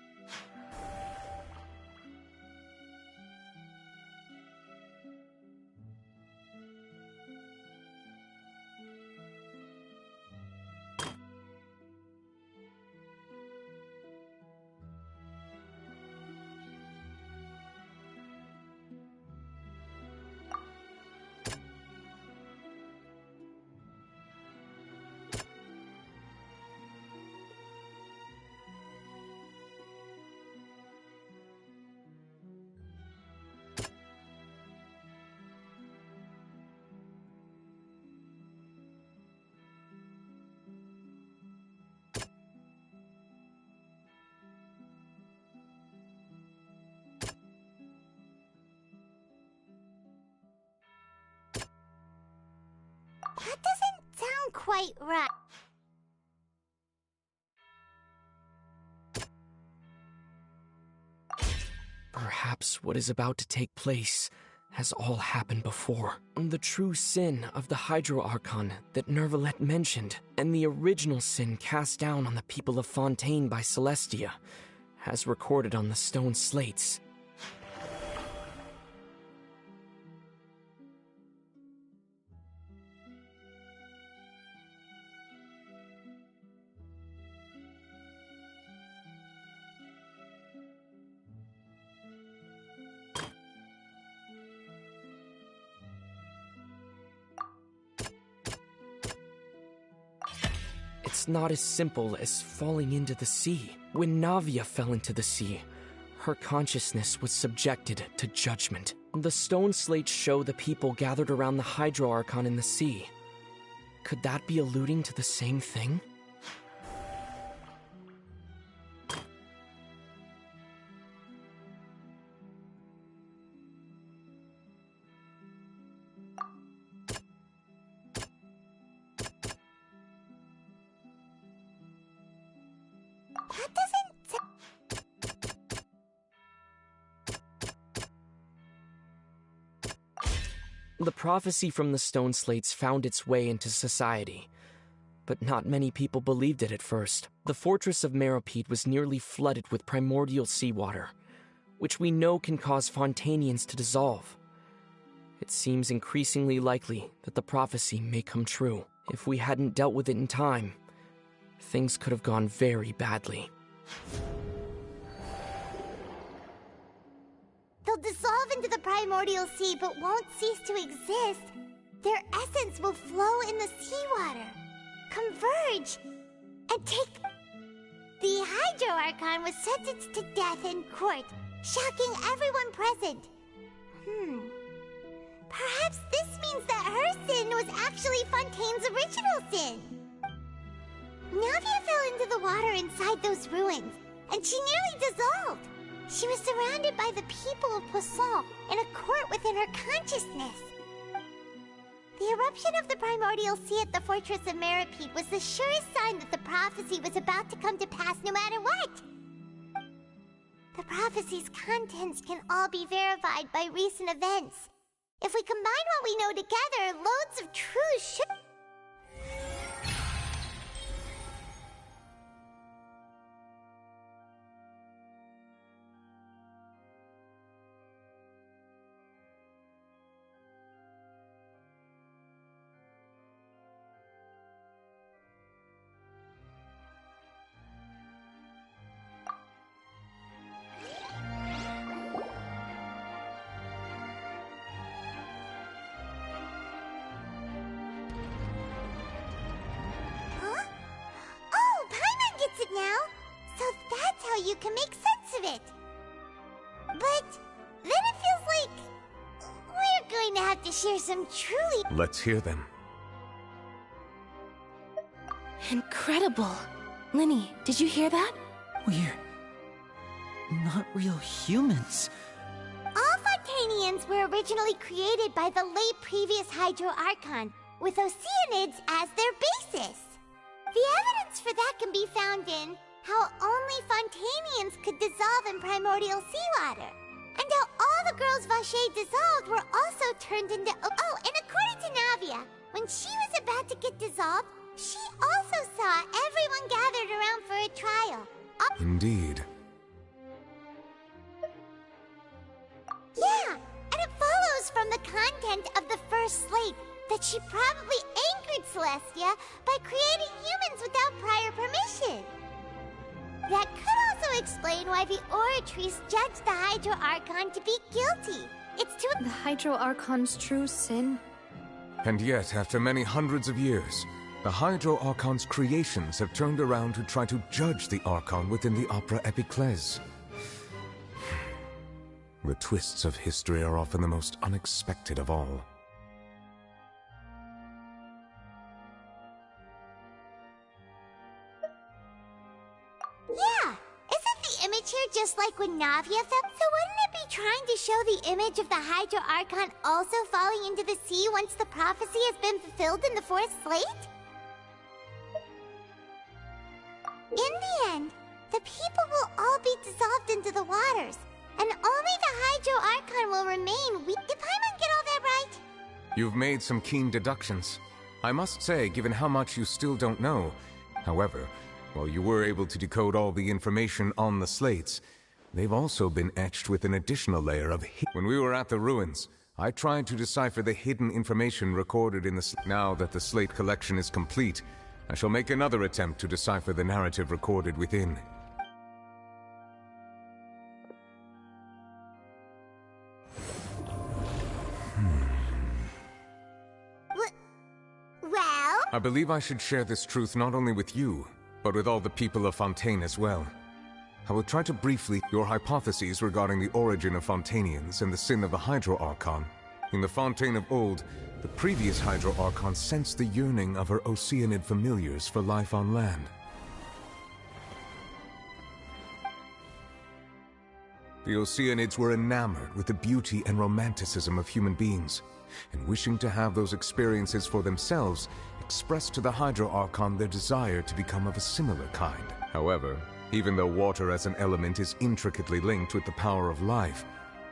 That doesn't sound quite right. Perhaps what is about to take place has all happened before. The true sin of the Hydro Archon that Nervalette mentioned, and the original sin cast down on the people of Fontaine by Celestia, as recorded on the stone slates. It's not as simple as falling into the sea. When Navia fell into the sea, her consciousness was subjected to judgment. The stone slates show the people gathered around the Hydro Archon in the sea. Could that be alluding to the same thing? The prophecy from the stone slates found its way into society, but not many people believed it at first. The fortress of Meropide was nearly flooded with primordial seawater, which we know can cause Fontanians to dissolve. It seems increasingly likely that the prophecy may come true. If we hadn't dealt with it in time, things could have gone very badly. They'll dissolve into the primordial sea but won't cease to exist. Their essence will flow in the seawater, converge, and take... The Hydro Archon was sentenced to death in court, shocking everyone present. Perhaps this means that her sin was actually Fontaine's original sin. Navia fell into the water inside those ruins, and she nearly dissolved. She was surrounded by the people of Poisson in a court within her consciousness. The eruption of the primordial sea at the fortress of Meropide was the surest sign that the prophecy was about to come to pass no matter what. The prophecy's contents can all be verified by recent events. If we combine what we know together, loads of truth should... now, so that's how you can make sense of it. But then it feels like we're going to have to share some truly... Let's hear them. Incredible. Linny, did you hear that? We're not real humans. All Fontanians were originally created by the late previous Hydro Archon, with Oceanids as their basis. The evidence for that can be found in how only Fontanians could dissolve in primordial seawater. And how all the girls Vacher dissolved were also turned into... Oh, and according to Navia, when she was about to get dissolved, she also saw everyone gathered around for a trial. Indeed. Yeah, and it follows from the content of the first slate that she probably anchored Celestia by creating humans without prior permission. That could also explain why the Oratrice judged the Hydro Archon to be guilty. It's too... The Hydro Archon's true sin? And yet, after many hundreds of years, the Hydro Archon's creations have turned around to try to judge the Archon within the Opera Epiclese. The twists of history are often the most unexpected of all. Yeah, isn't the image here just like when Navia fell? So wouldn't it be trying to show the image of the Hydro Archon also falling into the sea once the prophecy has been fulfilled in the fourth slate? In the end, the people will all be dissolved into the waters, and only the Hydro Archon will remain. Did Paimon get all that right? You've made some keen deductions. I must say, given how much you still don't know. However, while you were able to decode all the information on the slates, they've also been etched with an additional layer of When we were at the ruins, I tried to decipher the hidden information recorded in the Now that the slate collection is complete, I shall make another attempt to decipher the narrative recorded within. Well? I believe I should share this truth not only with you, but with all the people of Fontaine as well. I will try to briefly your hypotheses regarding the origin of Fontanians and the sin of the Hydro Archon. In the Fontaine of old, the previous Hydro Archon sensed the yearning of her Oceanid familiars for life on land. The Oceanids were enamored with the beauty and romanticism of human beings, and wishing to have those experiences for themselves, expressed to the Hydro Archon their desire to become of a similar kind. However, even though water as an element is intricately linked with the power of life,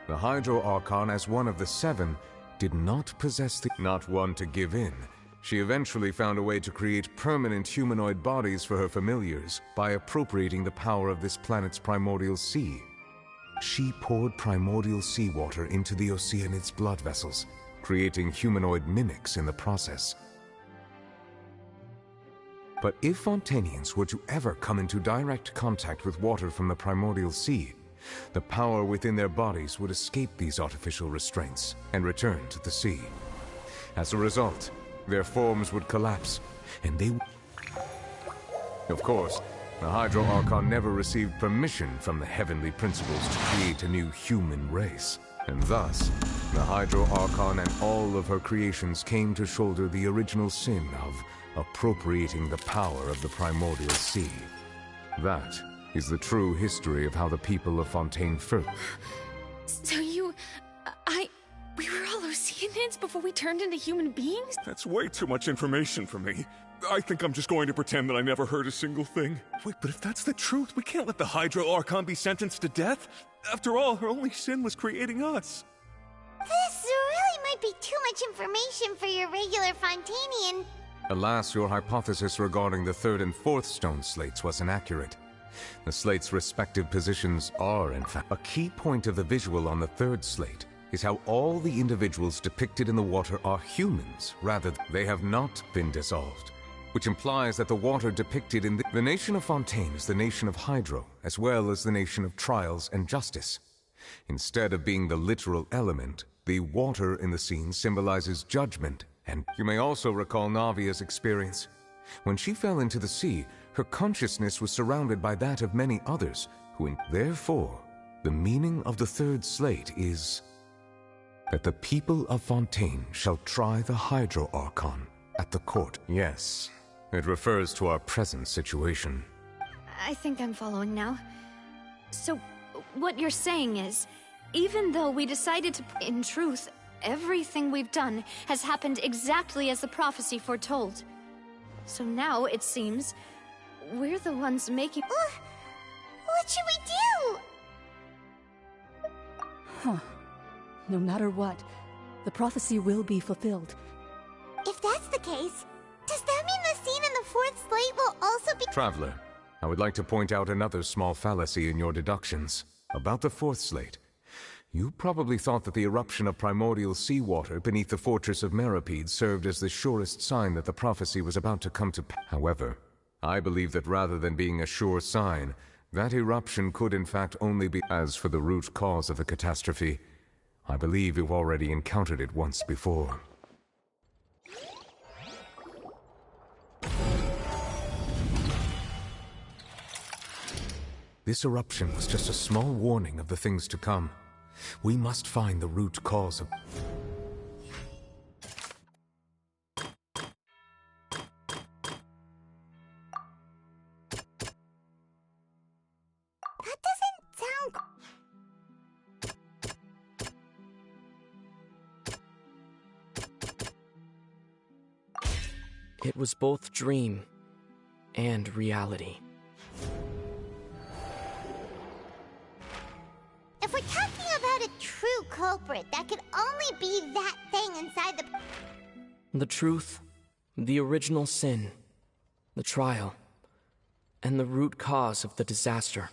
the Hydro Archon, as one of the seven, did not possess the... Not one to give in, she eventually found a way to create permanent humanoid bodies for her familiars by appropriating the power of this planet's primordial sea. She poured primordial seawater into the Oceanid's blood vessels, creating humanoid mimics in the process. But if Fontanians were to ever come into direct contact with water from the primordial sea, the power within their bodies would escape these artificial restraints and return to the sea. As a result, their forms would collapse, and they would... Of course, the Hydro Archon never received permission from the heavenly principles to create a new human race. And thus, the Hydro Archon and all of her creations came to shoulder the original sin of appropriating the power of the primordial sea. That is the true history of how the people of Fontaine first... So we were all Oceanids before we turned into human beings? That's way too much information for me. I think I'm just going to pretend that I never heard a single thing. Wait, but if that's the truth, we can't let the Hydro Archon be sentenced to death. After all, her only sin was creating us. This really might be too much information for your regular Fontanian. Alas, your hypothesis regarding the third and fourth stone slates was inaccurate. The slates' respective positions are, in fact, a key point of the visual on the third slate is how all the individuals depicted in the water are humans, rather than they have not been dissolved, which implies that the water depicted in the nation of Fontaine is the nation of Hydro, as well as the nation of trials and justice. Instead of being the literal element, the water in the scene symbolizes judgment, and you may also recall Navia's experience. When she fell into the sea, her consciousness was surrounded by that of many others, Therefore, the meaning of the third slate is that the people of Fontaine shall try the Hydro Archon at the court. Yes, it refers to our present situation. I think I'm following now. So, what you're saying is, even though we decided to... In truth, everything we've done has happened exactly as the prophecy foretold. So now, it seems, we're the ones making... What should we do? No matter what, the prophecy will be fulfilled. If that's the case, does that mean the scene in the fourth slate will also be— Traveler, I would like to point out another small fallacy in your deductions. About the fourth slate. You probably thought that the eruption of primordial seawater beneath the fortress of Meripede served as the surest sign that the prophecy was about to come to pass. However, I believe that rather than being a sure sign, that eruption could in fact only be— As for the root cause of the catastrophe, I believe you've already encountered it once before. This eruption was just a small warning of the things to come. We must find the root cause of— That doesn't sound— It was both dream and reality. If we're talking about a true culprit, that could only be that thing inside the— The truth, the original sin, the trial, and the root cause of the disaster.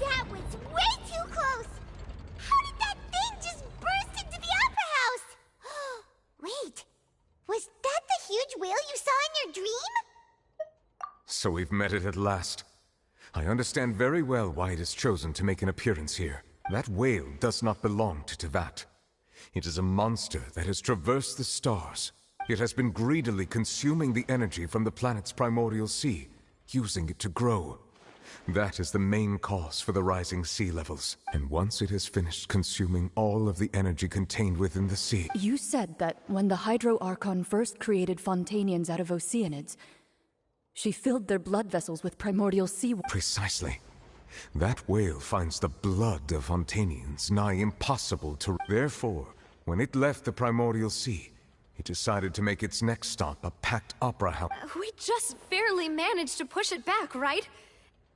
That was way too close! How did that thing just burst into the opera house? Wait, was that the huge whale you saw in your dream? So we've met it at last. I understand very well why it has chosen to make an appearance here. That whale does not belong to Tevat. It is a monster that has traversed the stars. It has been greedily consuming the energy from the planet's primordial sea, using it to grow. That is the main cause for the rising sea levels. And once it has finished consuming all of the energy contained within the sea... You said that when the Hydro Archon first created Fontanians out of Oceanids, she filled their blood vessels with primordial seawater. Precisely. That whale finds the blood of Fontanians nigh impossible to... Therefore, when it left the primordial sea, it decided to make its next stop a packed opera house. We just barely managed to push it back, right?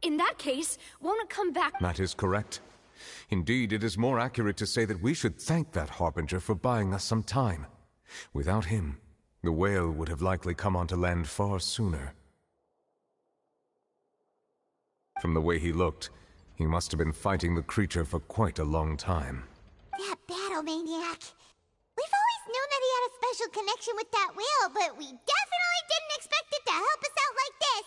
In that case, won't it come back? That is correct. Indeed, it is more accurate to say that we should thank that Harbinger for buying us some time. Without him, the whale would have likely come onto land far sooner. From the way he looked, he must have been fighting the creature for quite a long time. That battle maniac. We've always known that he had a special connection with that whale, but we definitely didn't expect it to help us out like this.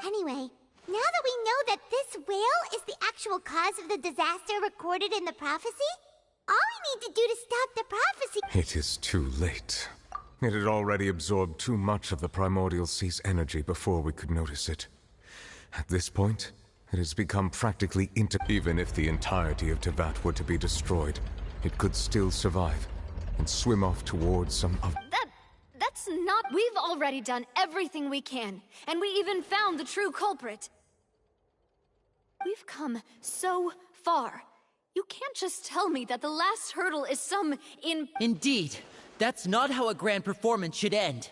Anyway, now that we know that this whale is the actual cause of the disaster recorded in the prophecy, all we need to do to stop the prophecy— It is too late. It had already absorbed too much of the primordial sea's energy before we could notice it. At this point, It has become practically Even if the entirety of Tevat were to be destroyed, it could still survive and swim off towards some of... That's not... We've already done everything we can, and we even found the true culprit. We've come so far. You can't just tell me that the last hurdle is some Indeed. That's not how a grand performance should end.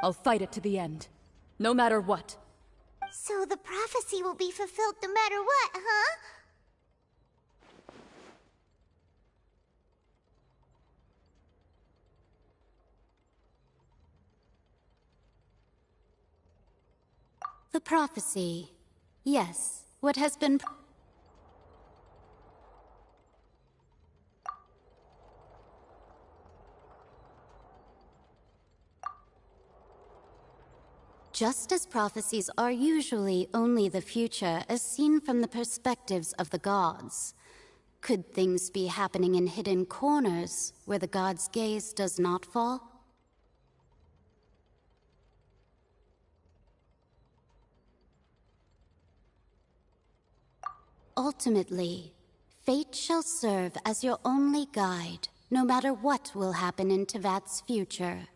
I'll fight it to the end, no matter what. So the prophecy will be fulfilled no matter what, huh? The prophecy. Yes, what has been... Just as prophecies are usually only the future as seen from the perspectives of the gods, could things be happening in hidden corners where the gods' gaze does not fall? Ultimately, fate shall serve as your only guide, no matter what will happen in Tevat's future.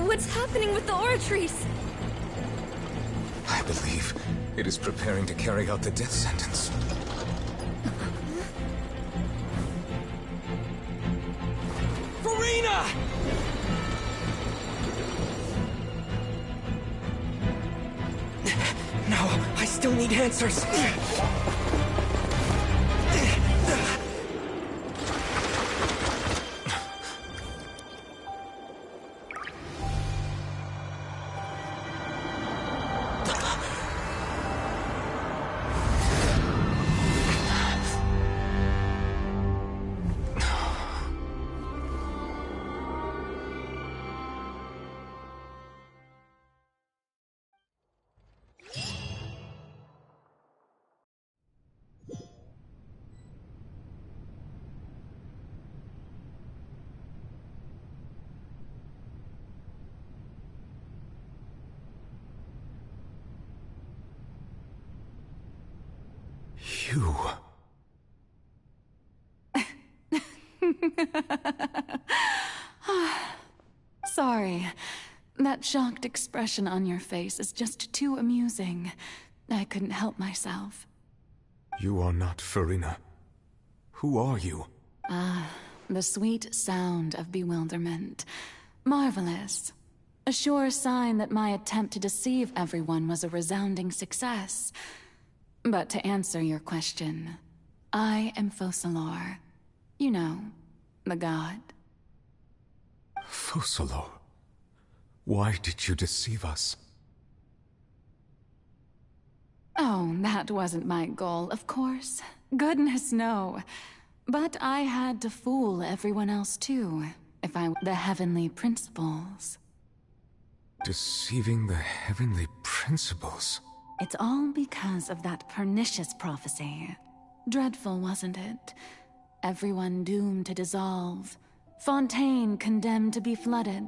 What's happening with the oratories? I believe it is preparing to carry out the death sentence. Farina! No, I still need answers. You... Sorry. That shocked expression on your face is just too amusing. I couldn't help myself. You are not Farina. Who are you? The sweet sound of bewilderment. Marvelous. A sure sign that my attempt to deceive everyone was a resounding success. But to answer your question, I am Focalor. You know, the god. Focalor? Why did you deceive us? Oh, that wasn't my goal, of course. Goodness, no. But I had to fool everyone else too, if I... the heavenly principles. Deceiving the heavenly principles? It's all because of that pernicious prophecy. Dreadful, wasn't it? Everyone doomed to dissolve. Fontaine condemned to be flooded.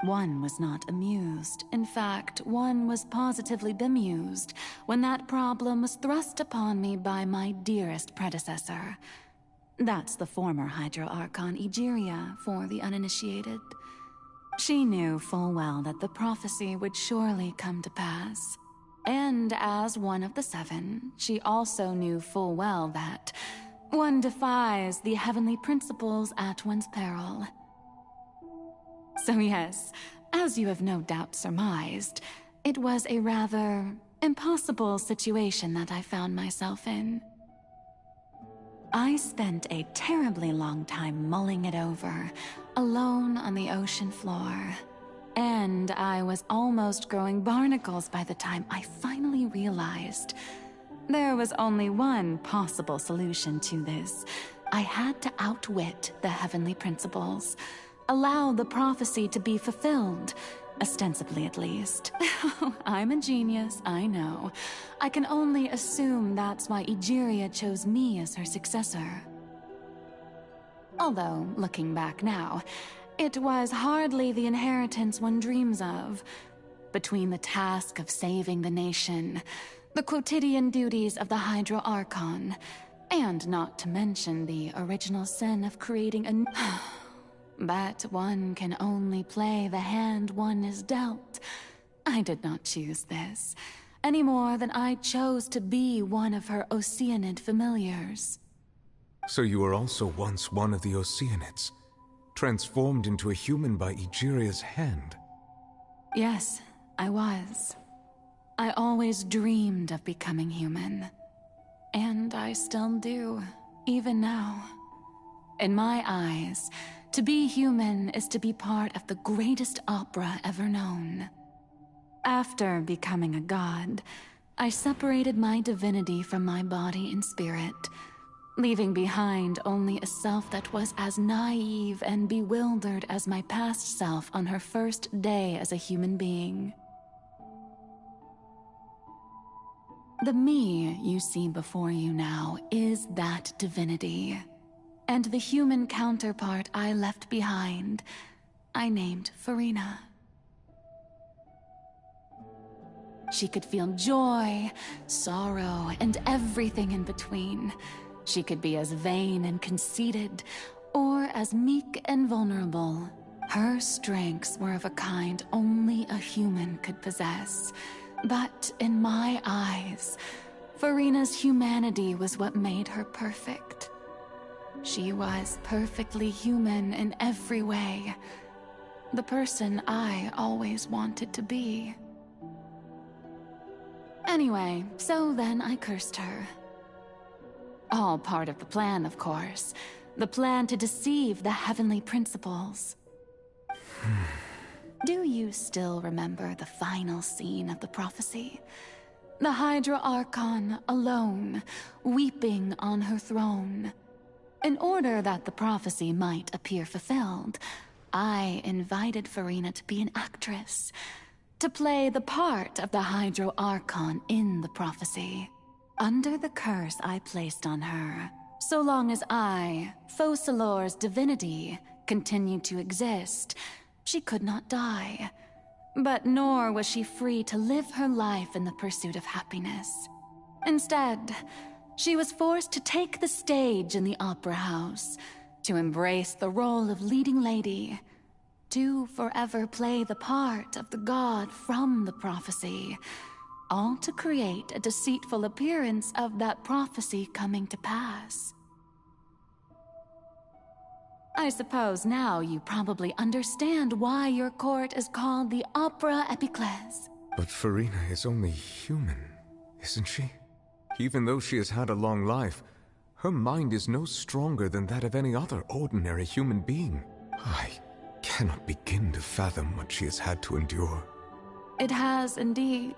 One was not amused. In fact, one was positively bemused when that problem was thrust upon me by my dearest predecessor. That's the former Hydro Archon Egeria, for the uninitiated. She knew full well that the prophecy would surely come to pass. And as one of the seven, she also knew full well that one defies the heavenly principles at one's peril. So yes, as you have no doubt surmised, it was a rather impossible situation that I found myself in. I spent a terribly long time mulling it over, alone on the ocean floor. And I was almost growing barnacles by the time I finally realized there was only one possible solution to this. I had to outwit the heavenly principles, allow the prophecy to be fulfilled, ostensibly at least. I'm a genius, I know. I can only assume that's why Egeria chose me as her successor. Although, looking back now, it was hardly the inheritance one dreams of. Between the task of saving the nation, the quotidian duties of the Hydro Archon, and not to mention the original sin of creating a... But one can only play the hand one is dealt. I did not choose this, any more than I chose to be one of her Oceanid familiars. So you were also once one of the Oceanids, transformed into a human by Egeria's hand. Yes, I was. I always dreamed of becoming human. And I still do, even now. In my eyes, to be human is to be part of the greatest opera ever known. After becoming a god, I separated my divinity from my body and spirit, leaving behind only a self that was as naive and bewildered as my past self on her first day as a human being. The me you see before you now is that divinity, and the human counterpart I left behind, I named Farina. She could feel joy, sorrow, and everything in between. She could be as vain and conceited, or as meek and vulnerable. Her strengths were of a kind only a human could possess. But in my eyes, Farina's humanity was what made her perfect. She was perfectly human in every way. The person I always wanted to be. Anyway, so then I cursed her. All part of the plan, of course. The plan to deceive the heavenly principles. Do you still remember the final scene of the prophecy? The Hydra Archon alone, weeping on her throne. In order that the prophecy might appear fulfilled, I invited Farina to be an actress, to play the part of the Hydro Archon in the prophecy. Under the curse I placed on her, so long as I, Focalor's divinity, continued to exist, she could not die. But nor was she free to live her life in the pursuit of happiness. Instead, she was forced to take the stage in the opera house, to embrace the role of leading lady, to forever play the part of the god from the prophecy, all to create a deceitful appearance of that prophecy coming to pass. I suppose now you probably understand why your court is called the Opera Epiclese. But Farina is only human, isn't she? Even though she has had a long life, her mind is no stronger than that of any other ordinary human being. I cannot begin to fathom what she has had to endure. It has indeed.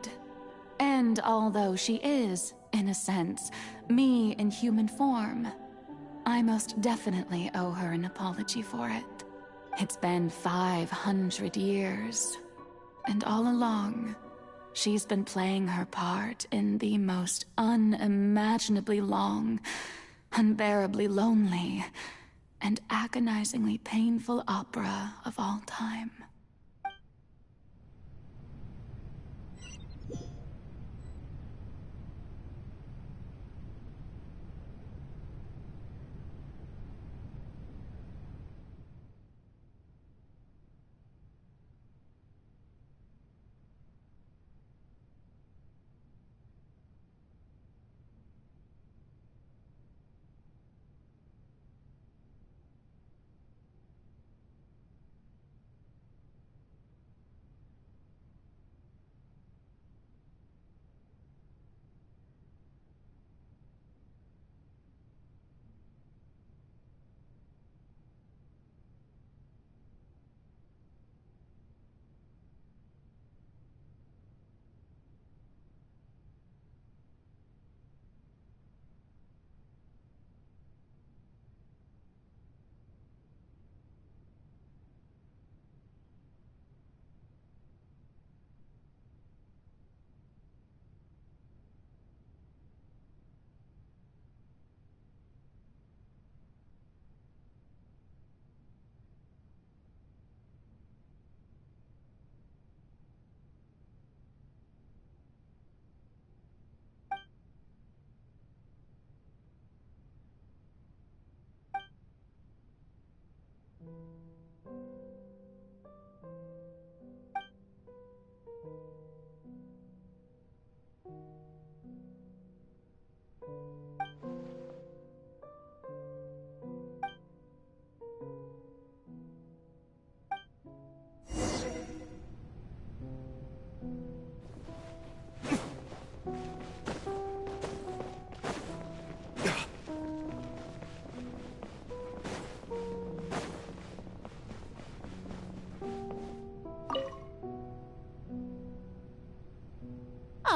And although she is, in a sense, me in human form, I most definitely owe her an apology for it. It's been 500 years, and all along, she's been playing her part in the most unimaginably long, unbearably lonely, and agonizingly painful opera of all time.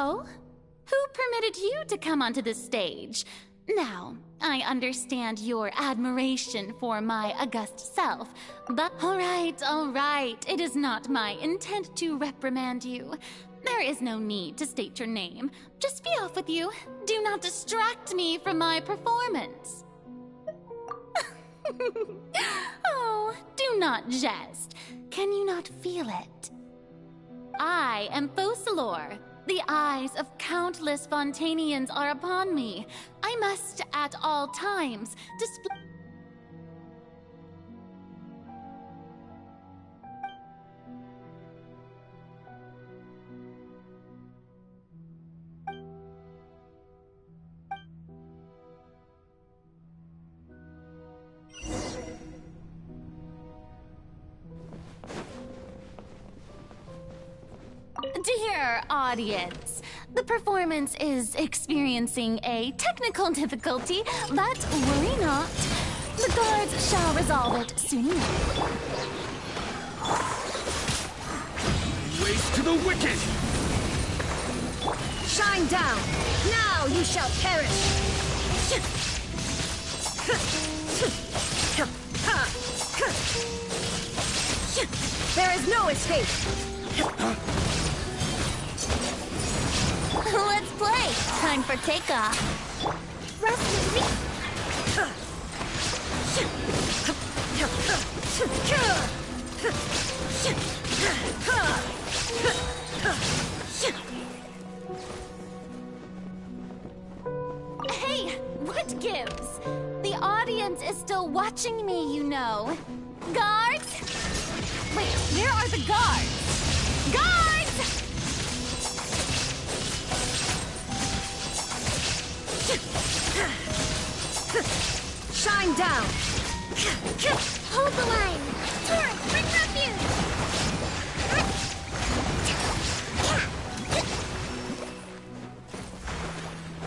So, who permitted you to come onto the stage? Now, I understand your admiration for my august self, but all right, it is not my intent to reprimand you. There is no need to state your name. Just be off with you. Do not distract me from my performance. Oh, do not jest. Can you not feel it? I am Focalor. The eyes of countless Fontanians are upon me. I must, at all times, display... Dear audience, the performance is experiencing a technical difficulty, but worry not. The guards shall resolve it soon enough. Race to the wicked! Shine down! Now you shall perish! There is no escape! Let's play! Time for takeoff. Hey, what gives? The audience is still watching me, you know. Guards? Wait, where are the guards? Guards! Shine down! Hold the line! Torrent, bring refuge!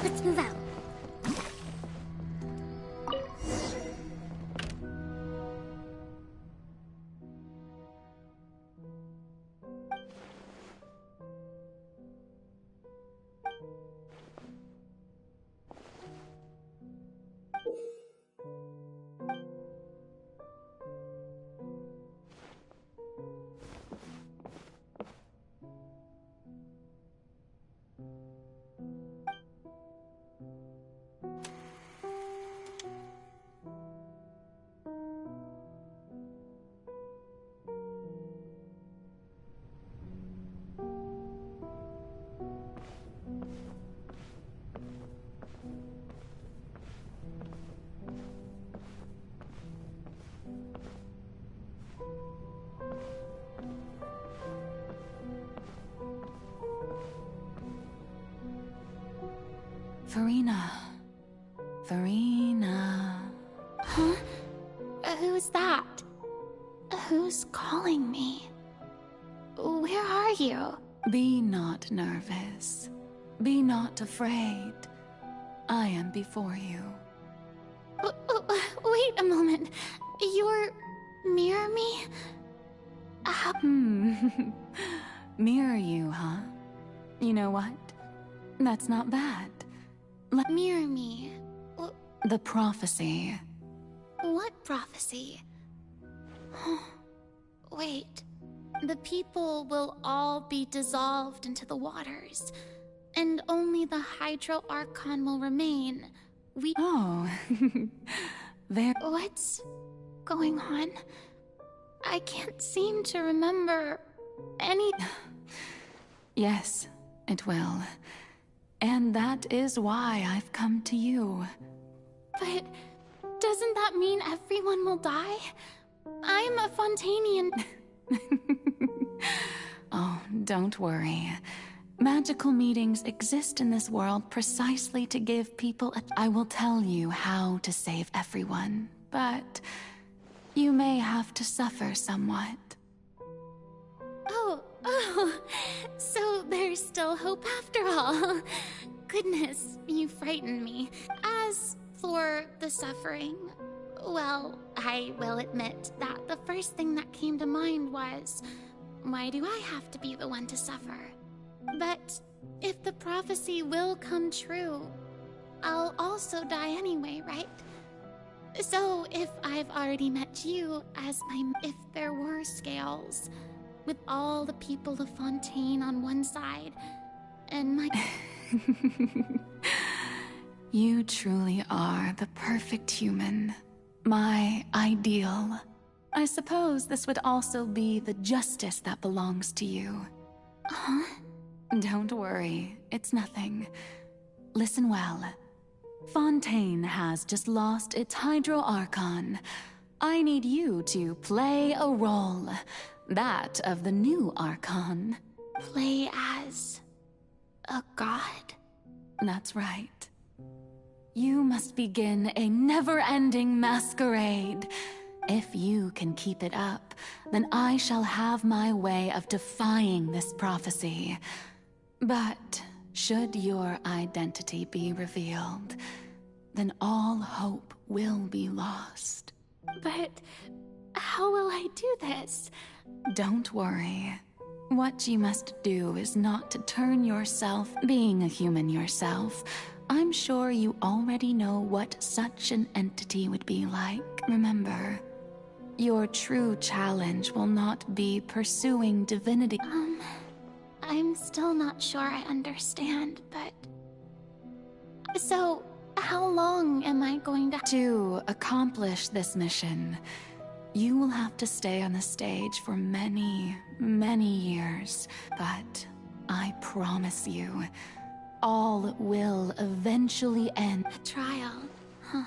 Let's move out. Farina. Huh? Who's that? Who's calling me? Where are you? Be not nervous. Be not afraid. I am before you. Wait a moment. You're... mirror me? Mirror you, huh? You know what? That's not bad. Mirror me. The prophecy. What prophecy? Wait. The people will all be dissolved into the waters, and only the Hydro Archon will remain. Oh. There. What's going on? I can't seem to remember any... Yes, it will. And that is why I've come to you. But doesn't that mean everyone will die? I'm a Fontanian. Oh, don't worry. Magical meetings exist in this world precisely to give people I will tell you how to save everyone, but you may have to suffer somewhat. Oh, so there's still hope after all. Goodness, you frighten me. As for the suffering, well, I will admit that the first thing that came to mind was, why do I have to be the one to suffer? But if the prophecy will come true, I'll also die anyway, right? So if I've already met you as if there were scales, with all the people of Fontaine on one side, and my... You truly are the perfect human. My ideal. I suppose this would also be the justice that belongs to you. Huh? Don't worry, it's nothing. Listen well. Fontaine has just lost its Hydro Archon. I need you to play a role. That of the new Archon. Play as... a god? That's right. You must begin a never-ending masquerade. If you can keep it up, then I shall have my way of defying this prophecy. But should your identity be revealed, then all hope will be lost. But how will I do this? Don't worry. What you must do is not to turn yourself, being a human yourself. I'm sure you already know what such an entity would be like. Remember, your true challenge will not be pursuing divinity. I'm still not sure I understand, but... So, how long am I going to... To accomplish this mission, you will have to stay on the stage for many, many years. But I promise you, all will eventually end. A trial, huh?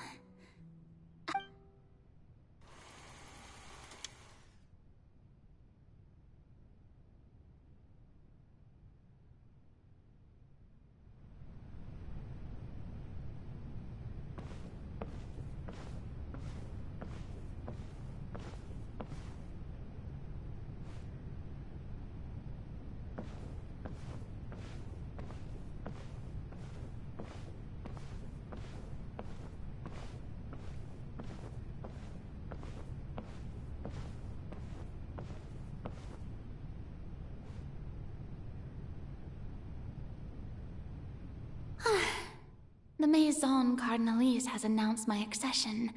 The Maison Cardinalise has announced my accession,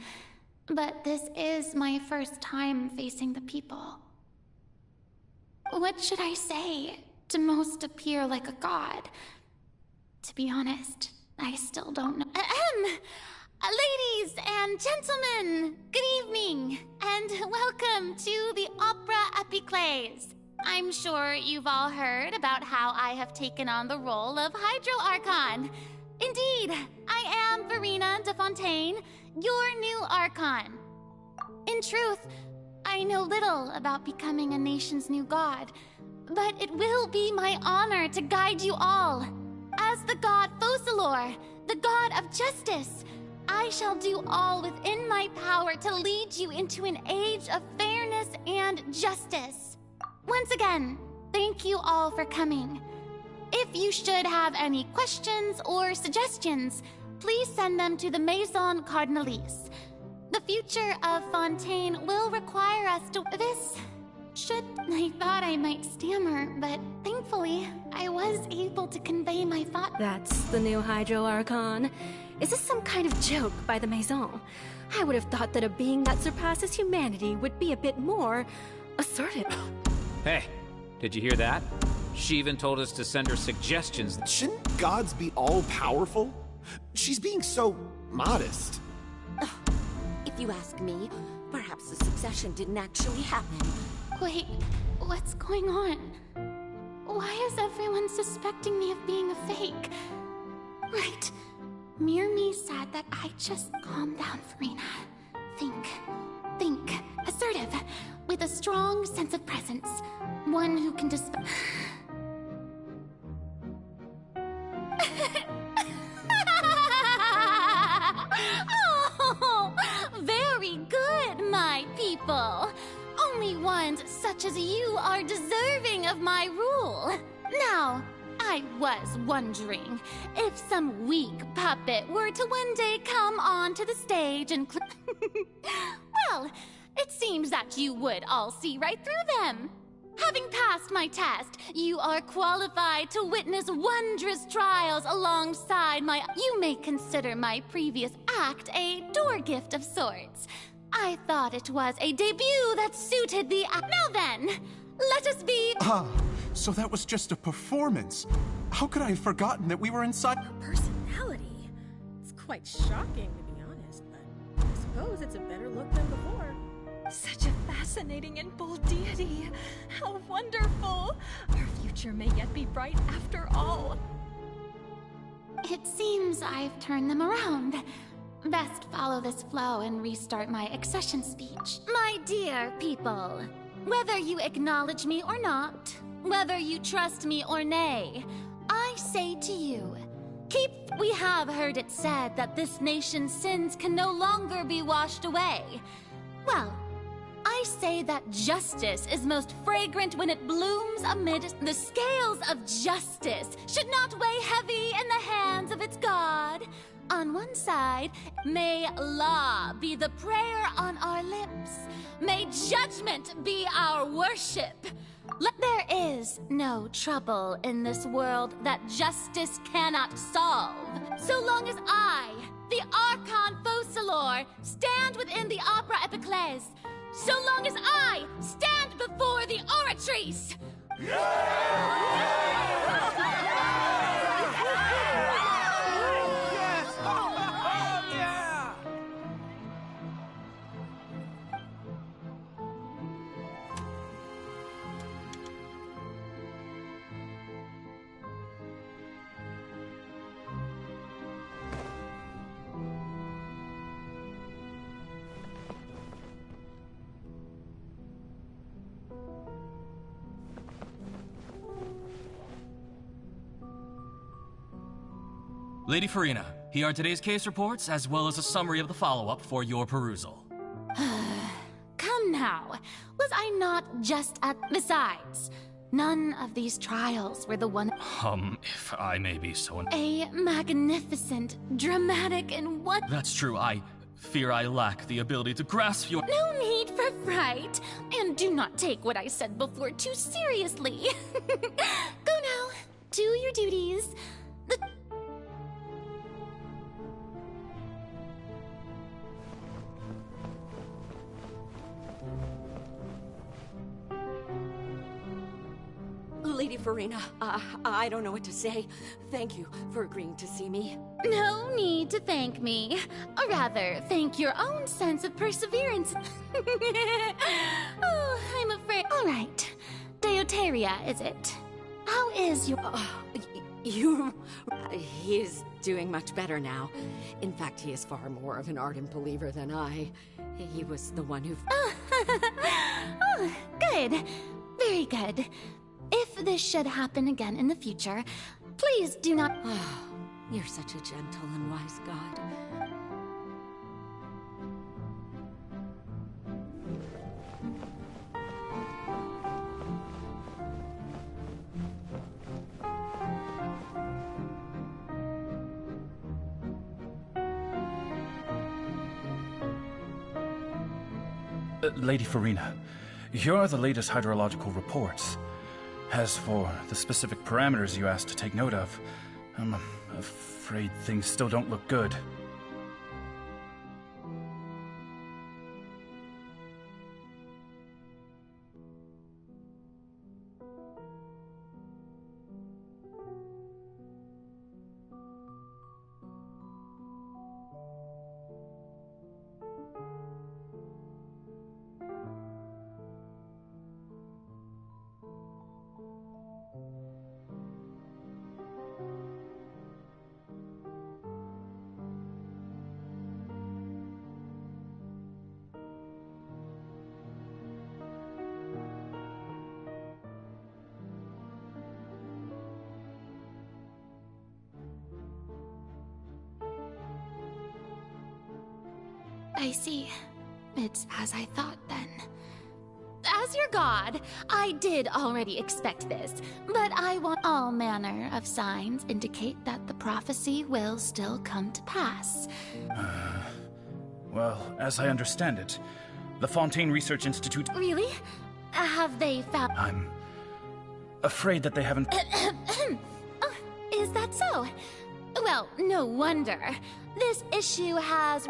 but this is my first time facing the people. What should I say to most appear like a god? To be honest, I still don't know. Ladies and gentlemen, good evening, and welcome to the Opera Epiclese. I'm sure you've all heard about how I have taken on the role of Hydro Archon. Indeed, I am Verena de Fontaine, your new Archon. In truth, I know little about becoming a nation's new god, but it will be my honor to guide you all. As the god Focalor, the god of justice, I shall do all within my power to lead you into an age of fairness and justice. Once again, thank you all for coming. If you should have any questions or suggestions, please send them to the Maison Cardinalise. The future of Fontaine will require us to... I thought I might stammer, but thankfully, I was able to convey my thought. That's the new Hydro Archon. Is this some kind of joke by the Maison? I would have thought that a being that surpasses humanity would be a bit more... assertive. Hey, did you hear that? She even told us to send her suggestions. Shouldn't gods be all-powerful? She's being so modest. If you ask me, perhaps the succession didn't actually happen. Wait, what's going on? Why is everyone suspecting me of being a fake? Right. Mirmi said that I just calm down, Verena. Think. Assertive, with a strong sense of presence. One who can Oh, very good, my people. Only ones such as you are deserving of my rule. Now, I was wondering if some weak puppet were to one day come onto the stage and... Well, it seems that you would all see right through them. Having passed my test, you are qualified to witness wondrous trials alongside my... You may consider my previous act a door gift of sorts. I thought it was a debut that suited the... Now then, let us be... Ah, so that was just a performance. How could I have forgotten that we were inside... Her personality? It's quite shocking, to be honest, but I suppose it's a better look than before. Such a fascinating and bold deity. How wonderful! Our future may yet be bright after all. It seems I've turned them around. Best follow this flow and restart my accession speech. My dear people, whether you acknowledge me or not, whether you trust me or nay, I say to you, we have heard it said that this nation's sins can no longer be washed away. Well, I say that justice is most fragrant when it blooms amid the scales of justice should not weigh heavy in the hands of its God. On one side, may law be the prayer on our lips. May judgment be our worship. There is no trouble in this world that justice cannot solve. So long as I, the Archon Focalor, stand within the Opera Epiclese, so long as I stand before the Oratrice! Lady Farina, here are today's case reports, as well as a summary of the follow-up for your perusal. Come now, was I not just at... Besides, none of these trials were the one... If I may be so... A magnificent, dramatic, and what... That's true, I fear I lack the ability to grasp your... No need for fright, and do not take what I said before too seriously. Go now, do your duties. Lady Farina, I don't know what to say. Thank you for agreeing to see me. No need to thank me. Or rather, thank your own sense of perseverance. Oh, I'm afraid. All right. Deoteria, is it? How is your... He is doing much better now. In fact, he is far more of an ardent believer than I. He was the one who... Oh, good. Very good. If this should happen again in the future, please do not... You're such a gentle and wise god. Lady Farina, here are the latest hydrological reports. As for the specific parameters you asked to take note of, I'm afraid things still don't look good. I see. It's as I thought, then. As your god, I did already expect this, but I want... All manner of signs indicate that the prophecy will still come to pass. Well, as I understand it, the Fontaine Research Institute... Really? have they found... I'm afraid that they haven't... Oh, is that so? Well, no wonder. This issue has...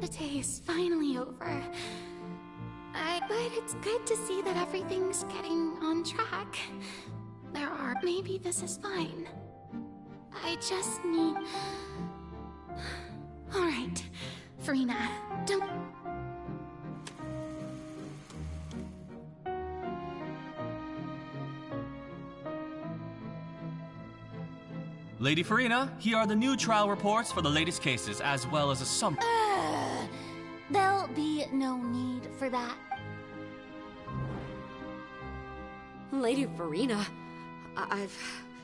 The day is finally over. But it's good to see that everything's getting on track. Maybe this is fine. I just need... Alright, Farina, don't... Lady Farina, here are the new trial reports for the latest cases, as well as a summary. There'll be no need for that. Lady Farina, I've...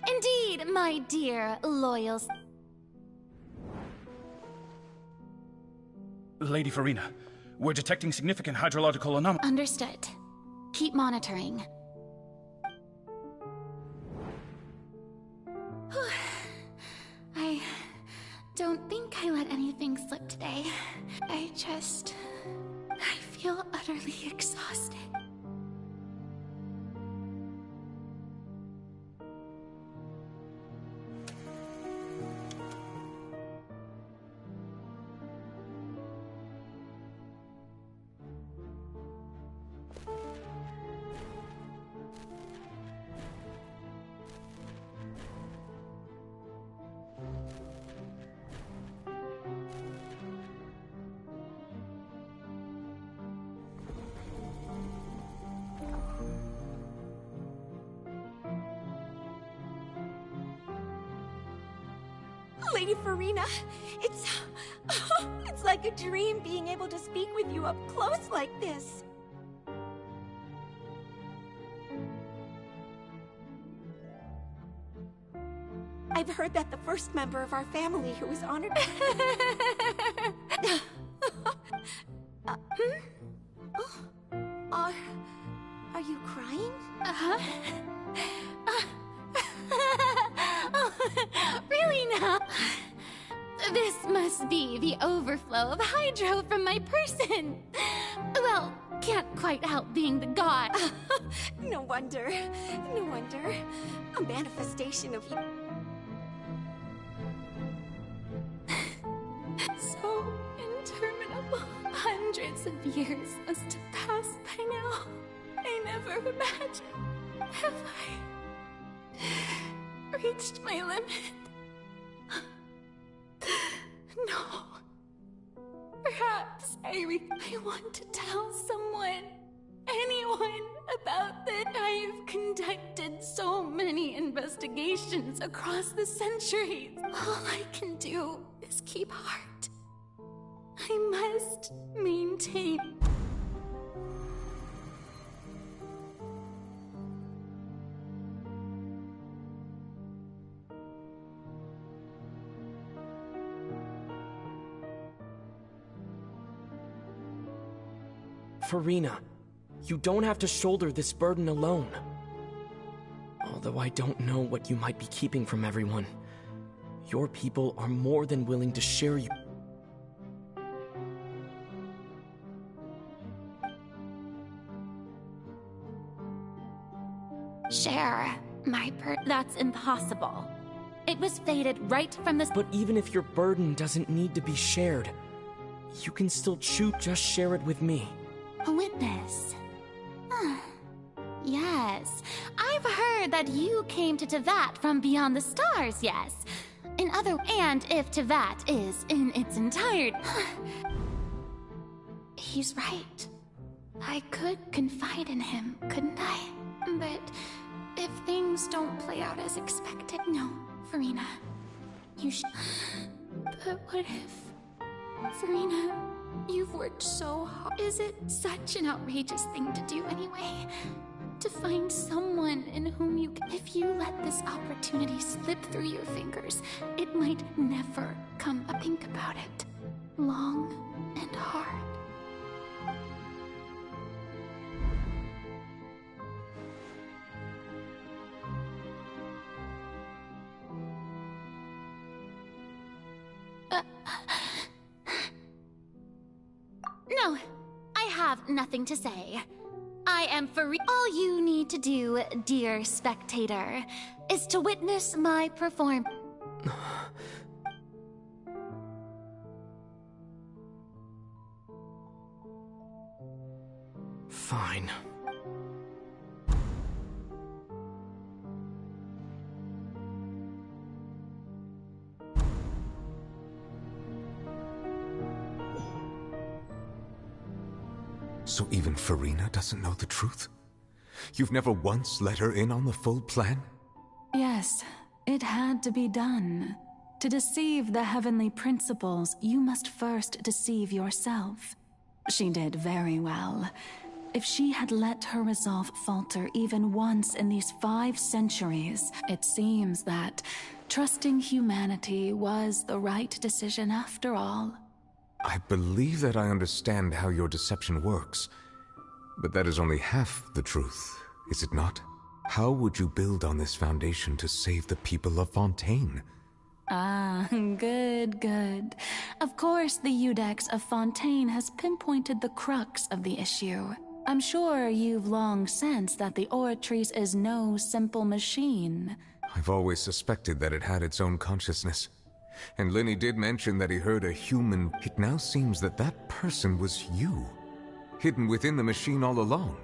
Indeed, my dear loyal... Lady Farina, we're detecting significant hydrological anomalies. Understood. Keep monitoring. I don't think I let anything slip today. I feel utterly exhausted. Lady Farina, it's like a dream being able to speak with you up close like this. I've heard that the first member of our family who was honored... Are you crying? Really now? This must be the overflow of hydro from my person. Well, can't quite help being the god. No wonder. No wonder. A manifestation of you. So interminable. Hundreds of years must have passed by now. I never imagined. Have I reached my limit? No. Perhaps I want to tell someone, anyone, about that. I've conducted so many investigations across the centuries. All I can do is keep heart. I must maintain. Farina, you don't have to shoulder this burden alone. Although I don't know what you might be keeping from everyone, your people are more than willing to share you. Share that's impossible. It was fated right from the... But even if your burden doesn't need to be shared, you can still just share it with me. A witness. Yes. I've heard that you came to Tevat from beyond the stars, yes. And if Tevat is in its entirety... He's right. I could confide in him, couldn't I? But if things don't play out as expected... No, Farina. You should... But what if... Farina... You've worked so hard. Is it such an outrageous thing to do anyway? To find someone in whom you can... If you let this opportunity slip through your fingers, it might never come up. Think about it. Long and hard. nothing to say. I am for all you need to do, dear spectator, is to witness my performance. Fine. So even Farina doesn't know the truth? You've never once let her in on the full plan? Yes, it had to be done. To deceive the heavenly principles, you must first deceive yourself. She did very well. If she had let her resolve falter even once in these 5 centuries, it seems that trusting humanity was the right decision after all. I believe that I understand how your deception works, but that is only half the truth, is it not? How would you build on this foundation to save the people of Fontaine? Ah, good. Of course, the Iudex of Fontaine has pinpointed the crux of the issue. I'm sure you've long sensed that the Oratrice is no simple machine. I've always suspected that it had its own consciousness. And Lenny did mention that he heard a human. It now seems that that person was you, hidden within the machine all along.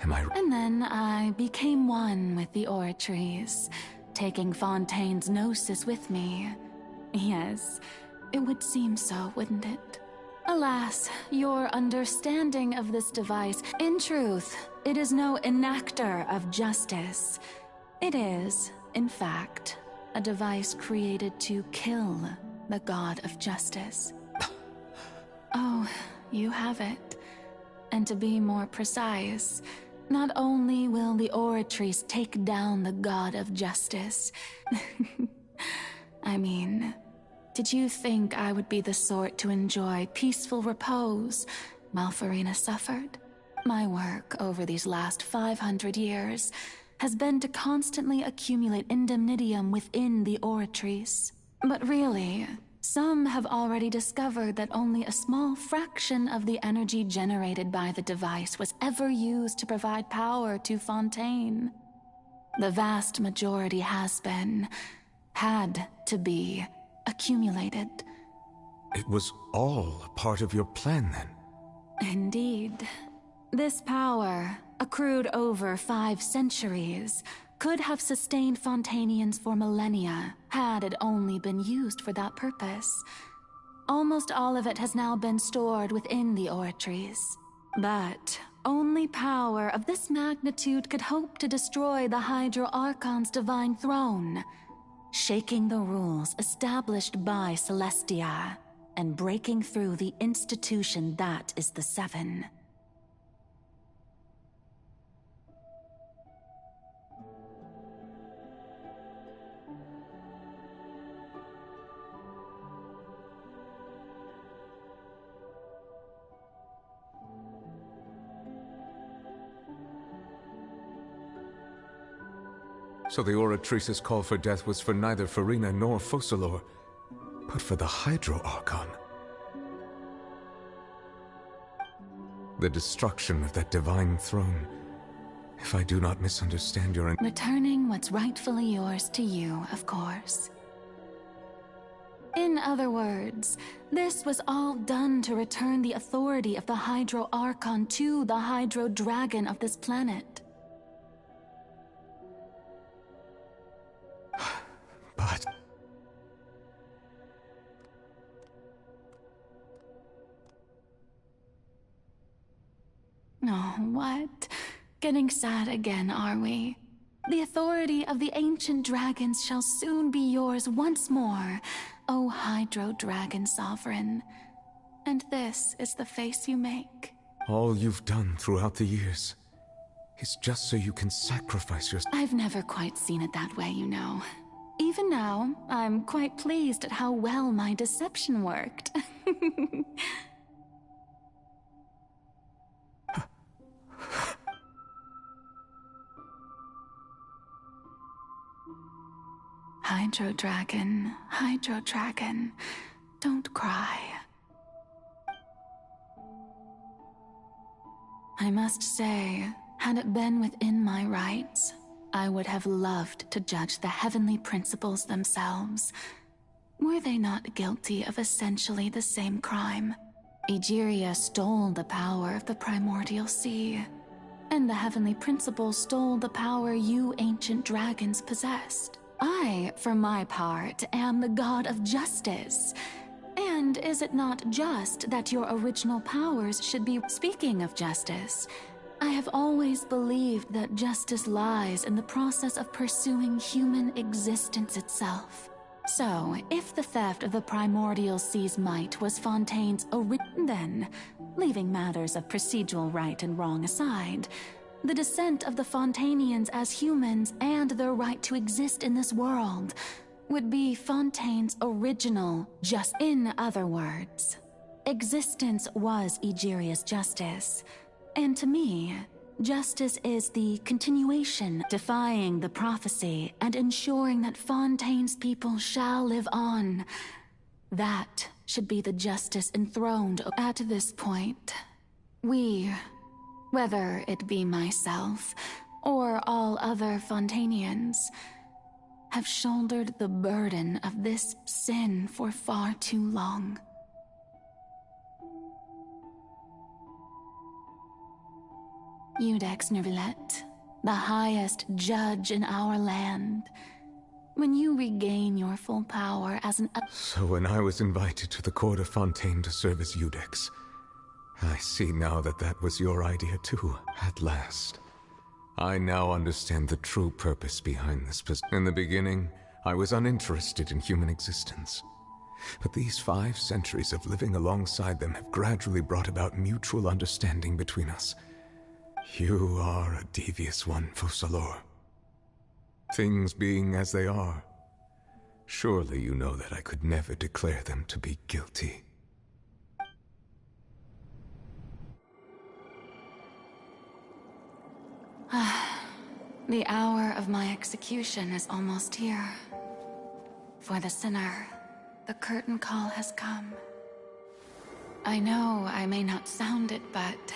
Am I right? And then I became one with the Oratrice, taking Fontaine's gnosis with me. Yes, it would seem so, wouldn't it? Alas, your understanding of this device, in truth, it is no enactor of justice. It is, in fact, a device created to kill the god of justice. Oh, you have it. And to be more precise, not only will the Oratrice take down the god of justice... I mean, did you think I would be the sort to enjoy peaceful repose while Farina suffered? My work over these last 500 years has been to constantly accumulate indemnitium within the Oratrice. But really, some have already discovered that only a small fraction of the energy generated by the device was ever used to provide power to Fontaine. The vast majority had to be, accumulated. It was all a part of your plan, then? Indeed. This power, accrued over 5 centuries, could have sustained Fontainians for millennia, had it only been used for that purpose. Almost all of it has now been stored within the Oratrice. But only power of this magnitude could hope to destroy the Hydro Archon's divine throne, shaking the rules established by Celestia, and breaking through the institution that is the Seven. So the Oratrice's call for death was for neither Farina nor Focalor, but for the Hydro Archon. The destruction of that divine throne. If I do not misunderstand your... Returning what's rightfully yours to you, of course. In other words, this was all done to return the authority of the Hydro Archon to the Hydro Dragon of this planet. But... Oh, what? Getting sad again, are we? The authority of the ancient dragons shall soon be yours once more, O Hydro Dragon Sovereign. And this is the face you make. All you've done throughout the years is just so you can sacrifice yourself. I've never quite seen it that way, you know. Even now, I'm quite pleased at how well my deception worked. Hydro Dragon, don't cry. I must say, had it been within my rights, I would have loved to judge the heavenly principles themselves. Were they not guilty of essentially the same crime? Egeria stole the power of the primordial sea, and the heavenly principles stole the power you ancient dragons possessed. I, for my part, am the god of justice. And is it not just that your original powers should be... Speaking of justice, I have always believed that justice lies in the process of pursuing human existence itself. So, if the theft of the primordial sea's might was Fontaine's then, leaving matters of procedural right and wrong aside, the descent of the Fontanians as humans and their right to exist in this world would be Fontaine's original just. In other words, existence was Egeria's justice, and to me, justice is the continuation, defying the prophecy and ensuring that Fontaine's people shall live on. That should be the justice enthroned. At this point, we, whether it be myself or all other Fontanians, have shouldered the burden of this sin for far too long. Iudex Neuvillette, the highest judge in our land, when you regain your full power as an... So when I was invited to the court of Fontaine to serve as Iudex, I see now that that was your idea too, at last. I now understand the true purpose behind this. In the beginning, I was uninterested in human existence. But these 5 centuries of living alongside them have gradually brought about mutual understanding between us. You are a devious one, Focalors. Things being as they are, surely you know that I could never declare them to be guilty. The hour of my execution is almost here. For the sinner, the curtain call has come. I know I may not sound it, but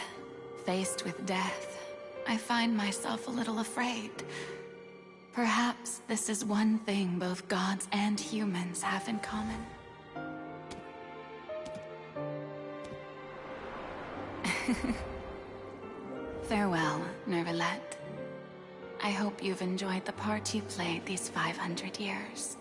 faced with death, I find myself a little afraid. Perhaps this is one thing both gods and humans have in common. Farewell, Neuvillette. I hope you've enjoyed the part you played these 500 years.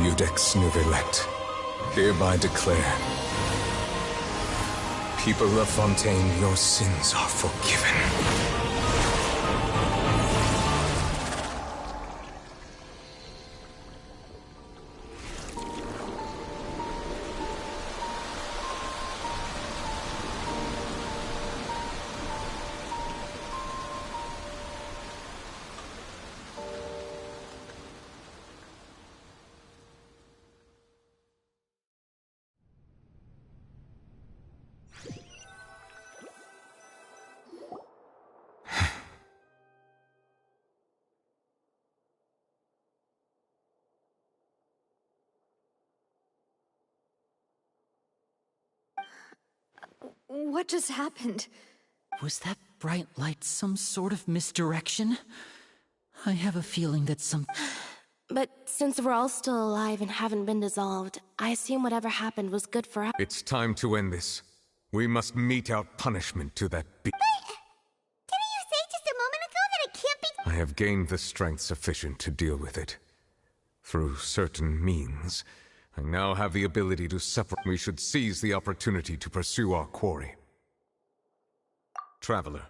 Iudex Neuvillette, hereby declare, people of Fontaine, your sins are forgiven. What just happened? Was that bright light some sort of misdirection? I have a feeling that some... But since we're all still alive and haven't been dissolved, I assume whatever happened was good for us. It's time to end this. We must mete out punishment to that Didn't you say just a moment ago that it can't be— I have gained the strength sufficient to deal with it. Through certain means, I now have the ability to separate. We should seize the opportunity to pursue our quarry. Traveler,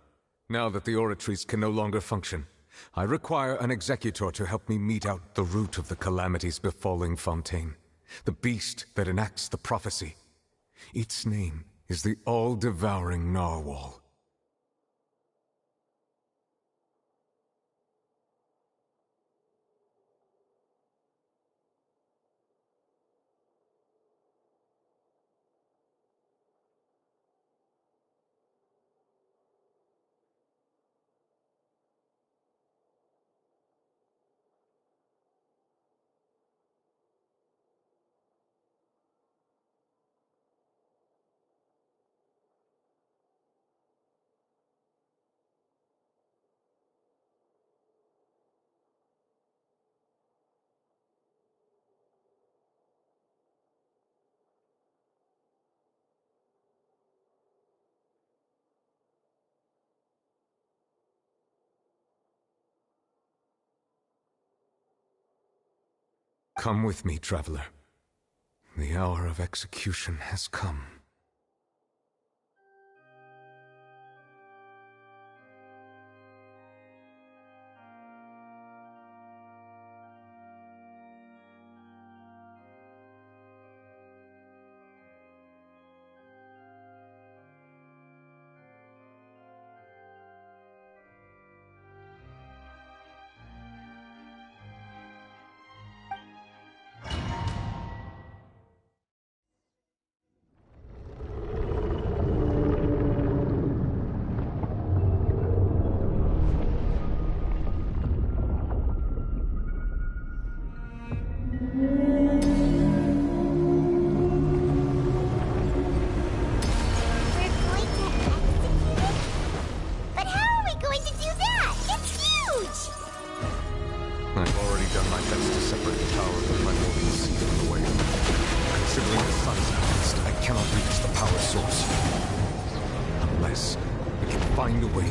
now that the oratories can no longer function, I require an executor to help me mete out the root of the calamities befalling Fontaine, the beast that enacts the prophecy. Its name is the all-devouring narwhal. Come with me, traveler. The hour of execution has come.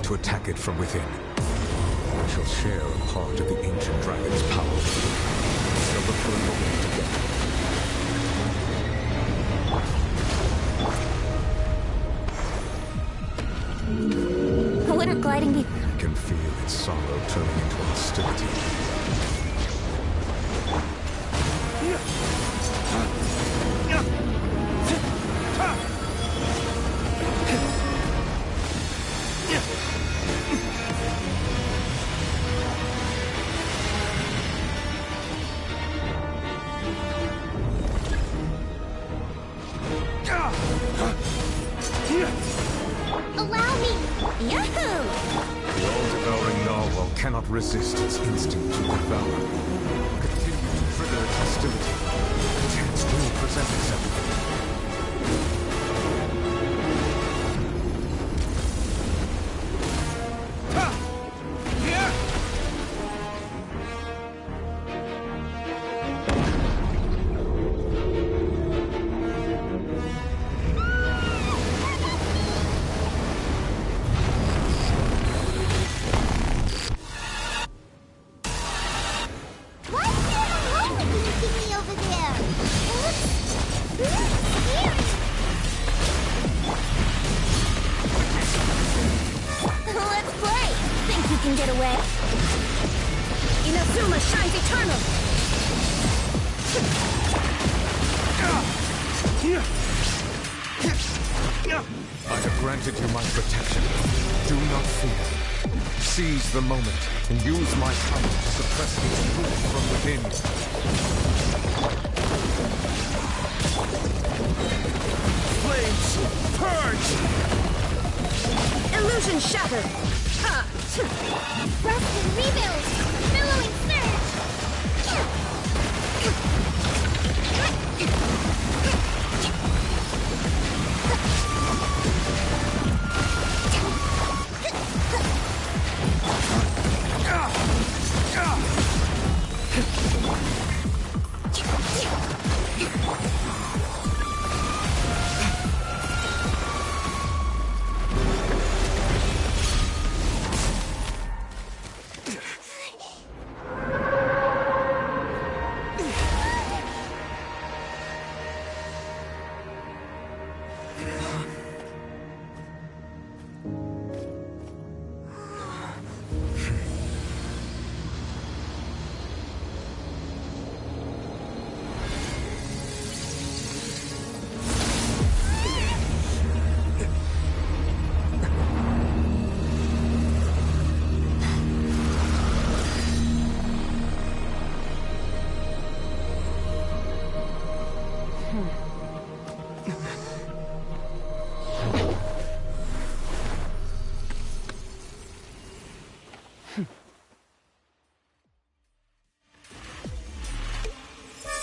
To attack it from within. We shall share a part of the ancient dragon's power. We shall look for a moment together. What are gliding be? I can feel its sorrow turning into hostility. Resist its instinct to devour. Continue to trigger its hostility. A chance will present itself. Seize the moment and use my power to suppress its root from within. Flames, purge! Illusion shattered! Ha! Rust and rebuild! Billowing surge!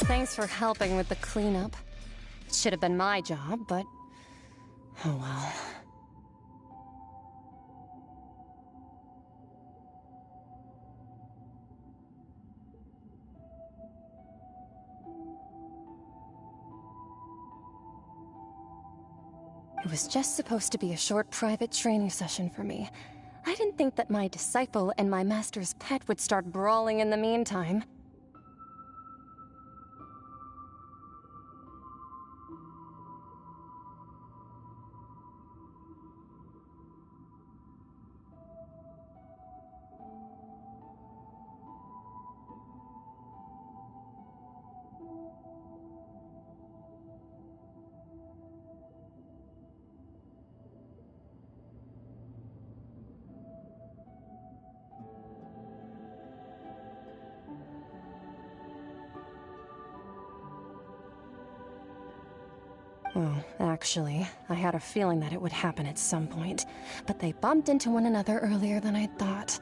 Thanks for helping with the cleanup. Should have been my job, but... oh well. It was just supposed to be a short private training session for me. I didn't think that my disciple and my master's pet would start brawling in the meantime. Well, actually, I had a feeling that it would happen at some point, but they bumped into one another earlier than I thought.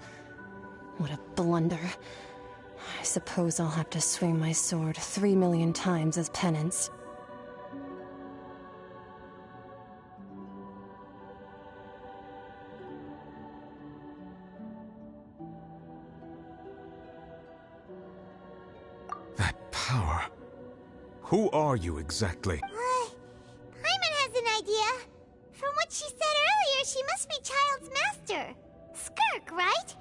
What a blunder. I suppose I'll have to swing my sword 3 million times as penance. That power. Who are you exactly? Paimon has an idea. From what she said earlier, she must be Child's master. Skirk, right?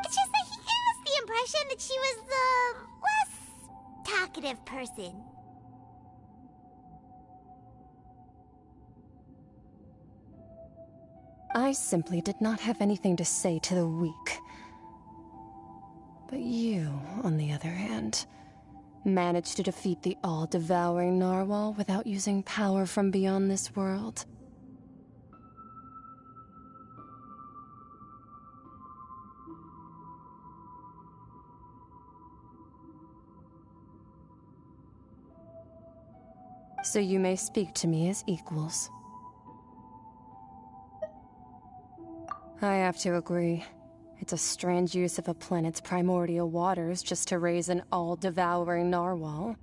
It's just that he gave us the impression that she was the less talkative person. I simply did not have anything to say to the weak. But you, on the other hand, managed to defeat the all-devouring narwhal without using power from beyond this world. So you may speak to me as equals. I have to agree. It's a strange use of a planet's primordial waters just to raise an all-devouring narwhal.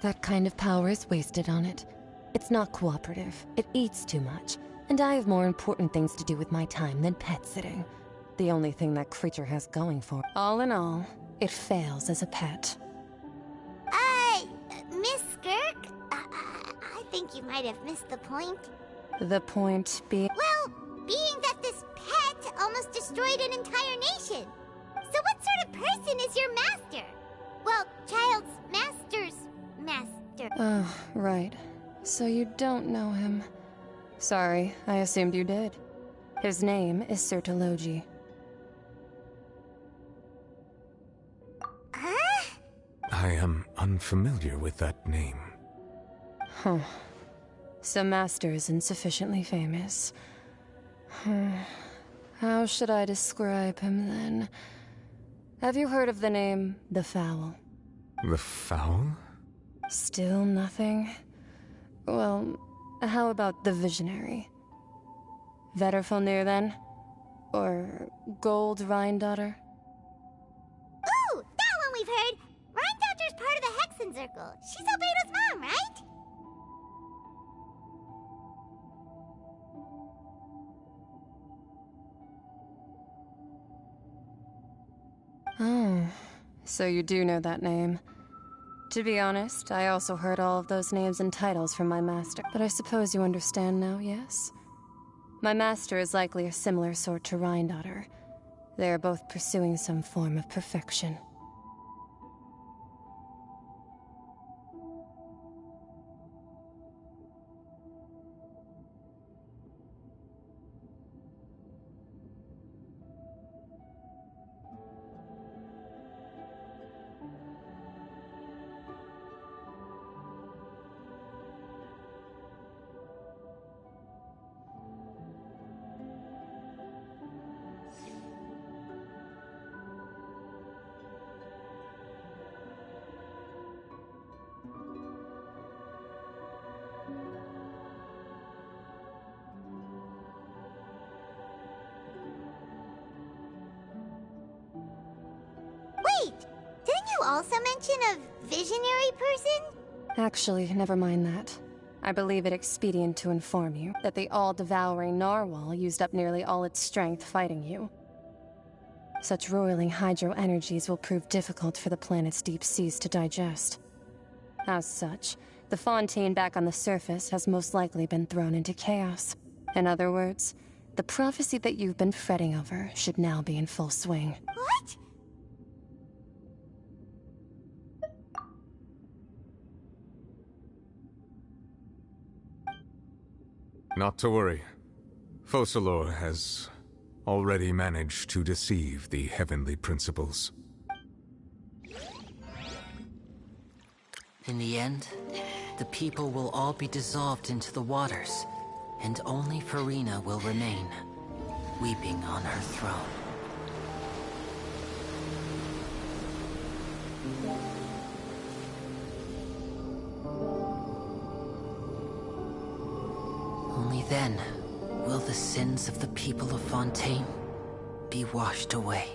That kind of power is wasted on it. It's not cooperative. It eats too much. And I have more important things to do with my time than pet sitting. The only thing that creature has going for it. All in all, it fails as a pet. Miss Skirk? I think you might have missed the point. The point being... Well, being that this pet almost destroyed an entire nation. So what sort of person is your master? Well, Child's master's master. Oh, right. So you don't know him. Sorry, I assumed you did. His name is Sertologi. I am unfamiliar with that name. Huh. So Master isn't sufficiently famous. How should I describe him then? Have you heard of the name The Fowl? The Fowl? Still nothing? Well, how about the Visionary? Vetterfulnir then? Or Gold Rhine Daughter? friend circle. She's Albedo's mom, right? Oh, so you do know that name. To be honest, I also heard all of those names and titles from my master, but I suppose you understand now, yes? My master is likely a similar sort to Rhindaughter. They are both pursuing some form of perfection. Wait! Didn't you also mention a visionary person? Actually, never mind that. I believe it expedient to inform you that the all-devouring narwhal used up nearly all its strength fighting you. Such roiling hydro energies will prove difficult for the planet's deep seas to digest. As such, the fontaine back on the surface has most likely been thrown into chaos. In other words, the prophecy that you've been fretting over should now be in full swing. What? Not to worry. Focalor has already managed to deceive the heavenly principles. In the end, the people will all be dissolved into the waters, and only Farina will remain, weeping on her throne. Only then will the sins of the people of Fontaine be washed away.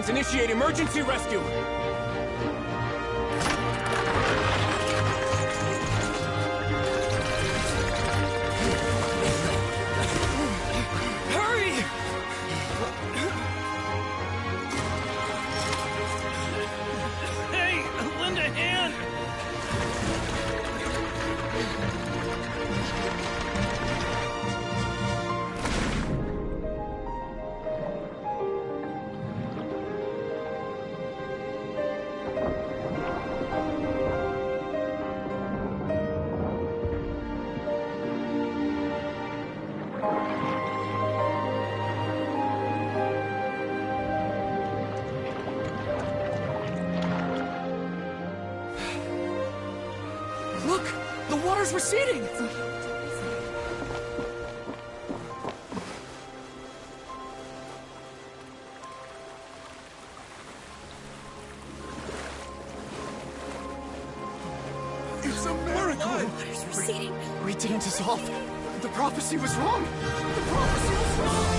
Initiate emergency rescue! Hurry! Hey, lend a hand! Look! The water's receding! It's a miracle! Water's receding. We didn't dissolve. The prophecy was wrong. The prophecy was wrong.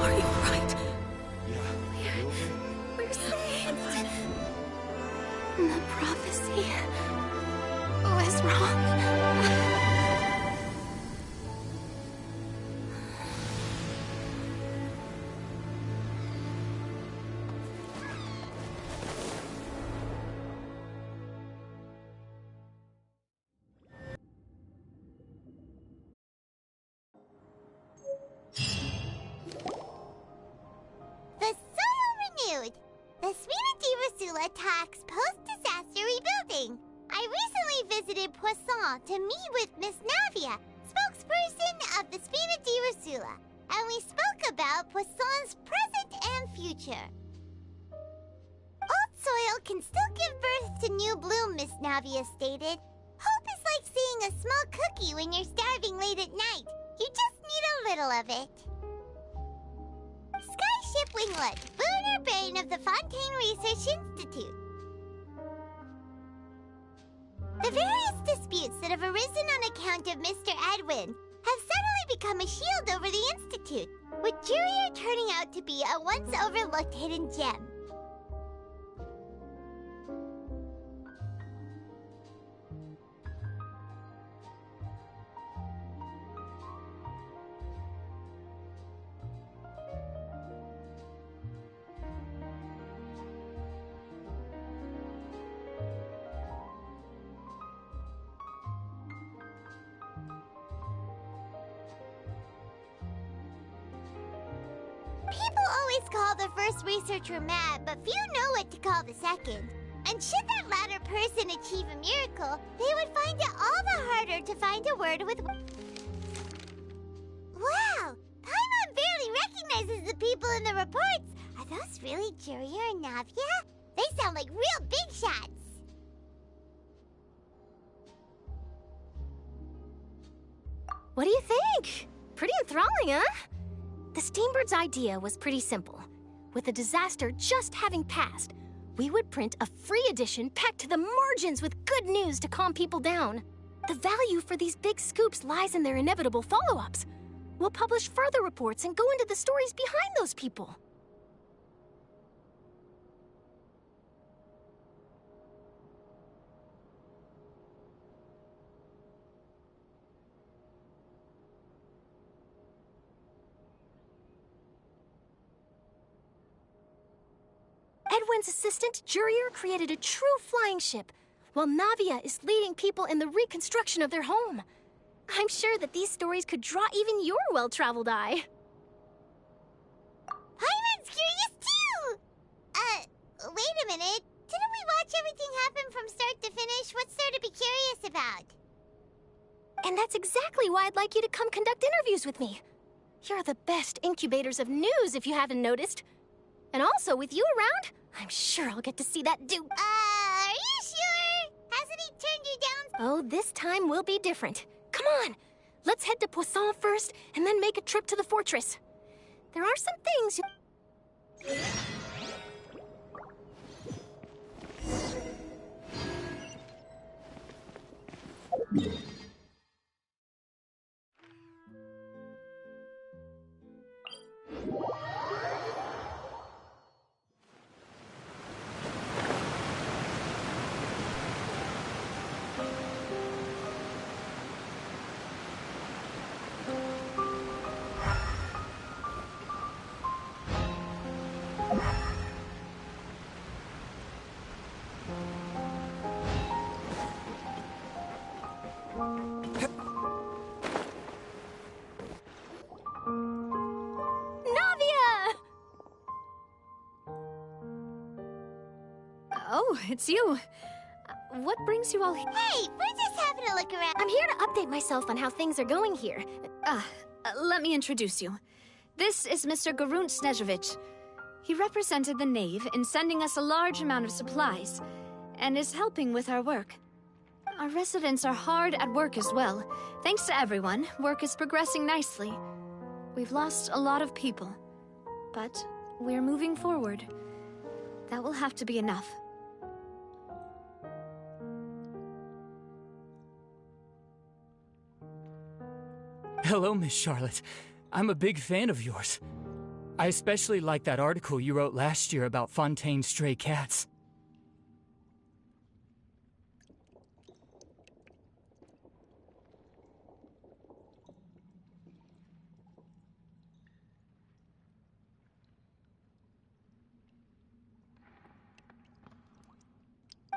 Are you What's wrong? The soil renewed. The Spina di Rosula talks post-disaster rebuilding. I recently visited Poisson to meet with Miss Navia, spokesperson of the Spina di Rosula, and we spoke about Poisson's present and future. Old soil can still give birth to new bloom, Miss Navia stated. Hope is like seeing a small cookie when you're starving late at night. You just need a little of it. Skyship Winglet, lunar brain of the Fontaine Research Institute. The various disputes that have arisen on account of Mr. Edwin have suddenly become a shield over the Institute, with Jurier turning out to be a once overlooked hidden gem. People always call the first researcher mad, but few know what to call the second. And should that latter person achieve a miracle, they would find it all the harder to find a word with... Wow! Paimon barely recognizes the people in the reports. Are those really Jurier and Navia? They sound like real big shots. What do you think? Pretty enthralling, huh? The Steambird's idea was pretty simple. With the disaster just having passed, we would print a free edition packed to the margins with good news to calm people down. The value for these big scoops lies in their inevitable follow-ups. We'll publish further reports and go into the stories behind those people. Edwin's assistant, Jurier, created a true flying ship, while Navia is leading people in the reconstruction of their home. I'm sure that these stories could draw even your well-traveled eye. Paimon's curious too! Wait a minute. Didn't we watch everything happen from start to finish? What's there to be curious about? And that's exactly why I'd like you to come conduct interviews with me. You're the best incubators of news, if you haven't noticed. And also, with you around, I'm sure I'll get to see that dude. Are you sure? Hasn't he turned you down? Oh, this time will be different. Come on, let's head to Poisson first, and then make a trip to the fortress. There are some things you... Oh, it's you. What brings you all here? Hey, we're just having a look around. I'm here to update myself on how things are going here. Let me introduce you. This is Mr. Garunt Snežević. He represented the Knave in sending us a large amount of supplies, and is helping with our work. Our residents are hard at work as well. Thanks to everyone, work is progressing nicely. We've lost a lot of people, but we're moving forward. That will have to be enough. Hello, Miss Charlotte. I'm a big fan of yours. I especially like that article you wrote last year about Fontaine's stray cats.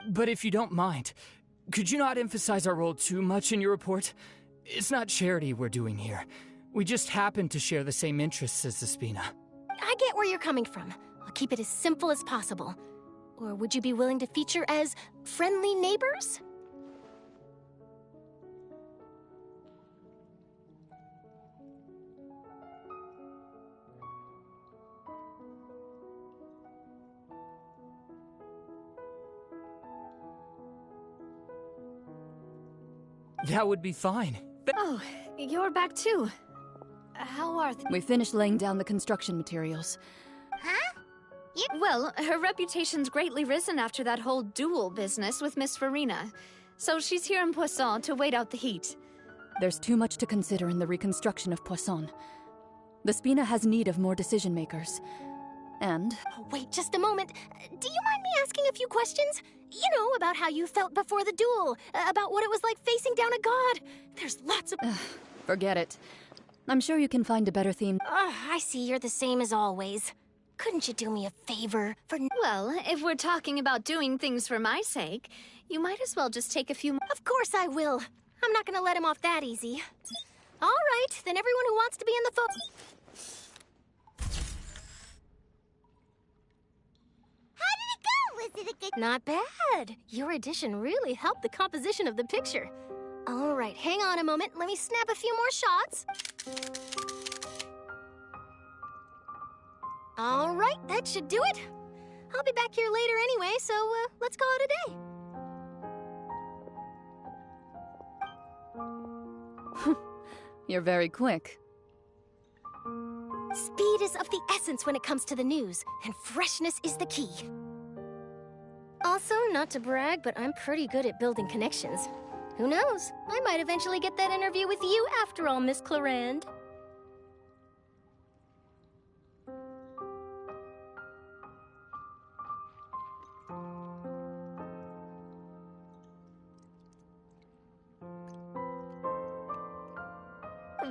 But if you don't mind, could you not emphasize our role too much in your report? It's not charity we're doing here. We just happen to share the same interests as the Spina. I get where you're coming from. I'll keep it as simple as possible. Or would you be willing to feature as friendly neighbors? That would be fine. Oh, you're back too. How are We finished laying down the construction materials. Huh? Well, her reputation's greatly risen after that whole duel business with Miss Farina. So she's here in Poisson to wait out the heat. There's too much to consider in the reconstruction of Poisson. The Spina has need of more decision-makers. And... Oh, wait just a moment. Do you mind me asking a few questions? You know, about how you felt before the duel. About what it was like facing down a god. There's lots of... Forget it. I'm sure you can find a better theme. I see you're the same as always. Couldn't you do me a favor for... Well, if we're talking about doing things for my sake, you might as well just take a few... Of course I will. I'm not gonna let him off that easy. All right, then everyone who wants to be in the How did it go? Was it a good... Not bad. Your addition really helped the composition of the picture. All right, hang on a moment. Let me snap a few more shots. All right, that should do it. I'll be back here later anyway, so let's call it a day. You're very quick. Speed is of the essence when it comes to the news, and freshness is the key. Also, not to brag, but I'm pretty good at building connections. Who knows? I might eventually get that interview with you after all, Miss Clarande.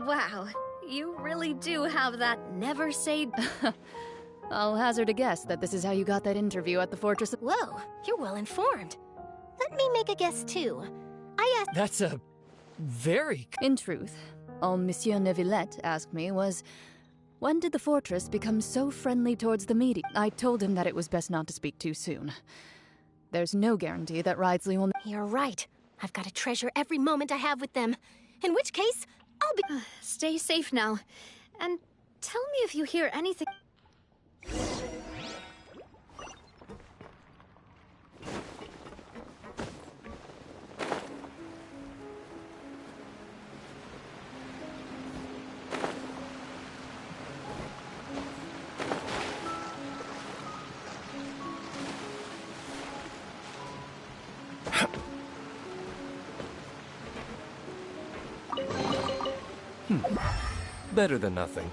Wow, you really do have that never say... I'll hazard a guess that this is how you got that interview at the Fortress of... Whoa, you're well informed. Let me make a guess, too. I asked... That's a... very... In truth, all Monsieur Neuvillette asked me was... When did the Fortress become so friendly towards the media? I told him that it was best not to speak too soon. There's no guarantee that Ridesley will... You're right. I've got to treasure every moment I have with them. In which case, I'll be... Stay safe now. And tell me if you hear anything... Better than nothing.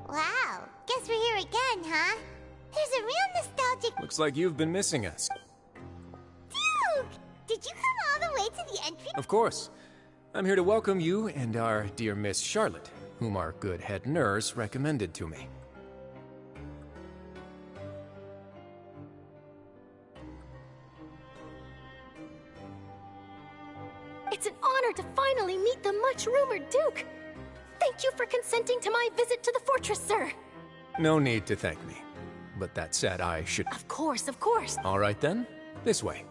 Wow, guess we're here again, huh? There's a real nostalgic... Looks like you've been missing us. Duke! Did you come all the way to the entry? Of course. I'm here to welcome you and our dear Miss Charlotte, whom our good head nurse recommended to me. It's an honor to finally meet the much-rumored Duke. Thank you for consenting to my visit to the fortress, sir. No need to thank me. But that said, I should... Of course, of course. All right then, this way.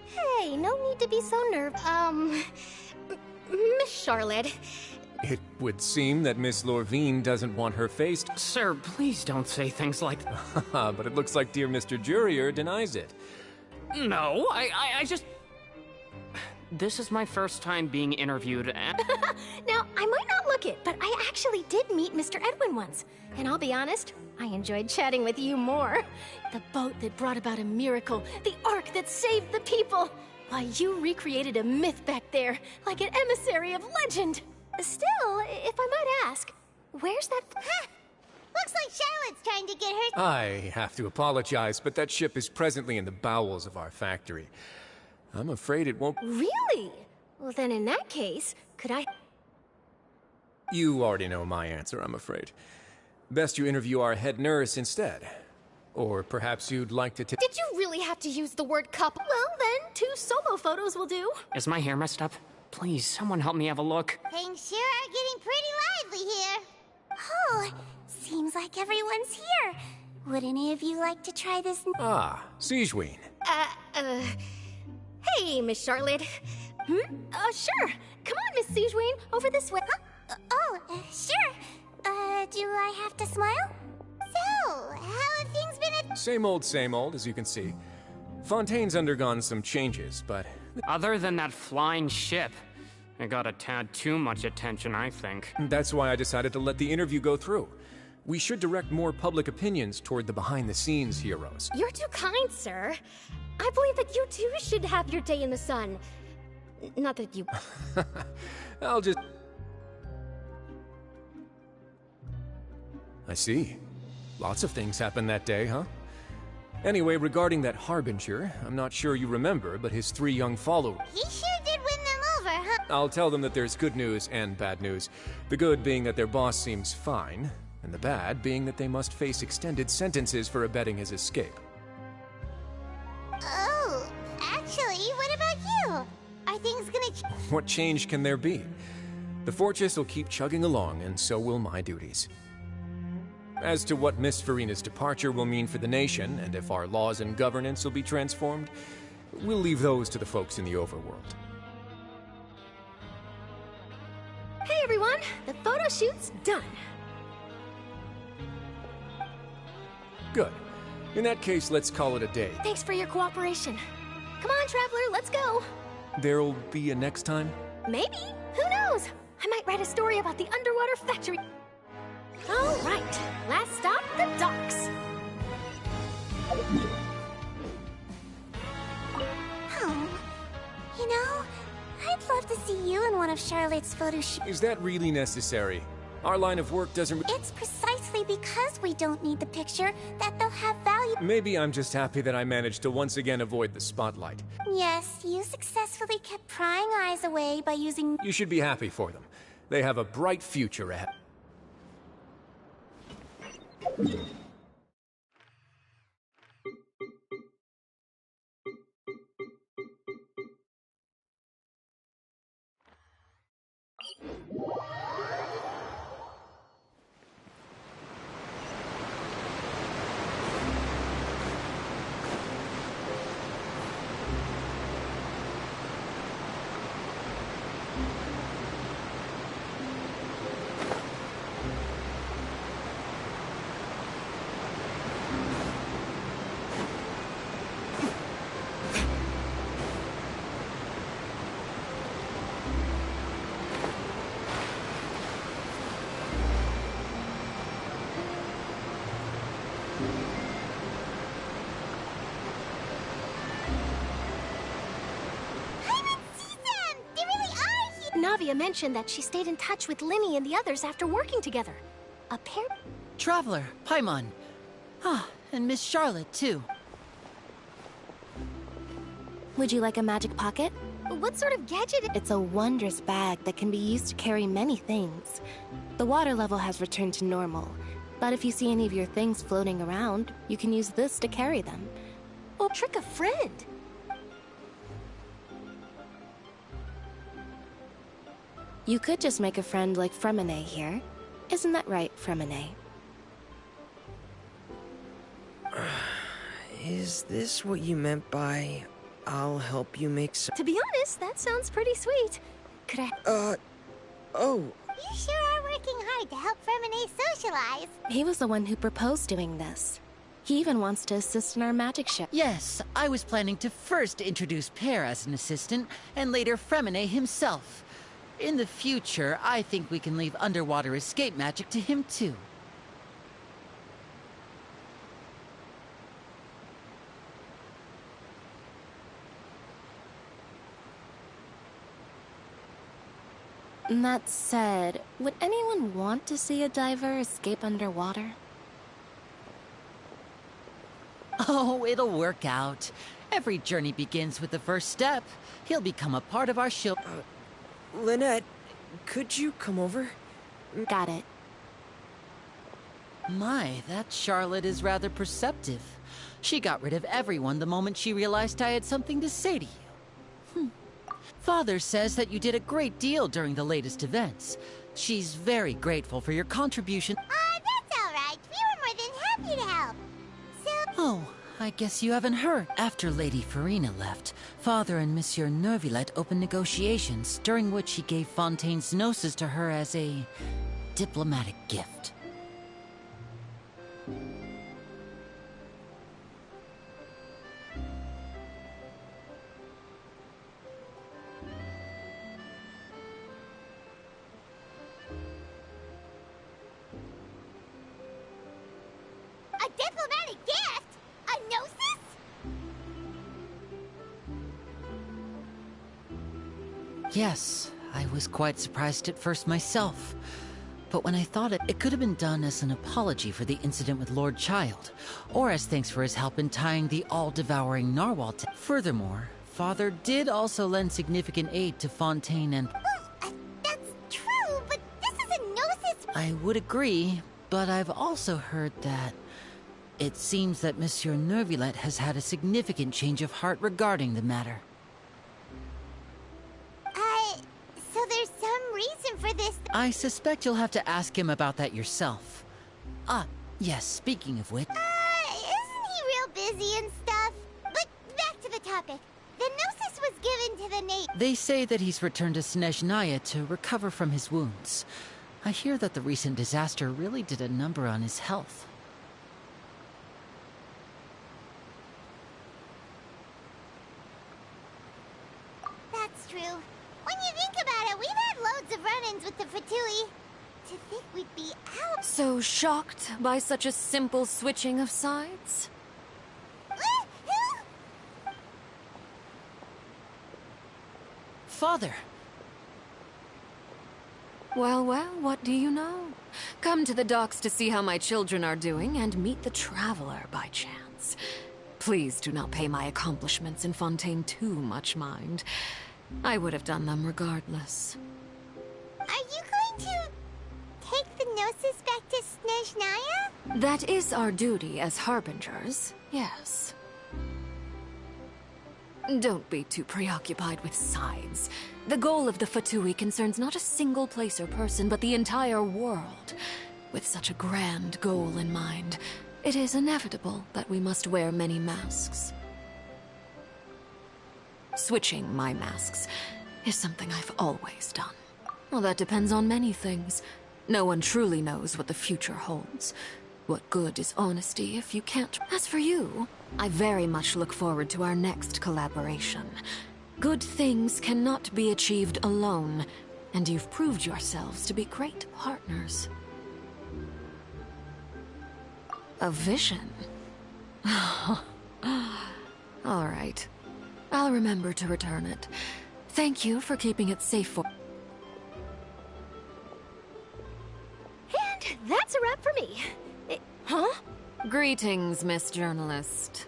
Hey, no need to be so nervous. Miss Charlotte. It would seem that Miss Lorvine doesn't want her faced. Sir, please don't say things like that. But it looks like dear Mr. Jurier denies it. No, I just... This is my first time being interviewed, and... Now, I might not look it, but I actually did meet Mr. Edwin once. And I'll be honest, I enjoyed chatting with you more. The boat that brought about a miracle, the ark that saved the people. Why, you recreated a myth back there, like an emissary of legend. Still, if I might ask, where's that... Looks like Charlotte's trying to get her... I have to apologize, but that ship is presently in the bowels of our factory. I'm afraid it won't... Really? Well, then in that case, could I... You already know my answer, I'm afraid. Best you interview our head nurse instead. Or perhaps you'd like to... Did you really have to use the word couple? Well, then, 2 solo photos will do. Is my hair messed up? Please, someone help me have a look. Things sure are getting pretty lively here. Oh, seems like everyone's here. Would any of you like to try this? Ah, Sigewinne. Hey, Miss Charlotte. Sure. Come on, Miss Sigewinne, over this way. Sure. Do I have to smile? So, how have things been at... Same old, as you can see. Fontaine's undergone some changes, but... Other than that flying ship, it got a tad too much attention, I think. That's why I decided to let the interview go through. We should direct more public opinions toward the behind-the-scenes heroes. You're too kind, sir. I believe that you too should have your day in the sun. Not that you... I'll just... I see. Lots of things happened that day, huh? Anyway, regarding that Harbinger, I'm not sure you remember, but his 3 young followers... He sure did win them over, huh? I'll tell them that there's good news and bad news. The good being that their boss seems fine, and the bad being that they must face extended sentences for abetting his escape. Oh, actually, what about you? Are things gonna... What change can there be? The fortress will keep chugging along, and so will my duties. As to what Miss Farina's departure will mean for the nation, and if our laws and governance will be transformed, we'll leave those to the folks in the overworld. Hey everyone, the photo shoot's done. Good. In that case, let's call it a day. Thanks for your cooperation. Come on, Traveler, let's go. There'll be a next time? Maybe. Who knows? I might write a story about the underwater factory. All right, last stop, the docks. You know, I'd love to see you in one of Charlotte's photo shoots. Is that really necessary? Our line of work doesn't... It's precisely because we don't need the picture that they'll have value. Maybe I'm just happy that I managed to once again avoid the spotlight. Yes, you successfully kept prying eyes away by using... You should be happy for them. They have a bright future ahead. Navia mentioned that she stayed in touch with Linny and the others after working together. Traveler, Paimon. Ah, and Miss Charlotte, too. Would you like a magic pocket? What sort of gadget? It's a wondrous bag that can be used to carry many things. The water level has returned to normal, but if you see any of your things floating around, you can use this to carry them. Or trick a friend. You could just make a friend like Fremine here. Isn't that right, Fremine? Is this what you meant by, I'll help you make some... To be honest, that sounds pretty sweet. Could I... Oh. You sure are working hard to help Fremine socialize. He was the one who proposed doing this. He even wants to assist in our magic show. Yes, I was planning to first introduce Pear as an assistant, and later Fremine himself. In the future, I think we can leave underwater escape magic to him too. That said, would anyone want to see a diver escape underwater? Oh, it'll work out. Every journey begins with the first step. He'll become a part of our show. Lynette, could you come over? Got it. My, that Charlotte is rather perceptive. She got rid of everyone the moment she realized I had something to say to you. Father says that you did a great deal during the latest events. She's very grateful for your contribution. That's all right. We were more than happy to help. Oh, I guess you haven't heard. After Lady Farina left, Father and Monsieur Nervillet opened negotiations, during which he gave Fontaine's gnosis to her as a diplomatic gift. A diplomatic gift? A gnosis? Yes, I was quite surprised at first myself. But when I thought it could have been done as an apology for the incident with Lord Child, or as thanks for his help in tying the all-devouring narwhal to... Furthermore, Father did also lend significant aid to Fontaine and... That's true, but this is a gnosis... I would agree, but I've also heard that... It seems that Monsieur Nervillet has had a significant change of heart regarding the matter. So there's some reason for this... I suspect you'll have to ask him about that yourself. Ah, yes, speaking of which... Isn't he real busy and stuff? But back to the topic. The gnosis was given to the native... They say that he's returned to Snezhnaya to recover from his wounds. I hear that the recent disaster really did a number on his health. That's true. When you think about it, we've had loads of run-ins with the Fatui. To think we'd be out... So shocked by such a simple switching of sides? Father! Well, well, what do you know? Come to the docks to see how my children are doing and meet the Traveler by chance. Please do not pay my accomplishments in Fontaine too much mind. I would have done them regardless. Are you going to take the gnosis back to Snezhnaya? That is our duty as harbingers, yes. Don't be too preoccupied with sides. The goal of the Fatui concerns not a single place or person, but the entire world. With such a grand goal in mind, it is inevitable that we must wear many masks. Switching my masks is something I've always done. Well, that depends on many things. No one truly knows what the future holds. What good is honesty if you can't? As for you, I very much look forward to our next collaboration. Good things cannot be achieved alone, and you've proved yourselves to be great partners. A vision? All right. I'll remember to return it. Thank you for keeping it safe for... And that's a wrap for me. Huh? Greetings, Miss Journalist.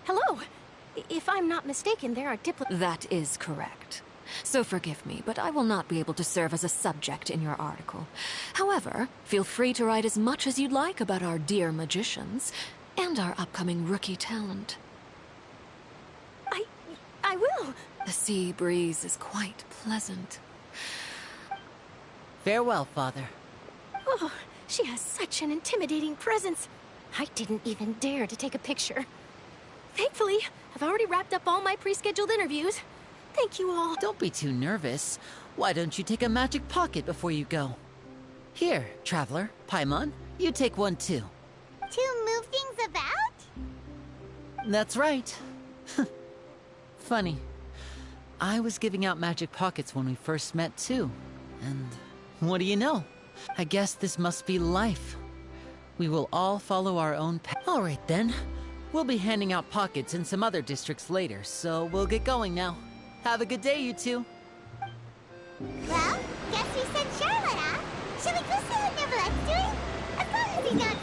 Hello. If I'm not mistaken, there are That is correct. So forgive me, but I will not be able to serve as a subject in your article. However, feel free to write as much as you'd like about our dear magicians and our upcoming rookie talent. I will. The sea breeze is quite pleasant. Farewell, Father. Oh, she has such an intimidating presence. I didn't even dare to take a picture. Thankfully, I've already wrapped up all my pre-scheduled interviews. Thank you all. Don't be too nervous. Why don't you take a magic pocket before you go? Here, Traveler, Paimon, you take one too. To move things about? That's right. Funny. I was giving out magic pockets when we first met too. And what do you know? I guess this must be life. We will all follow our own path. All right then. We'll be handing out pockets in some other districts later, so we'll get going now. Have a good day, you two. Well, guess we sent Charlotte, huh? Shall we go see what Neverlette's doing? As long as he's not...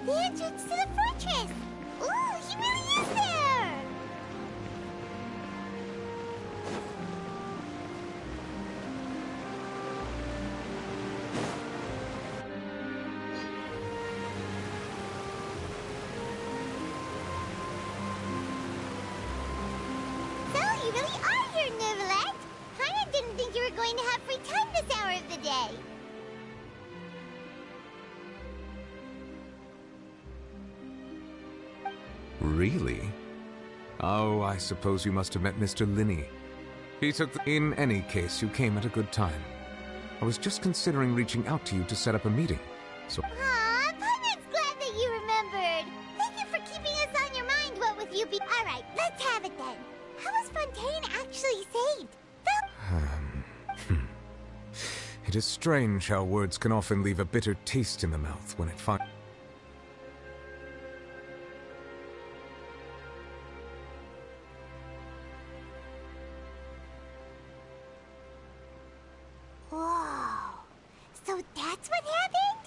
The entrance to the fortress! Ooh, he really is there! So, you really are here, Neverlet! Paimon didn't think you were going to have free time this hour of the day. Really? Oh, I suppose you must have met Mr. Linney. He took In any case, you came at a good time. I was just considering reaching out to you to set up a meeting, so... Aw, Paimon's glad that you remembered. Thank you for keeping us on your mind, what with you be... Alright, let's have it then. How was Fontaine actually saved? It is strange how words can often leave a bitter taste in the mouth when it finds... Whoa. So that's what happened?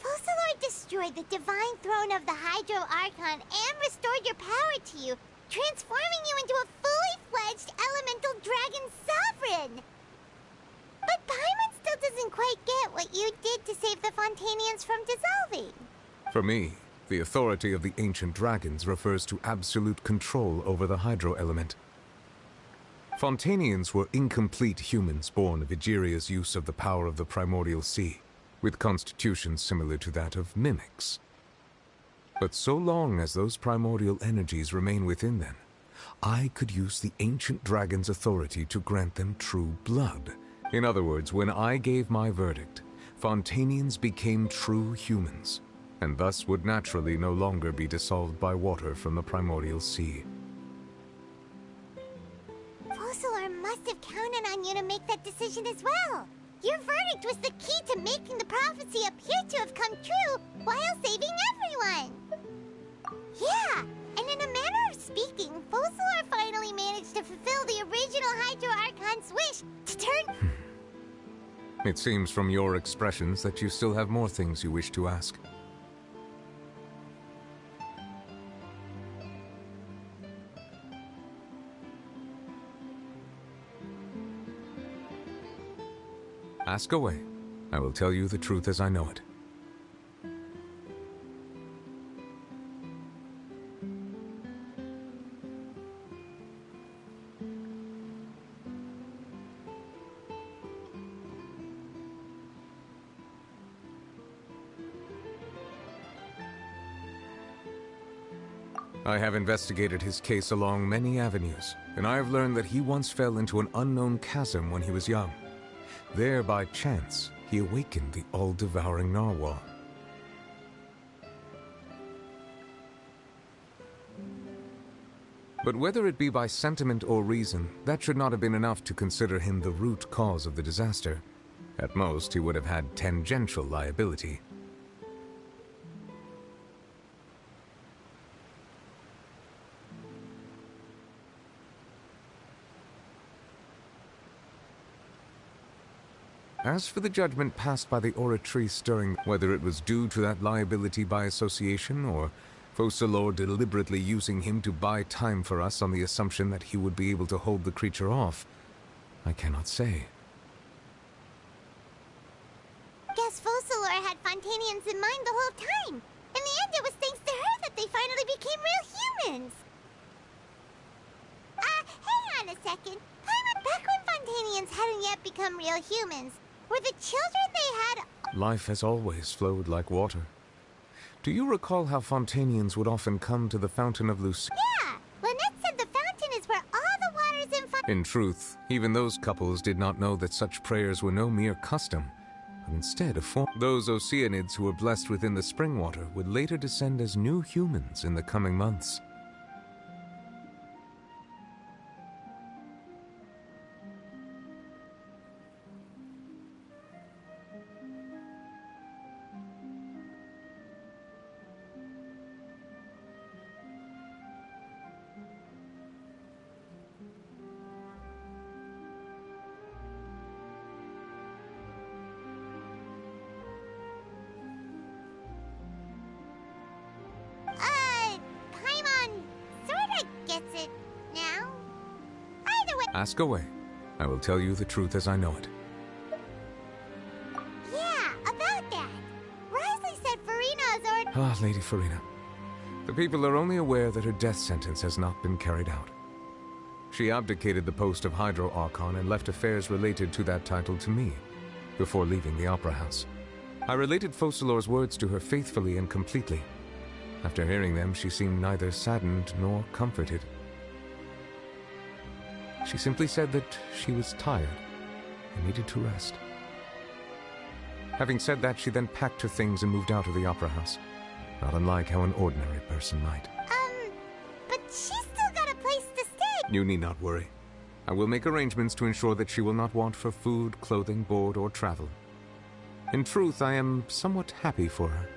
Focalord destroyed the divine throne of the Hydro Archon and restored your power to you, transforming you into a fully fledged elemental dragon sovereign. But Paimon still doesn't quite get what you did to save the Fontanians from dissolving. For me, the authority of the ancient dragons refers to absolute control over the hydro element. Fontanians were incomplete humans born of Egeria's use of the power of the primordial sea, with constitutions similar to that of mimics. But so long as those primordial energies remain within them, I could use the ancient dragon's authority to grant them true blood. In other words, when I gave my verdict, Fontanians became true humans, and thus would naturally no longer be dissolved by water from the primordial sea. Focalord must have counted on you to make that decision as well. Your verdict was the key to making the prophecy appear to have come true while saving everyone. Yeah, and in a manner of speaking, Focalord finally managed to fulfill the original Hydro Archon's wish to turn... It seems from your expressions that you still have more things you wish to ask. Ask away. I will tell you the truth as I know it. I have investigated his case along many avenues, and I have learned that he once fell into an unknown chasm when he was young. There, by chance, he awakened the all-devouring narwhal. But whether it be by sentiment or reason, that should not have been enough to consider him the root cause of the disaster. At most, he would have had tangential liability. As for the judgment passed by the Oratrice during whether it was due to that liability by association or Focalors deliberately using him to buy time for us on the assumption that he would be able to hold the creature off, I cannot say. Guess Focalors had Fontanians in mind the whole time. In the end, it was thanks to her that they finally became real humans. Hang on a second. Back when Fontanians hadn't yet become real humans, were the children they had... Life has always flowed like water. Do you recall how Fontanians would often come to the Fountain of Luce? Yeah! Lynette said the fountain is where all the waters in In truth, even those couples did not know that such prayers were no mere custom, but instead a form. Those Oceanids who were blessed within the spring water would later descend as new humans in the coming months. Paimon sorta gets it now. Either way... Ask away. I will tell you the truth as I know it. Yeah, about that. Risley said Farina's ordered... Ah, Lady Farina. The people are only aware that her death sentence has not been carried out. She abdicated the post of Hydro Archon and left affairs related to that title to me, before leaving the Opera House. I related Focalors' words to her faithfully and completely. After hearing them, she seemed neither saddened nor comforted. She simply said that she was tired and needed to rest. Having said that, she then packed her things and moved out of the Opera House, not unlike how an ordinary person might. But she's still got a place to stay! You need not worry. I will make arrangements to ensure that she will not want for food, clothing, board, or travel. In truth, I am somewhat happy for her.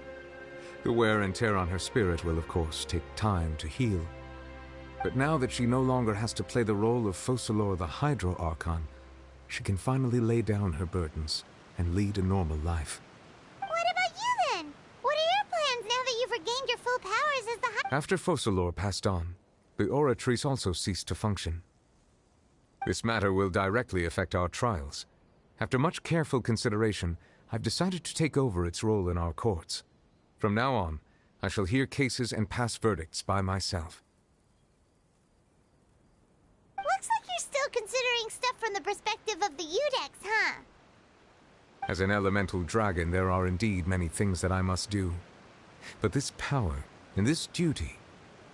The wear and tear on her spirit will, of course, take time to heal. But now that she no longer has to play the role of Focalors the Hydro Archon, she can finally lay down her burdens and lead a normal life. What about you, then? What are your plans now that you've regained your full powers as the After Focalors passed on, the Oratrice also ceased to function. This matter will directly affect our trials. After much careful consideration, I've decided to take over its role in our courts. From now on, I shall hear cases and pass verdicts by myself. Looks like you're still considering stuff from the perspective of the Udex, huh? As an elemental dragon, there are indeed many things that I must do. But this power and this duty,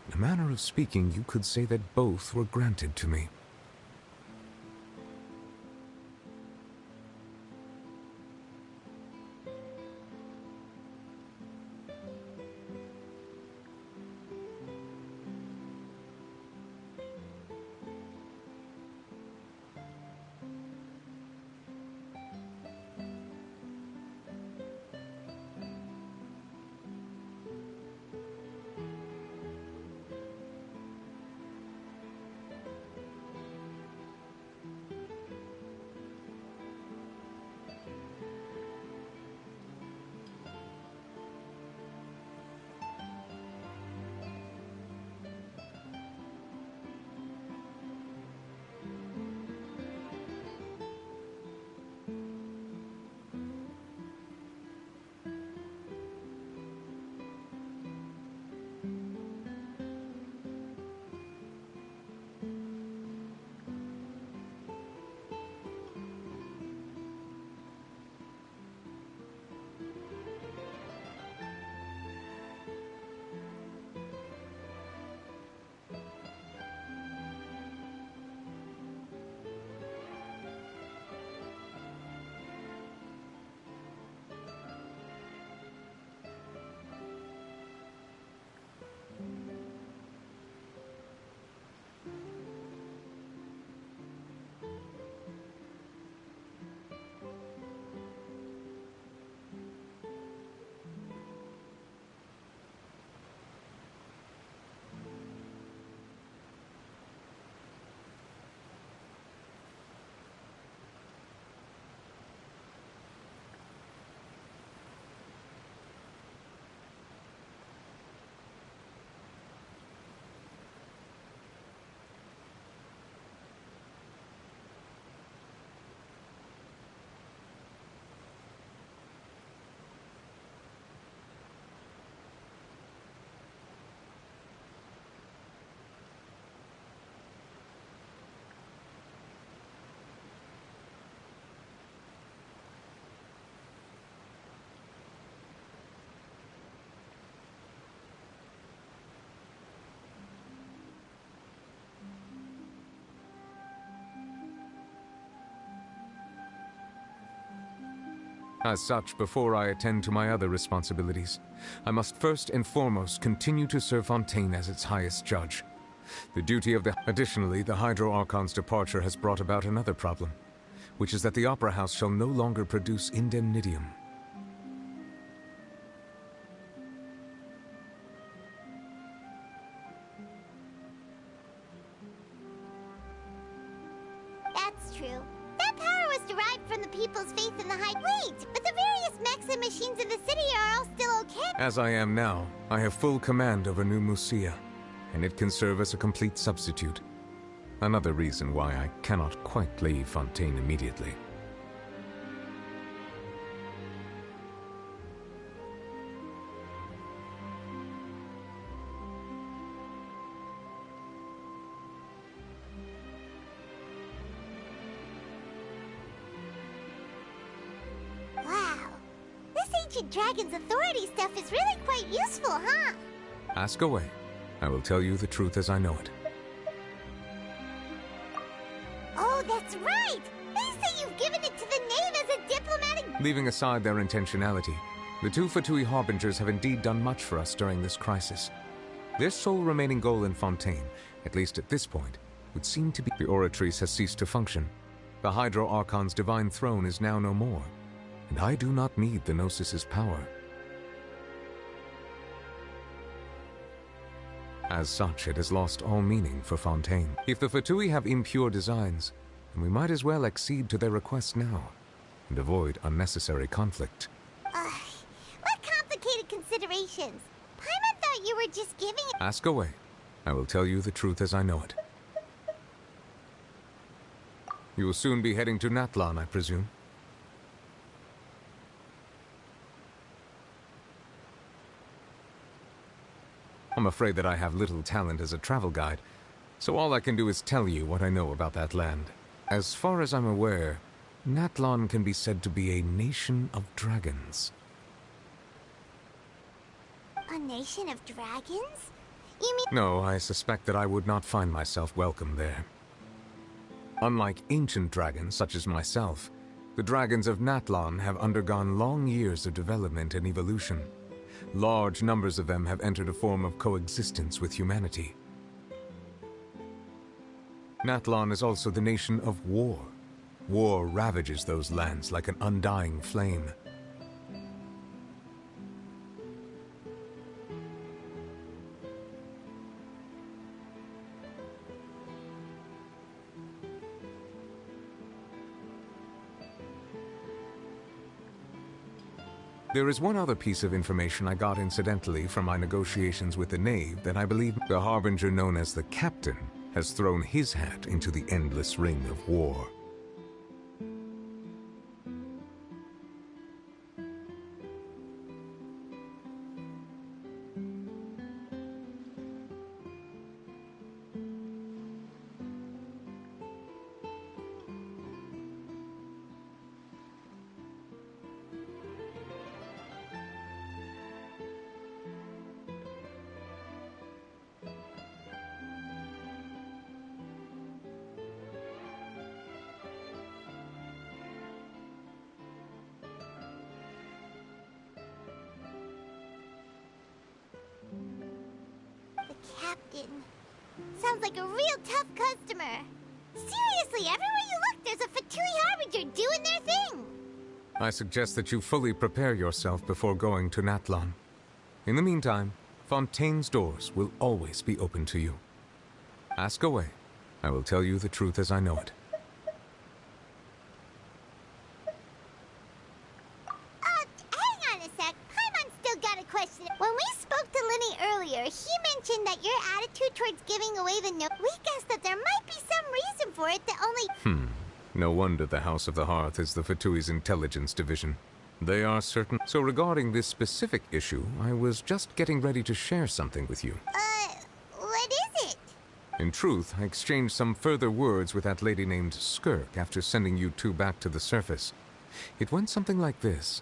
in a manner of speaking, you could say that both were granted to me. As such, before I attend to my other responsibilities, I must first and foremost continue to serve Fontaine as its highest judge. The duty of the... Additionally, the Hydro Archon's departure has brought about another problem, which is that the Opera House shall no longer produce indemnitium. That's true. That power was derived from the people's faith in the Wait, but the various mechs and machines in the city are all still okay? As I am now, I have full command over New Musia, and it can serve as a complete substitute. Another reason why I cannot quite leave Fontaine immediately. Wow. This ancient dragon's authority stuff is really quite useful, huh? Ask away. I will tell you the truth as I know it. Oh, that's right! They say you've given it to the knave as a diplomatic... Leaving aside their intentionality, the two Fatui Harbingers have indeed done much for us during this crisis. Their sole remaining goal in Fontaine, at least at this point, would seem to be... The Oratrice has ceased to function. The Hydro Archon's divine throne is now no more, and I do not need the Gnosis' power. As such, it has lost all meaning for Fontaine. If the Fatui have impure designs, then we might as well accede to their request now, and avoid unnecessary conflict. What complicated considerations? Paimon thought you were just giving it... Ask away. I will tell you the truth as I know it. You will soon be heading to Natlan, I presume? I'm afraid that I have little talent as a travel guide, so all I can do is tell you what I know about that land. As far as I'm aware, Natlan can be said to be a nation of dragons. A nation of dragons? You mean... No, I suspect that I would not find myself welcome there. Unlike ancient dragons such as myself, the dragons of Natlan have undergone long years of development and evolution. Large numbers of them have entered a form of coexistence with humanity. Natlan is also the nation of war. War ravages those lands like an undying flame. There is one other piece of information I got incidentally from my negotiations with the Knave that I believe the Harbinger known as the Captain has thrown his hat into the endless ring of war. Captain. Sounds like a real tough customer. Seriously, everywhere you look, there's a Fatui Harbinger doing their thing. I suggest that you fully prepare yourself before going to Natlan. In the meantime, Fontaine's doors will always be open to you. Ask away. I will tell you the truth as I know it. Hang on a sec. Paimon's still got a question. When we spoke to Linny earlier, he mentioned that your attitude towards giving away the note, we guessed that there might be some reason for it that only... No wonder the House of the Hearth is the Fatui's intelligence division. They are certain. So regarding this specific issue, I was just getting ready to share something with you. What is it? In truth, I exchanged some further words with that lady named Skirk after sending you two back to the surface. It went something like this.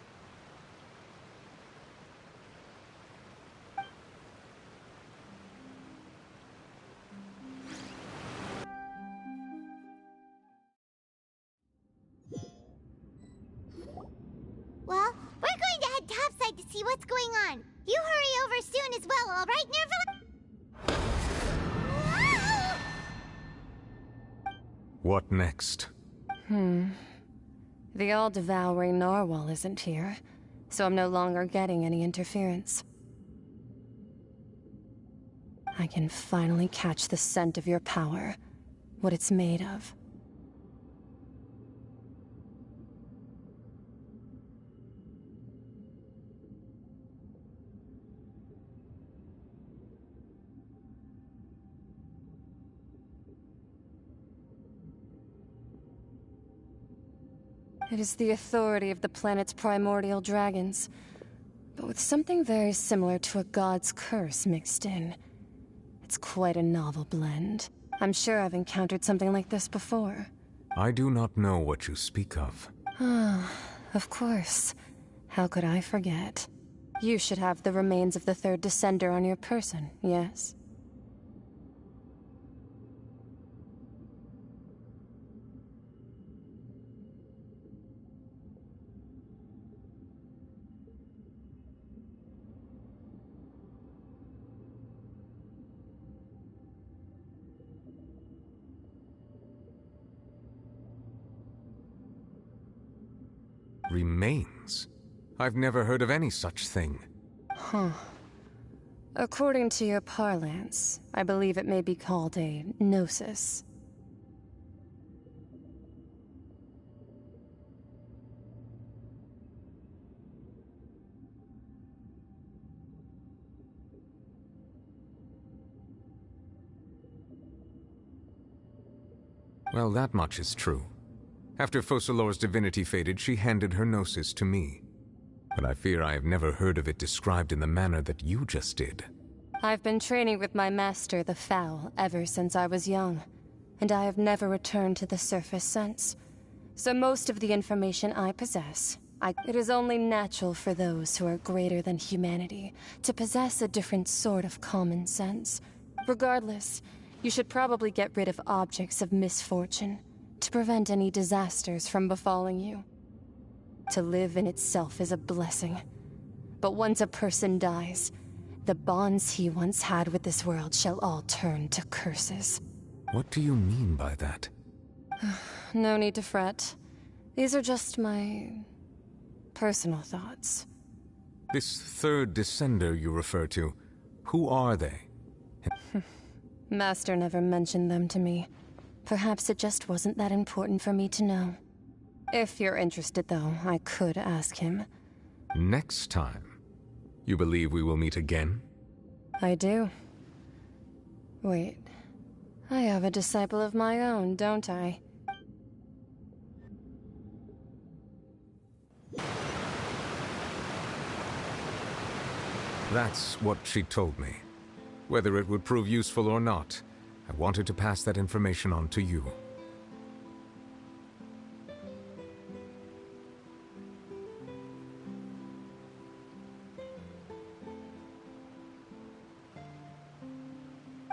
Well, what's going on. You hurry over soon as well, all right, Nerva? Whoa! What next? The all-devouring narwhal isn't here, so I'm no longer getting any interference. I can finally catch the scent of your power, what it's made of. It is the authority of the planet's primordial dragons, but with something very similar to a god's curse mixed in. It's quite a novel blend. I'm sure I've encountered something like this before. I do not know what you speak of. Ah, of course. How could I forget? You should have the remains of the third descender on your person, yes? Remains? I've never heard of any such thing. Huh. According to your parlance, I believe it may be called a gnosis. Well, that much is true. After Focalor's divinity faded, she handed her gnosis to me. But I fear I have never heard of it described in the manner that you just did. I've been training with my master, the Foul, ever since I was young, and I have never returned to the surface since. So most of the information I possess, it is only natural for those who are greater than humanity to possess a different sort of common sense. Regardless, you should probably get rid of objects of misfortune to prevent any disasters from befalling you. To live in itself is a blessing. But once a person dies, the bonds he once had with this world shall all turn to curses. What do you mean by that? No need to fret. These are just my personal thoughts. This third descender you refer to, who are they? Master never mentioned them to me. Perhaps it just wasn't that important for me to know. If you're interested, though, I could ask him. Next time? You believe we will meet again? I do. Wait. I have a disciple of my own, don't I? That's what she told me. Whether it would prove useful or not, I wanted to pass that information on to you.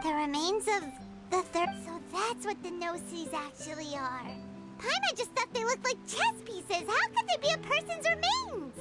The remains of the third... So that's what the Gnosis actually are. Paimon just thought they looked like chess pieces. How could they be a person's remains?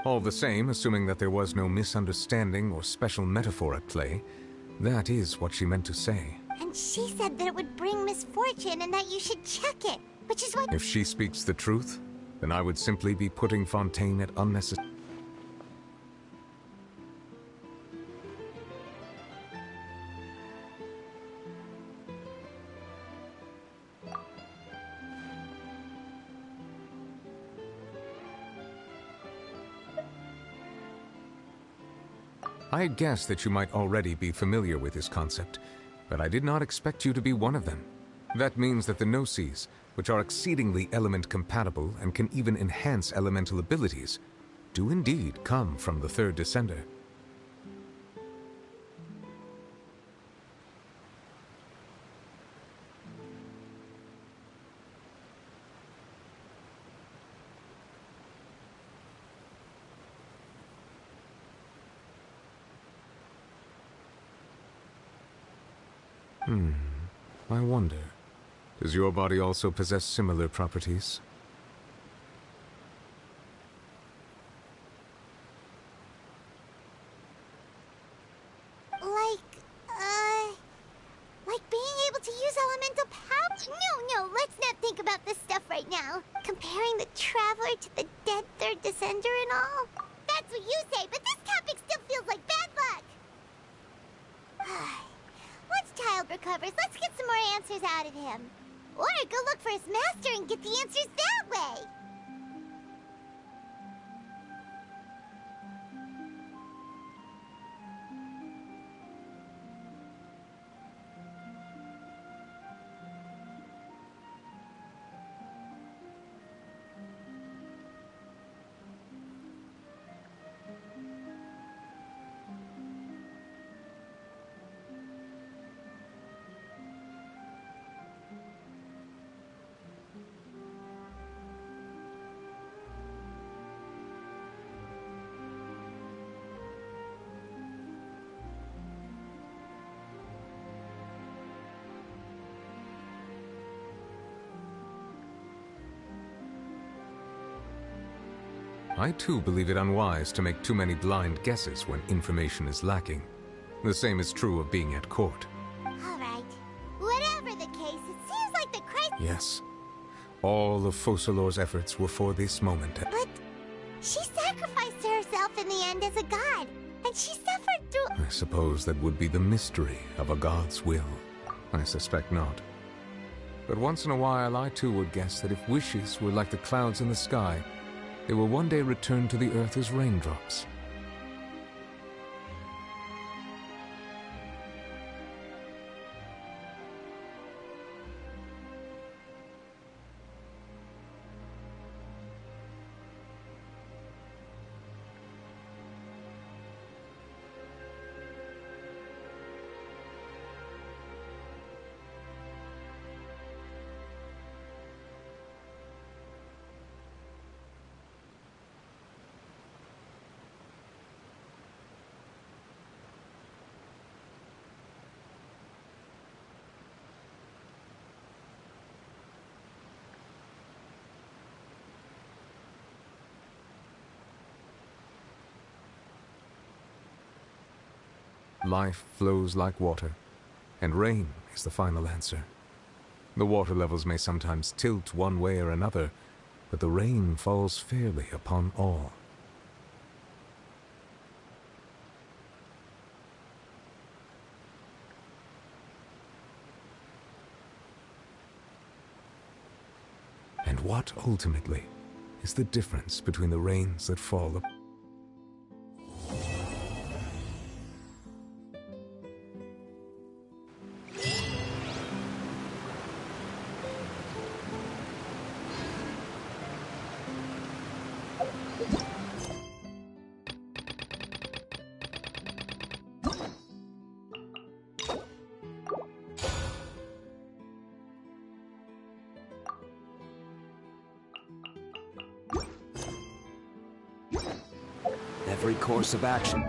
All the same, assuming that there was no misunderstanding or special metaphor at play, that is what she meant to say. And she said that it would bring misfortune and that you should check it, which is what... If she speaks the truth, then I would simply be putting Fontaine at unnecessary... I had guessed that you might already be familiar with this concept, but I did not expect you to be one of them. That means that the Gnosis, which are exceedingly element-compatible and can even enhance elemental abilities, do indeed come from the third descender. I wonder, does your body also possess similar properties? Like being able to use elemental power? No, let's not think about this stuff right now. Comparing the Traveler to the dead third descender and all? That's what you say, but this topic still feels like bad luck. Once Child recovers, let's get some more answers out of him. Or go look for his master and get the answers that way. I too believe it unwise to make too many blind guesses when information is lacking. The same is true of being at court. Alright. Whatever the case, it seems like the crisis... Yes. All of Focalor's efforts were for this moment. But she sacrificed herself in the end as a god, and she suffered through... I suppose that would be the mystery of a god's will. I suspect not. But once in a while, I too would guess that if wishes were like the clouds in the sky, they will one day return to the earth as raindrops. Life flows like water, and rain is the final answer. The water levels may sometimes tilt one way or another, but the rain falls fairly upon all. And what, ultimately, is the difference between the rains that fall upon every course of action?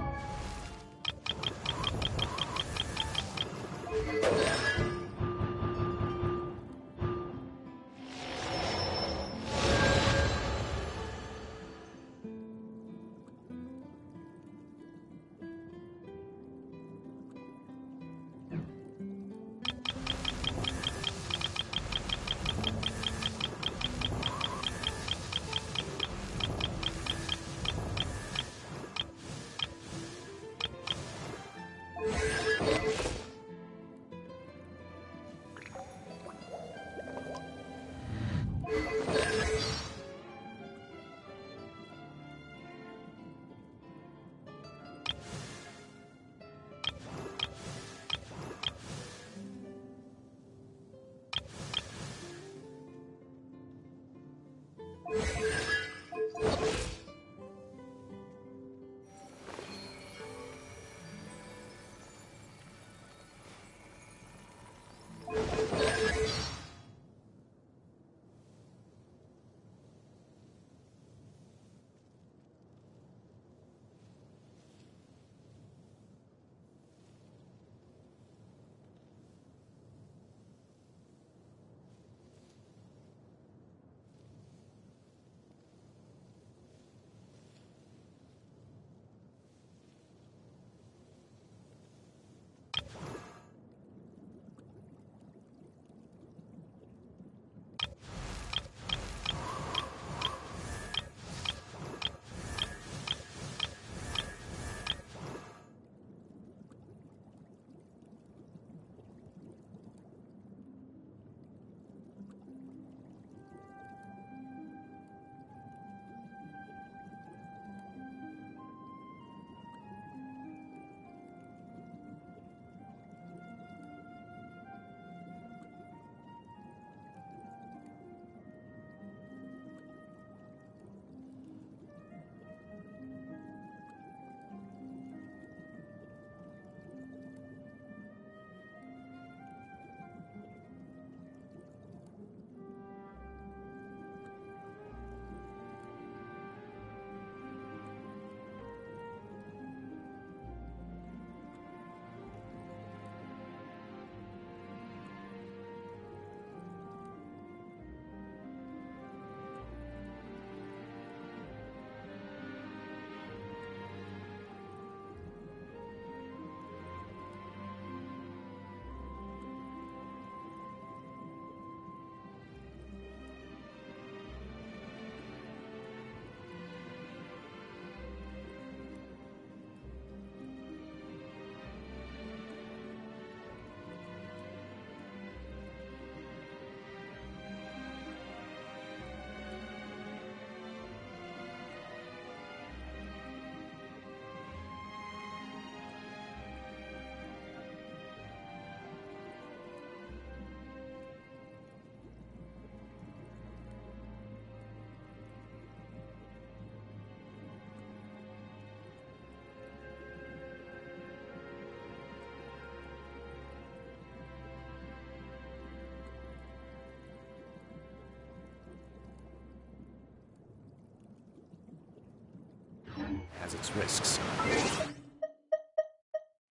has its risks.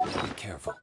Be careful.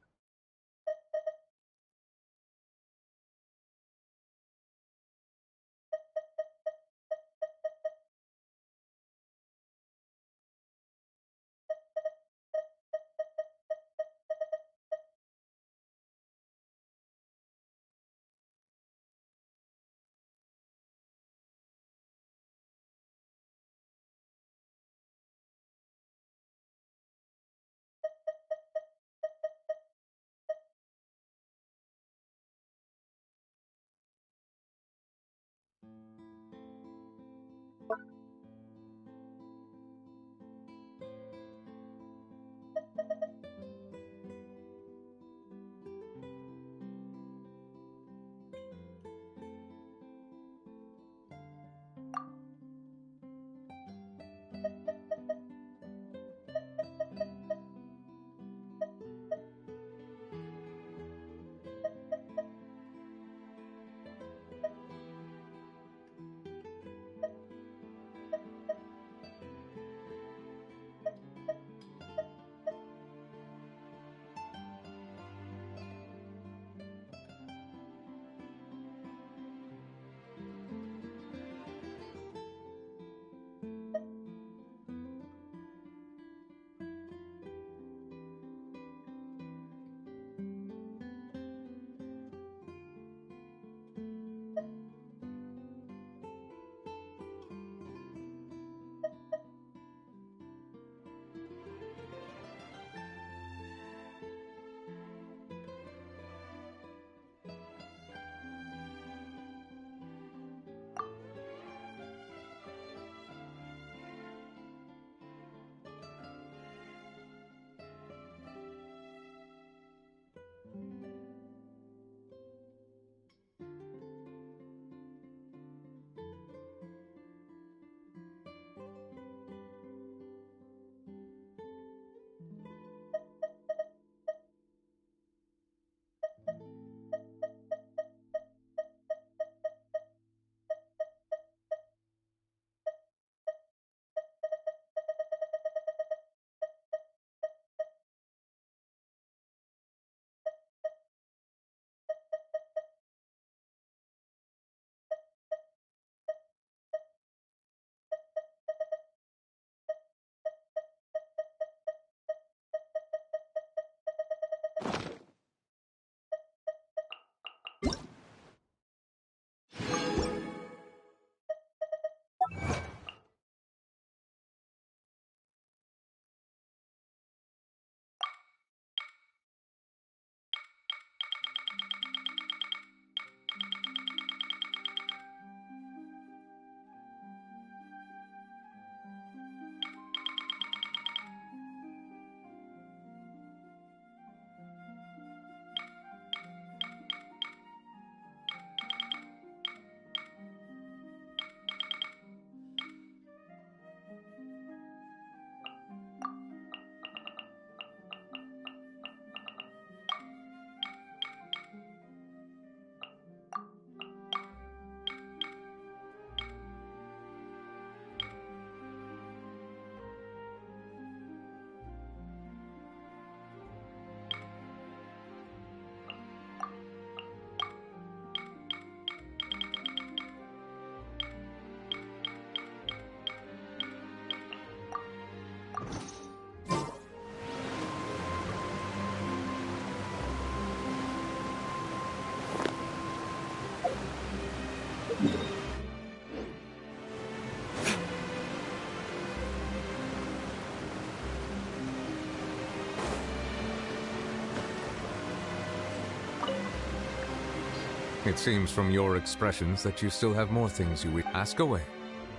It seems from your expressions that you still have more things you would ask away.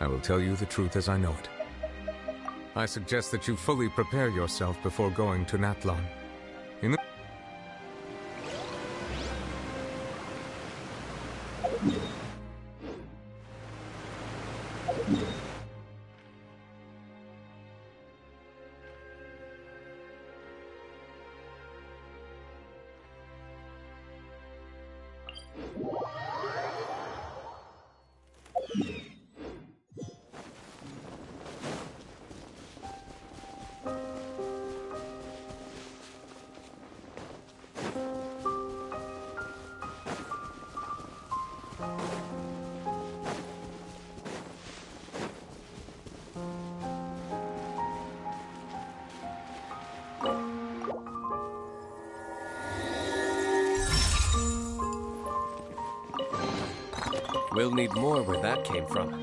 I will tell you the truth as I know it. I suggest that you fully prepare yourself before going to Natlan. In the We'll need more where that came from.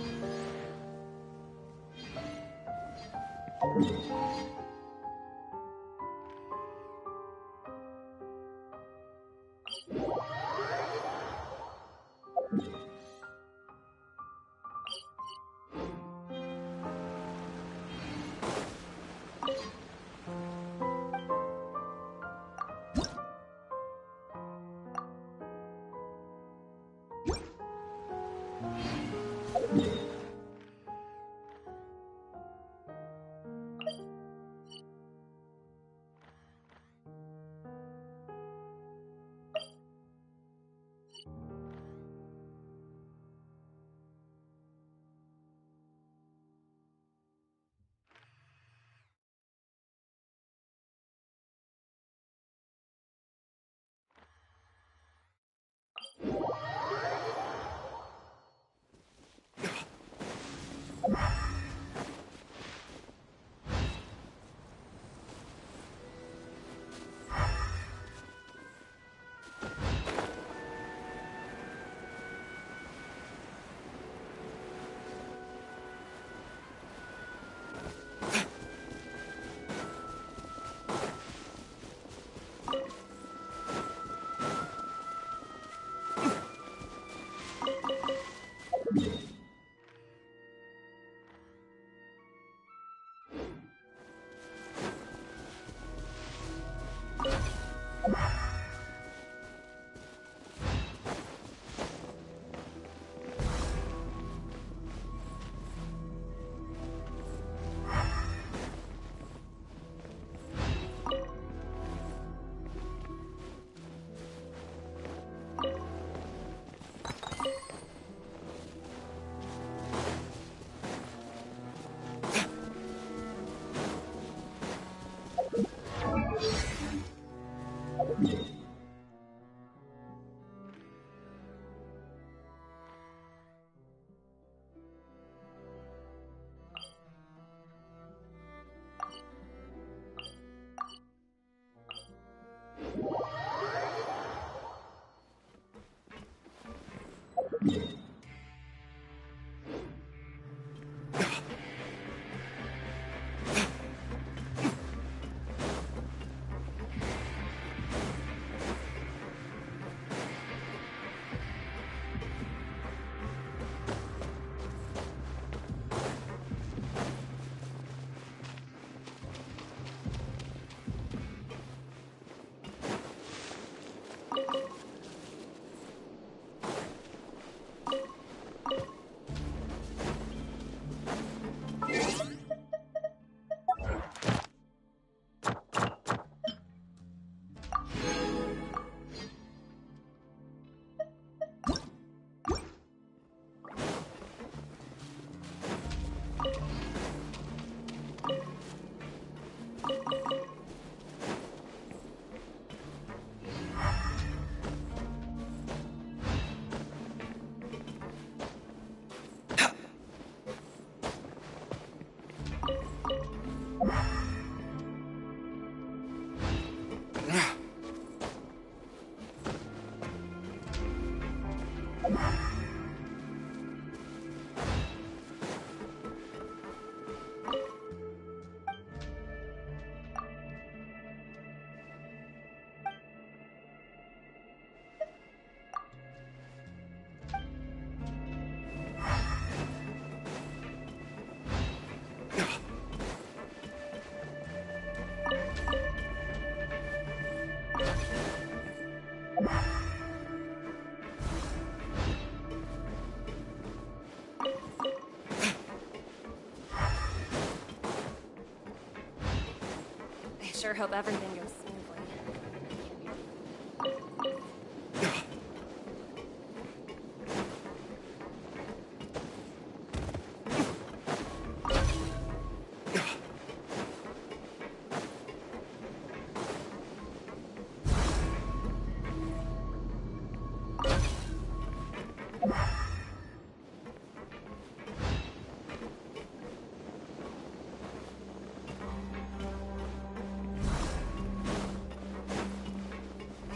Sure hope everything goes smoothly.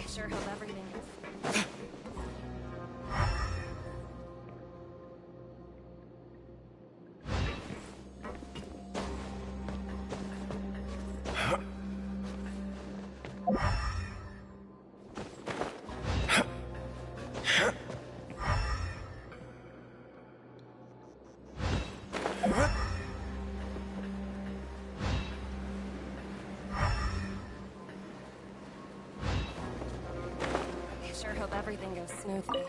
Sure hope everything is. sure hope everything goes smoothly.